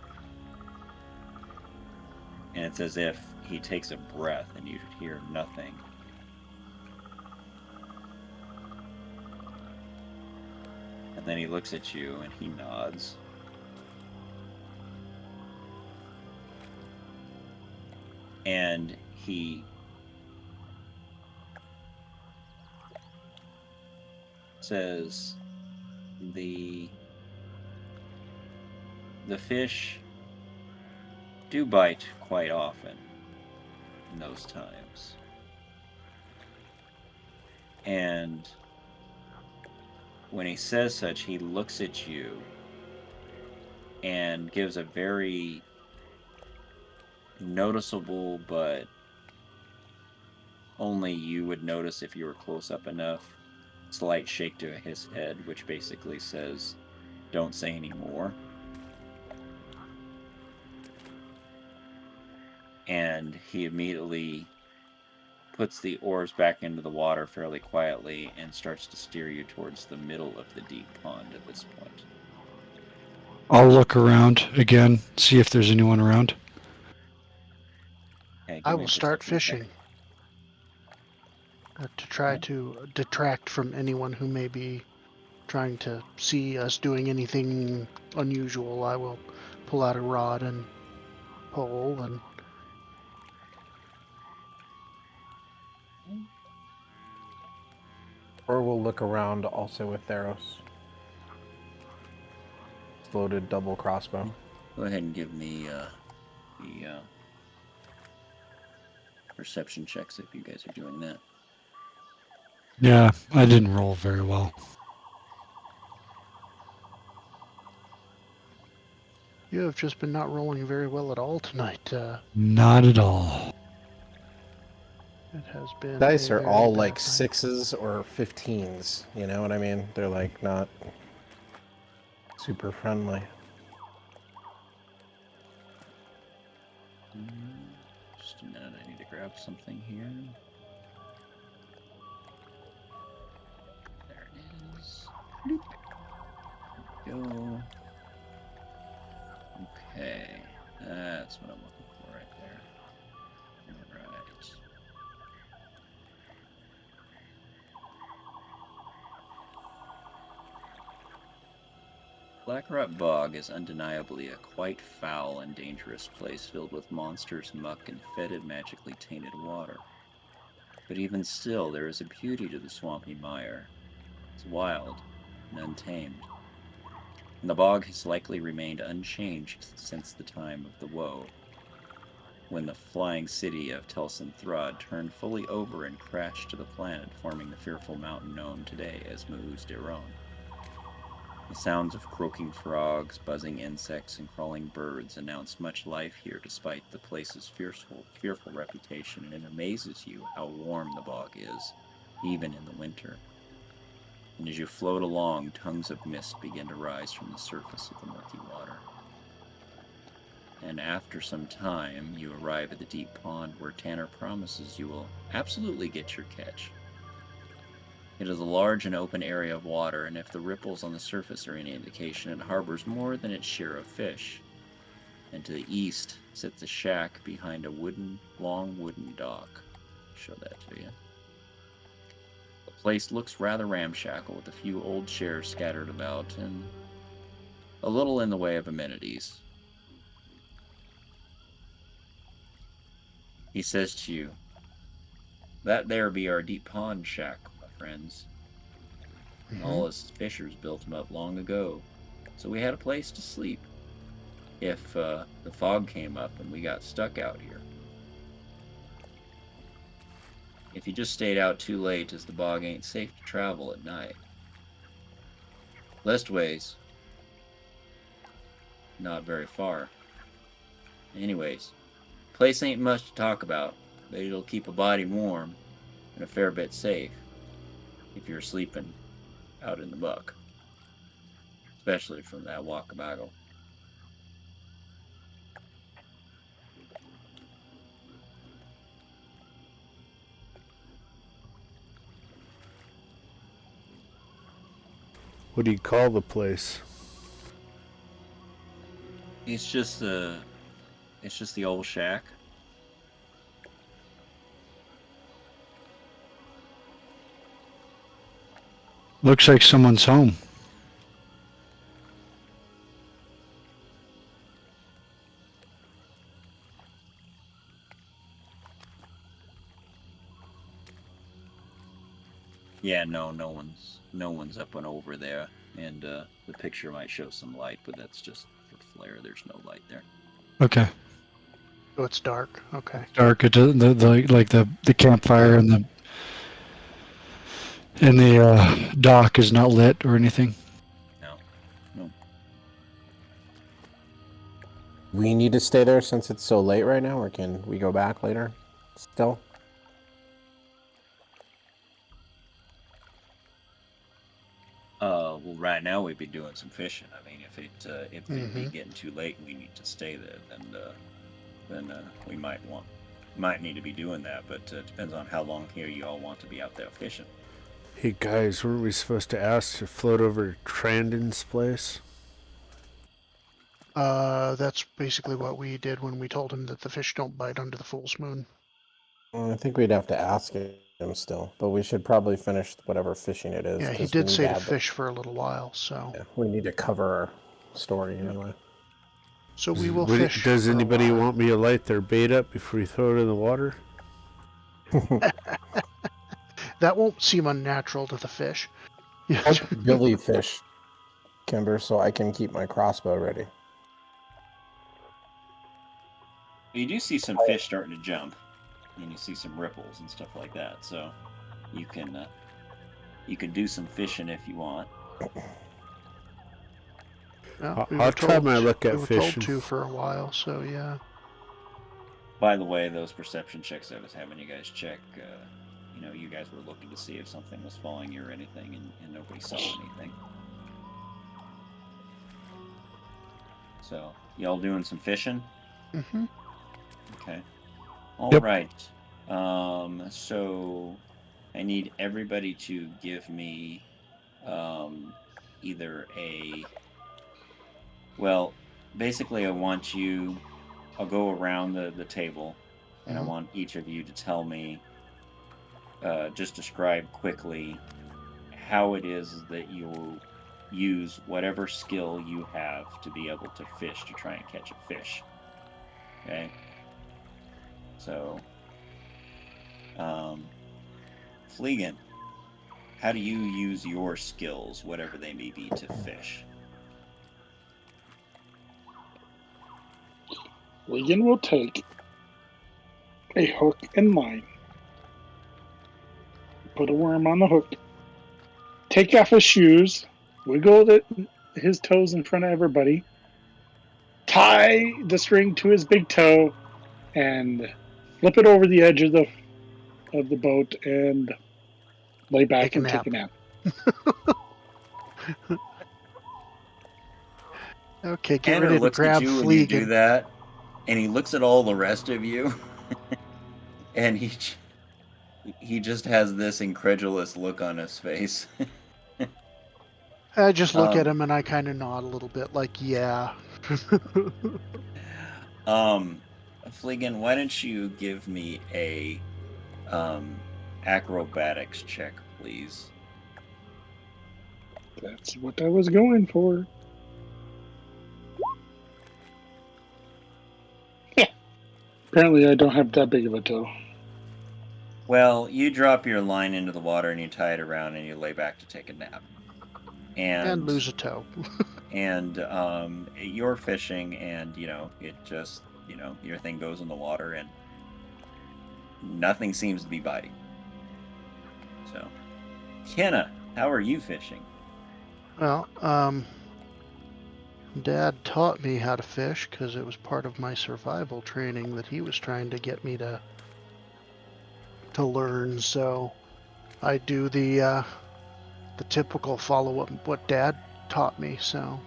And it's as if he takes a breath and you hear nothing. And then he looks at you and he nods. And he says, the fish do bite quite often in those times. And when he says such, he looks at you and gives a very noticeable, but only you would notice if you were close up enough, slight shake to his head, which basically says, don't say any more. And he immediately puts the oars back into the water fairly quietly and starts to steer you towards the middle of the deep pond at this point. I'll look around again, see if there's anyone around. Okay, I will start fishing to try to detract from anyone who may be trying to see us doing anything unusual. I will pull out a rod and pole and Or we'll look around also with Theros. Loaded double crossbow. Go ahead and give me the perception checks if you guys are doing that. Yeah, I didn't roll very well. you have just been not rolling very well at all tonight. Not at all. It has been. Dice are all bad like night. 6s or 15s. You know what I mean? They're like not super friendly. Just a minute, I need to grab something here. There it is. Bloop. There we go. Okay, that's what I'm looking for right there. All right. Blackrot Bog is undeniably a quite foul and dangerous place filled with monsters, muck, and fetid, magically tainted water. But even still, there is a beauty to the swampy mire. It's wild and untamed. And the bog has likely remained unchanged since the time of the Woe, when the flying city of Telsin Throd turned fully over and crashed to the planet, forming the fearful mountain known today as Muuz Deron. The sounds of croaking frogs, buzzing insects, and crawling birds announce much life here despite the place's fearful reputation, and it amazes you how warm the bog is, even in the winter. And as you float along, tongues of mist begin to rise from the surface of the murky water. And after some time, you arrive at the deep pond where Tanner promises you will absolutely get your catch. It is a large and open area of water, and if the ripples on the surface are any indication, it harbors more than its share of fish. And to the east sits a shack behind a long wooden dock. Show that to you. The place looks rather ramshackle, with a few old chairs scattered about, and a little in the way of amenities. He says to you, That there be our deep pond shack, my friends. All us fishers built them up long ago, so we had a place to sleep if the fog came up and we got stuck out here. If you just stayed out too late, as the bog ain't safe to travel at night. Leastways, not very far. Anyways, place ain't much to talk about, but it'll keep a body warm and a fair bit safe if you're sleeping out in the muck, especially from that wakabago. What do you call the place? It's just the old shack. Looks like someone's home. Yeah, no one's up and over there, and the picture might show some light, but that's just for flare. There's no light there. Okay. So it's dark. Okay. Dark. The campfire and the dock is not lit or anything. No. We need to stay there since it's so late right now, or can we go back later? Still? Well, right now we'd be doing some fishing. I mean, if it'd be getting too late and we need to stay there, then we might need to be doing that. But depends on how long here you all want to be out there fishing. Hey guys, weren't we supposed to ask to float over to Trandon's place? That's basically what we did when we told him that the fish don't bite under the full's moon. Well, I think we'd have to ask him still, but we should probably finish whatever fishing it is. Yeah, he 'cause did we say need to fish for a little while, so. Yeah, we need to cover our story anyway. So we will fish. Does for a anybody while. want me to light their bait up before you throw it in the water? That won't seem unnatural to the fish. Billy fish, Kimber, so I can keep my crossbow ready. You do see some fish starting to jump, and you see some ripples and stuff like that. So you can do some fishing if you want. Well, I'll try my luck at we were fishing. told to for a while, so yeah. By the way, those perception checks I was having you guys check, you guys were looking to see if something was following you or anything, and nobody saw anything. So, y'all doing some fishing? Mm-hmm. Okay. All Yep. right. So I need everybody to give me either basically I'll go around the table, and I want each of you to tell me, just describe quickly how it is that you'll use whatever skill you have to be able to fish to try and catch a fish. Okay? So, Fleegan, how do you use your skills, whatever they may be, to fish? Legan will take a hook and line, put a worm on the hook, take off his shoes, wiggle his toes in front of everybody, tie the string to his big toe, and flip it over the edge of the boat and lay back and take a nap. Okay, get Tanner ready to looks grab at you when you do Fleegan. that, and he looks at all the rest of you, and he just has this incredulous look on his face. I just look at him and I kind of nod a little bit, like, yeah. Fleegan, why don't you give me a acrobatics check, please? That's what I was going for. Apparently I don't have that big of a toe. Well, you drop your line into the water and you tie it around and you lay back to take a nap. And lose a toe. And you're fishing, and it just your thing goes in the water and nothing seems to be biting. So, Kenna, how are you fishing? Well, Dad taught me how to fish because it was part of my survival training that he was trying to get me to learn. So I do the typical follow up what Dad taught me. So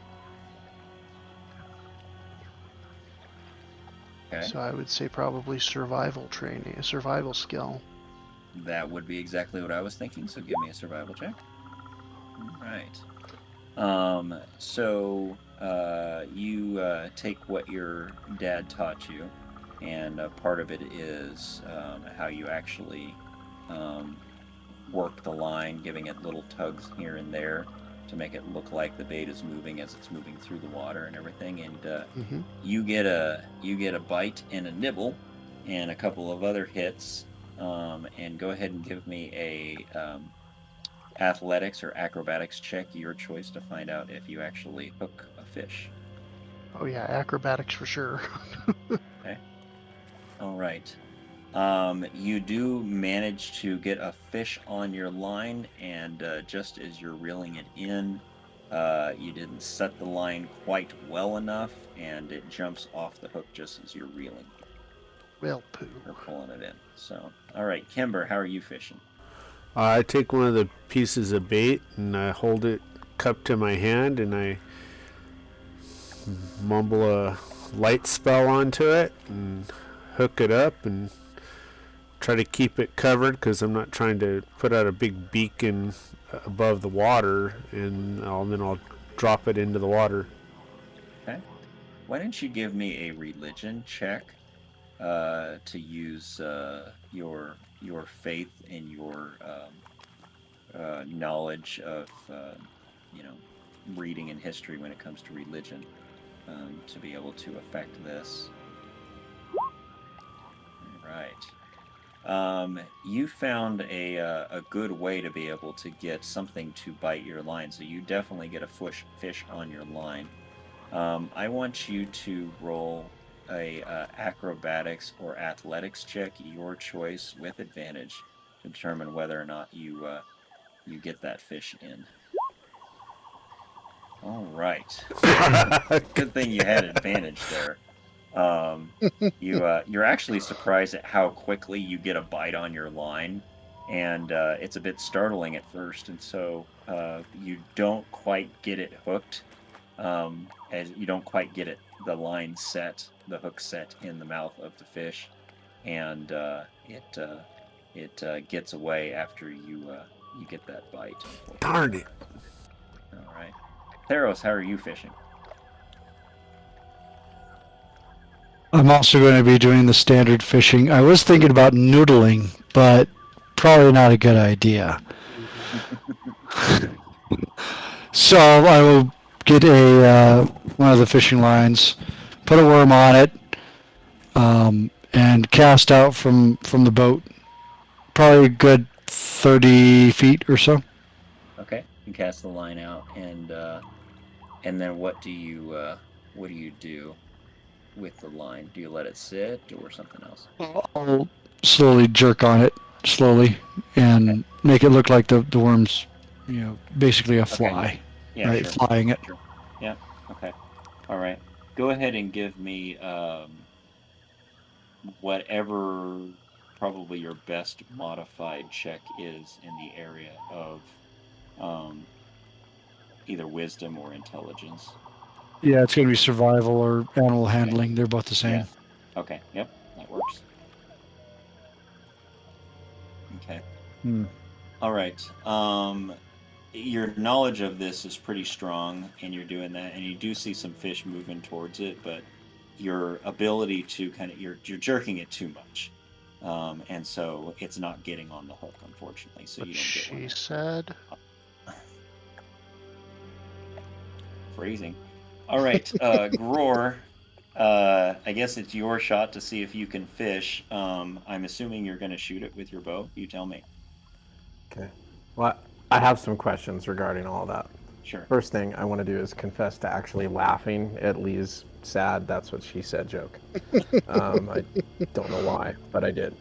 Okay. so I would say probably survival training, a survival skill. That would be exactly what I was thinking, so give me a survival check. All right. So you take what your dad taught you, and part of it is how you actually work the line, giving it little tugs here and there to make it look like the bait is moving as it's moving through the water and everything. And you get a bite and a nibble, and a couple of other hits. And go ahead and give me a athletics or acrobatics check, your choice, to find out if you actually hook a fish. Oh yeah, acrobatics for sure. Okay. All right. You do manage to get a fish on your line, and just as you're reeling it in, you didn't set the line quite well enough, and it jumps off the hook just as you're reeling Well, poo. or pulling it in. So, all right, Kimber, how are you fishing? I take one of the pieces of bait and I hold it cupped to my hand and I mumble a light spell onto it and hook it up and try to keep it covered because I'm not trying to put out a big beacon above the water, and then I'll drop it into the water. Okay. Why don't you give me a religion check to use your faith and your knowledge of reading and history when it comes to religion to be able to affect this. All right. You found a good way to be able to get something to bite your line, so you definitely get a fish on your line. I want you to roll a acrobatics or athletics check, your choice, with advantage, to determine whether or not you get that fish in. All right. Good thing you had advantage there. You're actually surprised at how quickly you get a bite on your line, and it's a bit startling at first, and so you don't quite get it hooked. As you don't quite get the line set, the hook set in the mouth of the fish, and it gets away after you get that bite. Darn it! All right, Theros, how are you fishing? I'm also going to be doing the standard fishing. I was thinking about noodling, but probably not a good idea. So I will get a one of the fishing lines, put a worm on it, and cast out from the boat, probably a good 30 feet or so. Okay, you cast the line out, and then what do you do with the line? Do you let it sit or something else? I'll slowly jerk on it, slowly, and make it look like the worm's, basically a fly. Okay. Yeah, right, sure. flying it. Sure. Yeah. Okay. All right. Go ahead and give me whatever probably your best modified check is in the area of either wisdom or intelligence. Yeah, it's going to be survival or animal handling. They're both the same. Yeah. Okay. Yep. That works. Okay. All right. Your knowledge of this is pretty strong, and you're doing that, and you do see some fish moving towards it, but your ability to you're jerking it too much, and so it's not getting on the hook, unfortunately. So you don't get one. She said. Phrasing. All right, Gror, I guess it's your shot to see if you can fish. I'm assuming you're going to shoot it with your bow. You tell me. Okay. Well, I have some questions regarding all that. Sure. First thing I want to do is confess to actually laughing at Lee's sad "that's what she said" joke. I don't know why, but I did.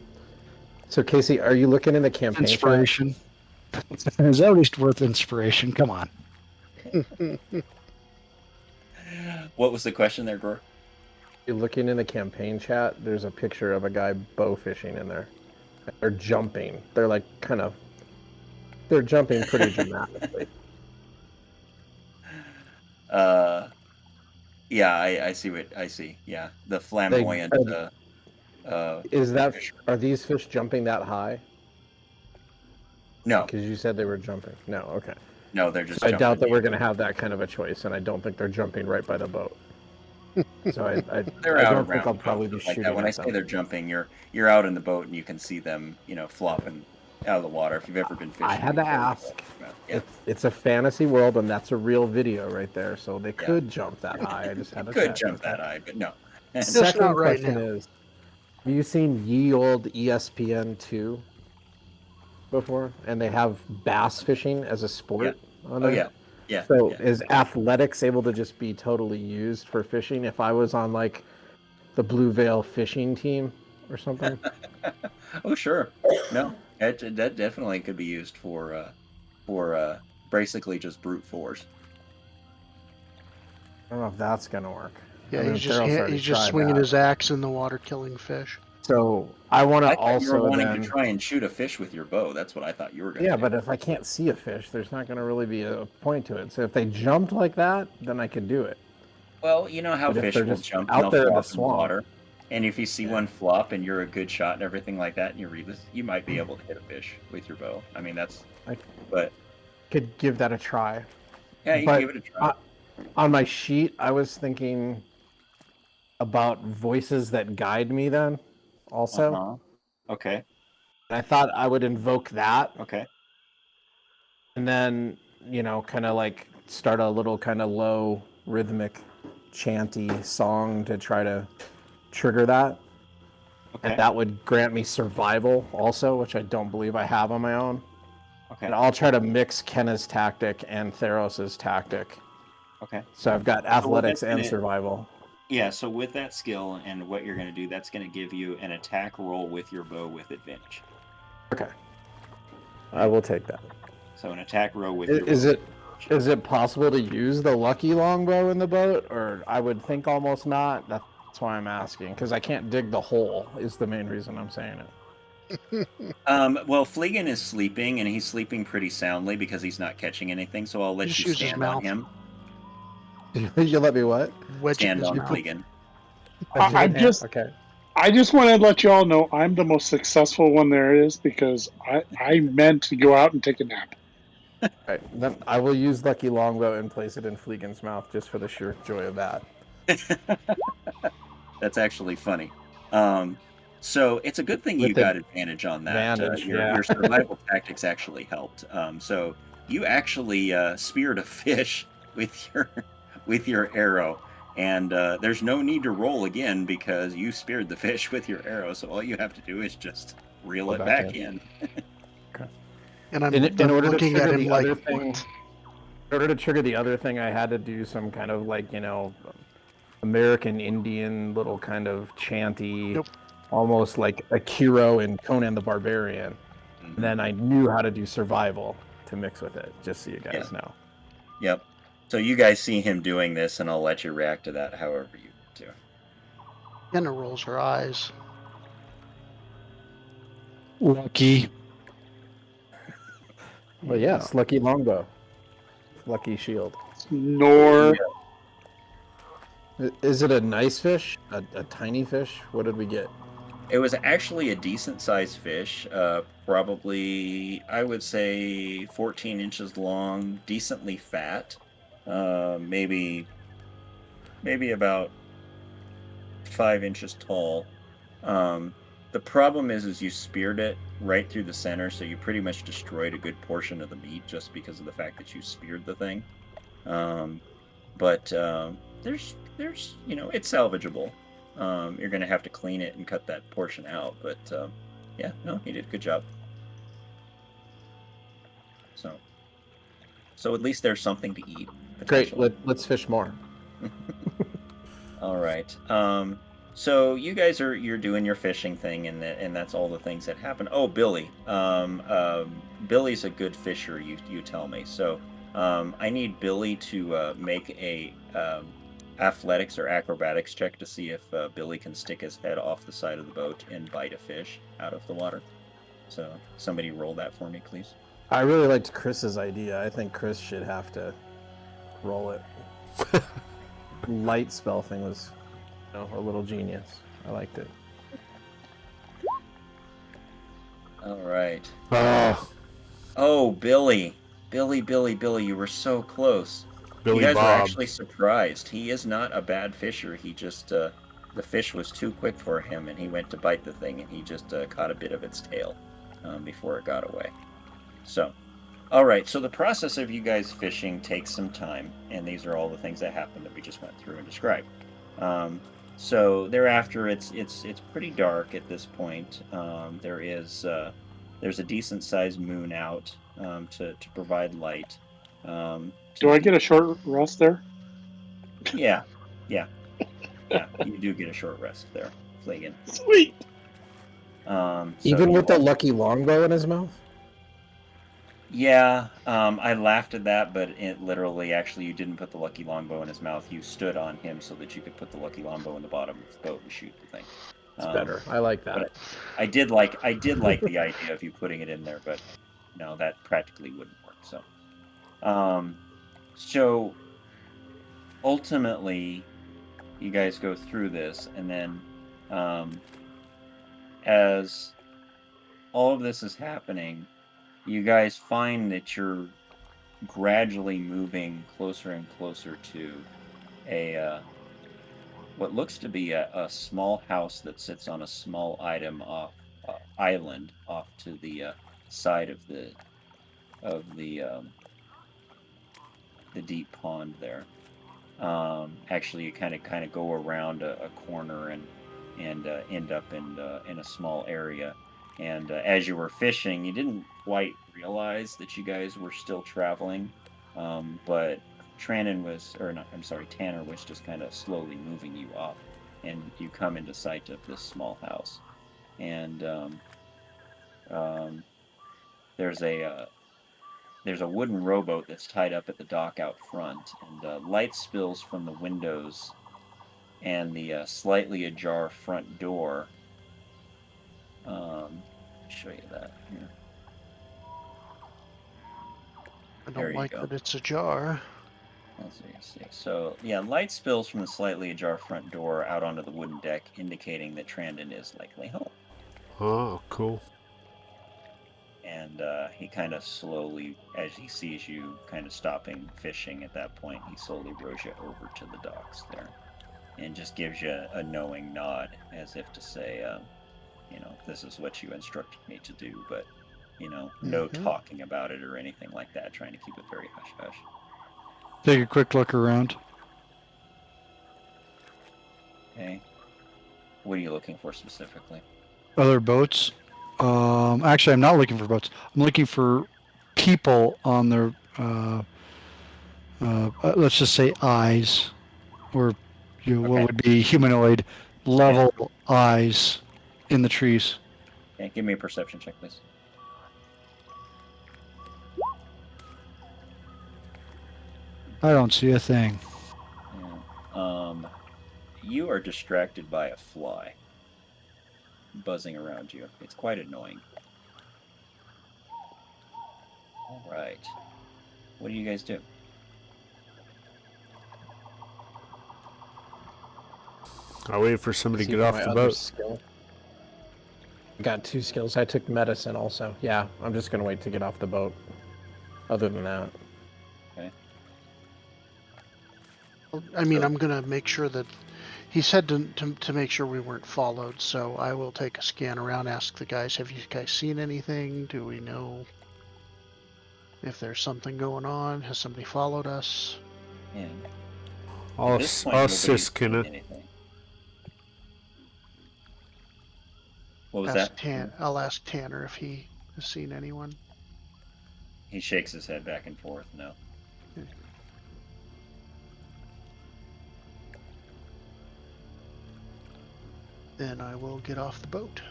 So, Casey, are you looking in the campaign chat? Inspiration. Is at least worth inspiration? Come on. What was the question there, Gore? You're looking in the campaign chat. There's a picture of a guy bow fishing in there. They're jumping. They're like they're jumping pretty dramatically. Yeah, I see what I see. Yeah, the flamboyant. Are these fish jumping that high? No, because you said they were jumping. No, okay. No, they're just. So I doubt that we're going to have that kind of a choice, and I don't think they're jumping right by the boat. So I don't think I'll probably be shooting that. When I say them. they're jumping, you're out in the boat and you can see them, flopping out of the water. If you've ever been fishing, I had to ask. Yeah. It's a fantasy world, and that's a real video right there. So they could jump that high. I just had to could jump that high, but no. Second question is: have you seen ye old ESPN2 before? And they have bass fishing as a sport on there. Yeah. So is athletics able to just be totally used for fishing? If I was on like the Blue Veil fishing team or something? Oh, sure. No, that definitely could be used for basically just brute force. I don't know if that's gonna work. Yeah, he's just swinging his axe in the water, killing fish. So I want to also you were wanting to try and shoot a fish with your bow. That's what I thought you were going to. Yeah, but if I can't see a fish, there's not going to really be a point to it. So if they jumped like that, then I could do it. Well, you know how fish will jump out there in the swamp, water, and if you see one flop and you're a good shot and everything like that, and you read this, you might be able to hit a fish with your bow. I mean, but could give that a try. Yeah, you can give it a try. On my sheet, I was thinking about voices that guide me then. Also, okay. I thought I would invoke that. Okay. And then, kind of like start a little kind of low rhythmic chanty song to try to trigger that. Okay. And that would grant me survival also, which I don't believe I have on my own. Okay. And I'll try to mix Kenna's tactic and Theros's tactic. Okay. So I've got athletics and survival. Yeah, so with that skill and what you're going to do, that's going to give you an attack roll with your bow with advantage. Okay. I will take that. So an attack roll with your bow. Is it possible to use the lucky longbow in the boat? Or I would think almost not. That's why I'm asking. Because I can't dig the hole is the main reason I'm saying it. Well, Fleegan is sleeping, and he's sleeping pretty soundly because he's not catching anything, so I'll let you stand on him. You let me what? Stand on Fleegan. I just want to let you all know I'm the most successful one there is because I meant to go out and take a nap. Right, then I will use Lucky Longbow and place it in Fleegan's mouth just for the sheer joy of that. That's actually funny. So it's a good thing you got advantage on that. Your survival tactics actually helped. So you actually speared a fish with your arrow, and there's no need to roll again because you speared the fish with your arrow. So all you have to do is just reel it back in. Okay. And I'm looking at him like. In order to trigger the other thing, I had to do some kind of like American Indian little kind of chanty. Yep. Almost like Akiro and Conan the Barbarian. Mm-hmm. And then I knew how to do survival to mix with it, just so you guys know. Yep. So you guys see him doing this, and I'll let you react to that however you want to. Anna rolls her eyes. Lucky. Well, yes, Lucky Longbow. Lucky Shield. Nor. Is it a nice fish? A tiny fish? What did we get? It was actually a decent-sized fish, probably, I would say, 14 inches long, decently fat, maybe about 5 inches tall. The problem is you speared it right through the center, so you pretty much destroyed a good portion of the meat just because of the fact that you speared the thing. But there's there's, it's salvageable. You're going to have to clean it and cut that portion out, but yeah, no, you did a good job. So at least there's something to eat. Great. Let's fish more. All right. So you guys you're doing your fishing thing, and that's all the things that happen. Oh, Billy. Billy's a good fisher. You tell me. So I need Billy to make a athletics or acrobatics check to see if Billy can stick his head off the side of the boat and bite a fish out of the water. So somebody roll that for me, please. I really liked Chris's idea. I think Chris should have to roll it. Light spell thing was a little genius. I liked it. All right. Oh, Billy, you were so close. Billy You guys Bob. are actually surprised. He is not a bad fisher. He just the fish was too quick for him, and he went to bite the thing, and he just caught a bit of its tail before it got away. So, all right. So the process of you guys fishing takes some time, and these are all the things that happen that we just went through and described. So thereafter, it's pretty dark at this point. There's a decent sized moon out to provide light. Do I get a short rest there? Yeah, you do get a short rest there, Flagon. Sweet. Even with the lucky longbow in his mouth? Yeah, I laughed at that, but it literally, actually, you didn't put the lucky longbow in his mouth. You stood on him so that you could put the lucky longbow in the bottom of the boat and shoot the thing. It's better. I like that. But I did like the idea of you putting it in there, but no, that practically wouldn't work. So ultimately, you guys go through this, and then as all of this is happening, you guys find that you're gradually moving closer and closer to a what looks to be a small house that sits on a small island off to the side of the deep pond there. Actually, you kind of go around a corner and end up in a small area. And as you were fishing, you didn't quite realize that you guys were still traveling, but Tanner was just kind of slowly moving you off, and you come into sight of this small house. And there's a wooden rowboat that's tied up at the dock out front, and light spills from the windows and the slightly ajar front door. Show you that here. I don't like that it's ajar. Let's see. So yeah, light spills from the slightly ajar front door out onto the wooden deck, indicating that Trandon is likely home. Oh, cool. And he kind of slowly, as he sees you kind of stopping fishing at that point, he slowly rows you over to the docks there, and just gives you a knowing nod, as if to say, this is what you instructed me to do, but, no talking about it or anything like that, trying to keep it very hush-hush. Take a quick look around. Okay. What are you looking for specifically? Other boats. Actually, I'm not looking for boats. I'm looking for people on their, let's just say eyes, or what would be humanoid level eyes in the trees. Okay, give me a perception check, please. I don't see a thing. Yeah. You are distracted by a fly buzzing around you. It's quite annoying. All right. What do you guys do? I wait for somebody to get off the boat. Skill. I got 2 skills. I took medicine also. Yeah, I'm just going to wait to get off the boat. Other than that. Okay. I mean, I'm going to make sure that he said to make sure we weren't followed, so I will take a scan around, ask the guys, have you guys seen anything? Do we know if there's something going on? Has somebody followed us? Yeah. I'll, At this point, I'll nobody's assist seen Kenna. anything. What was Ask that? I'll ask Tanner if he has seen anyone. He shakes his head back and forth. No. Then I will get off the boat.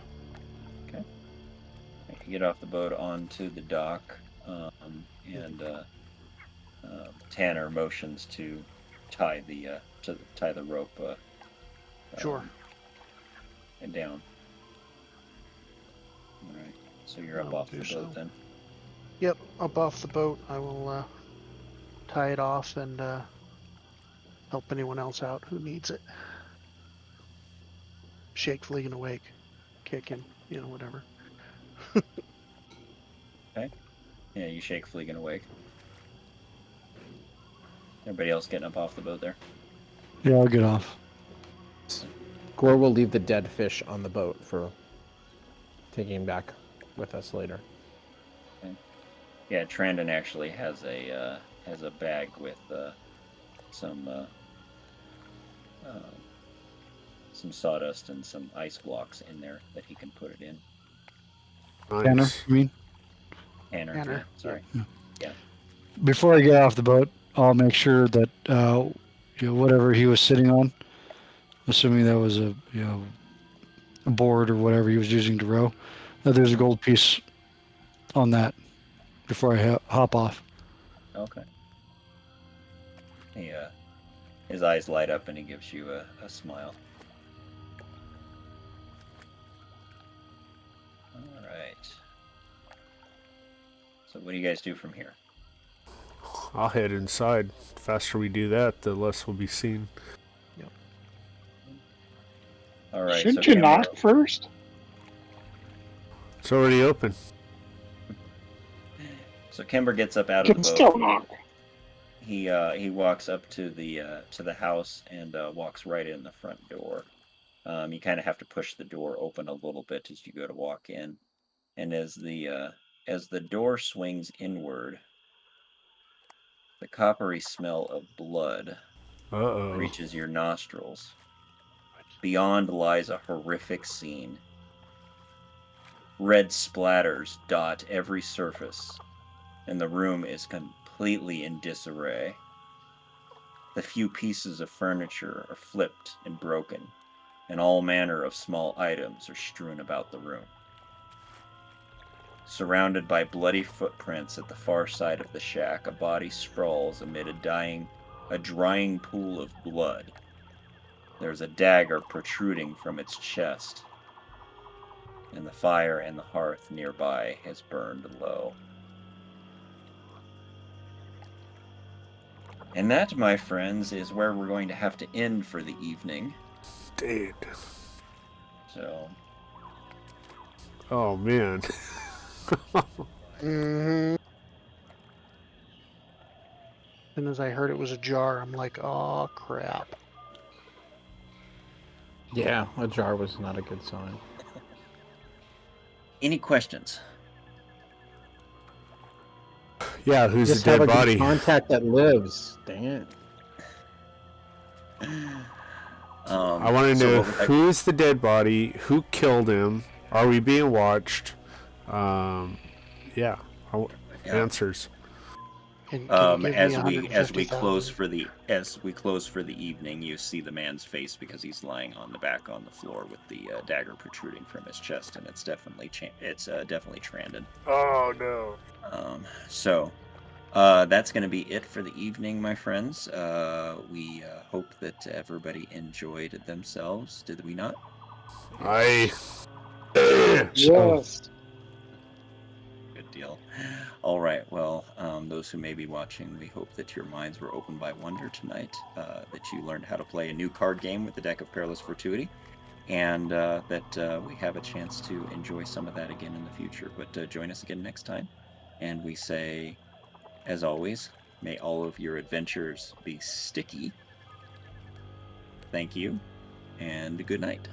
Okay. You get off the boat onto the dock, and Tanner motions to tie the rope. Sure. And down. All right. So you're I up will off the do so. boat then. Yep, up off the boat. I will tie it off and help anyone else out who needs it. Shake Fleegan awake, kick him, whatever. Okay. Yeah, you shake Fleegan awake. Everybody else getting up off the boat there? Yeah, I'll get off. Gore will leave the dead fish on the boat for taking him back with us later. Okay. Yeah, Trandon actually has a bag with some sawdust and some ice blocks in there that he can put it in. Tanner, Nice. you mean? Tanner. Tanner. Yeah, sorry. Yeah. Before I get off the boat, I'll make sure that whatever he was sitting on, assuming that was a board or whatever he was using to row, that there's a gold piece on that before I hop off. Okay. His eyes light up and he gives you a smile. All right. So what do you guys do from here? I'll head inside. The faster we do that, the less we'll be seen. All right. Shouldn't so you Kimber- knock first? It's already open. So Kimber gets up out You of can the boat. still knock. He walks up to the house and walks right in the front door. You kind of have to push the door open a little bit as you go to walk in, and as the door swings inward, the coppery smell of blood Uh-oh. reaches your nostrils. Beyond lies a horrific scene. Red splatters dot every surface, and the room is completely in disarray. The few pieces of furniture are flipped and broken, and all manner of small items are strewn about the room. Surrounded by bloody footprints at the far side of the shack, a body sprawls amid a drying pool of blood. There's a dagger protruding from its chest, and the fire in the hearth nearby has burned low. And that, my friends, is where we're going to have to end for the evening. Dude. So, Oh, man. Mm-hmm. As soon as I heard it was a jar, I'm like, oh crap. Yeah, a jar was not a good sign. any questions? Yeah, who's Just the have dead a good body? contact that lives. Dang it. I want to know who's the dead body, who killed him, are we being watched? Yeah. Answers. Can you give me As we close 150,000? for the evening, you see the man's face because he's lying on the back on the floor with the dagger protruding from his chest, and it's definitely definitely Trandon. Oh, no. So that's going to be it for the evening, my friends. We hope that everybody enjoyed themselves. Did we not? Yes. Good deal. All right. Well, those who may be watching, we hope that your minds were opened by wonder tonight, that you learned how to play a new card game with the deck of Perilous Fortuity, and that we have a chance to enjoy some of that again in the future. But join us again next time. And we say, as always, may all of your adventures be sticky. Thank you, and good night.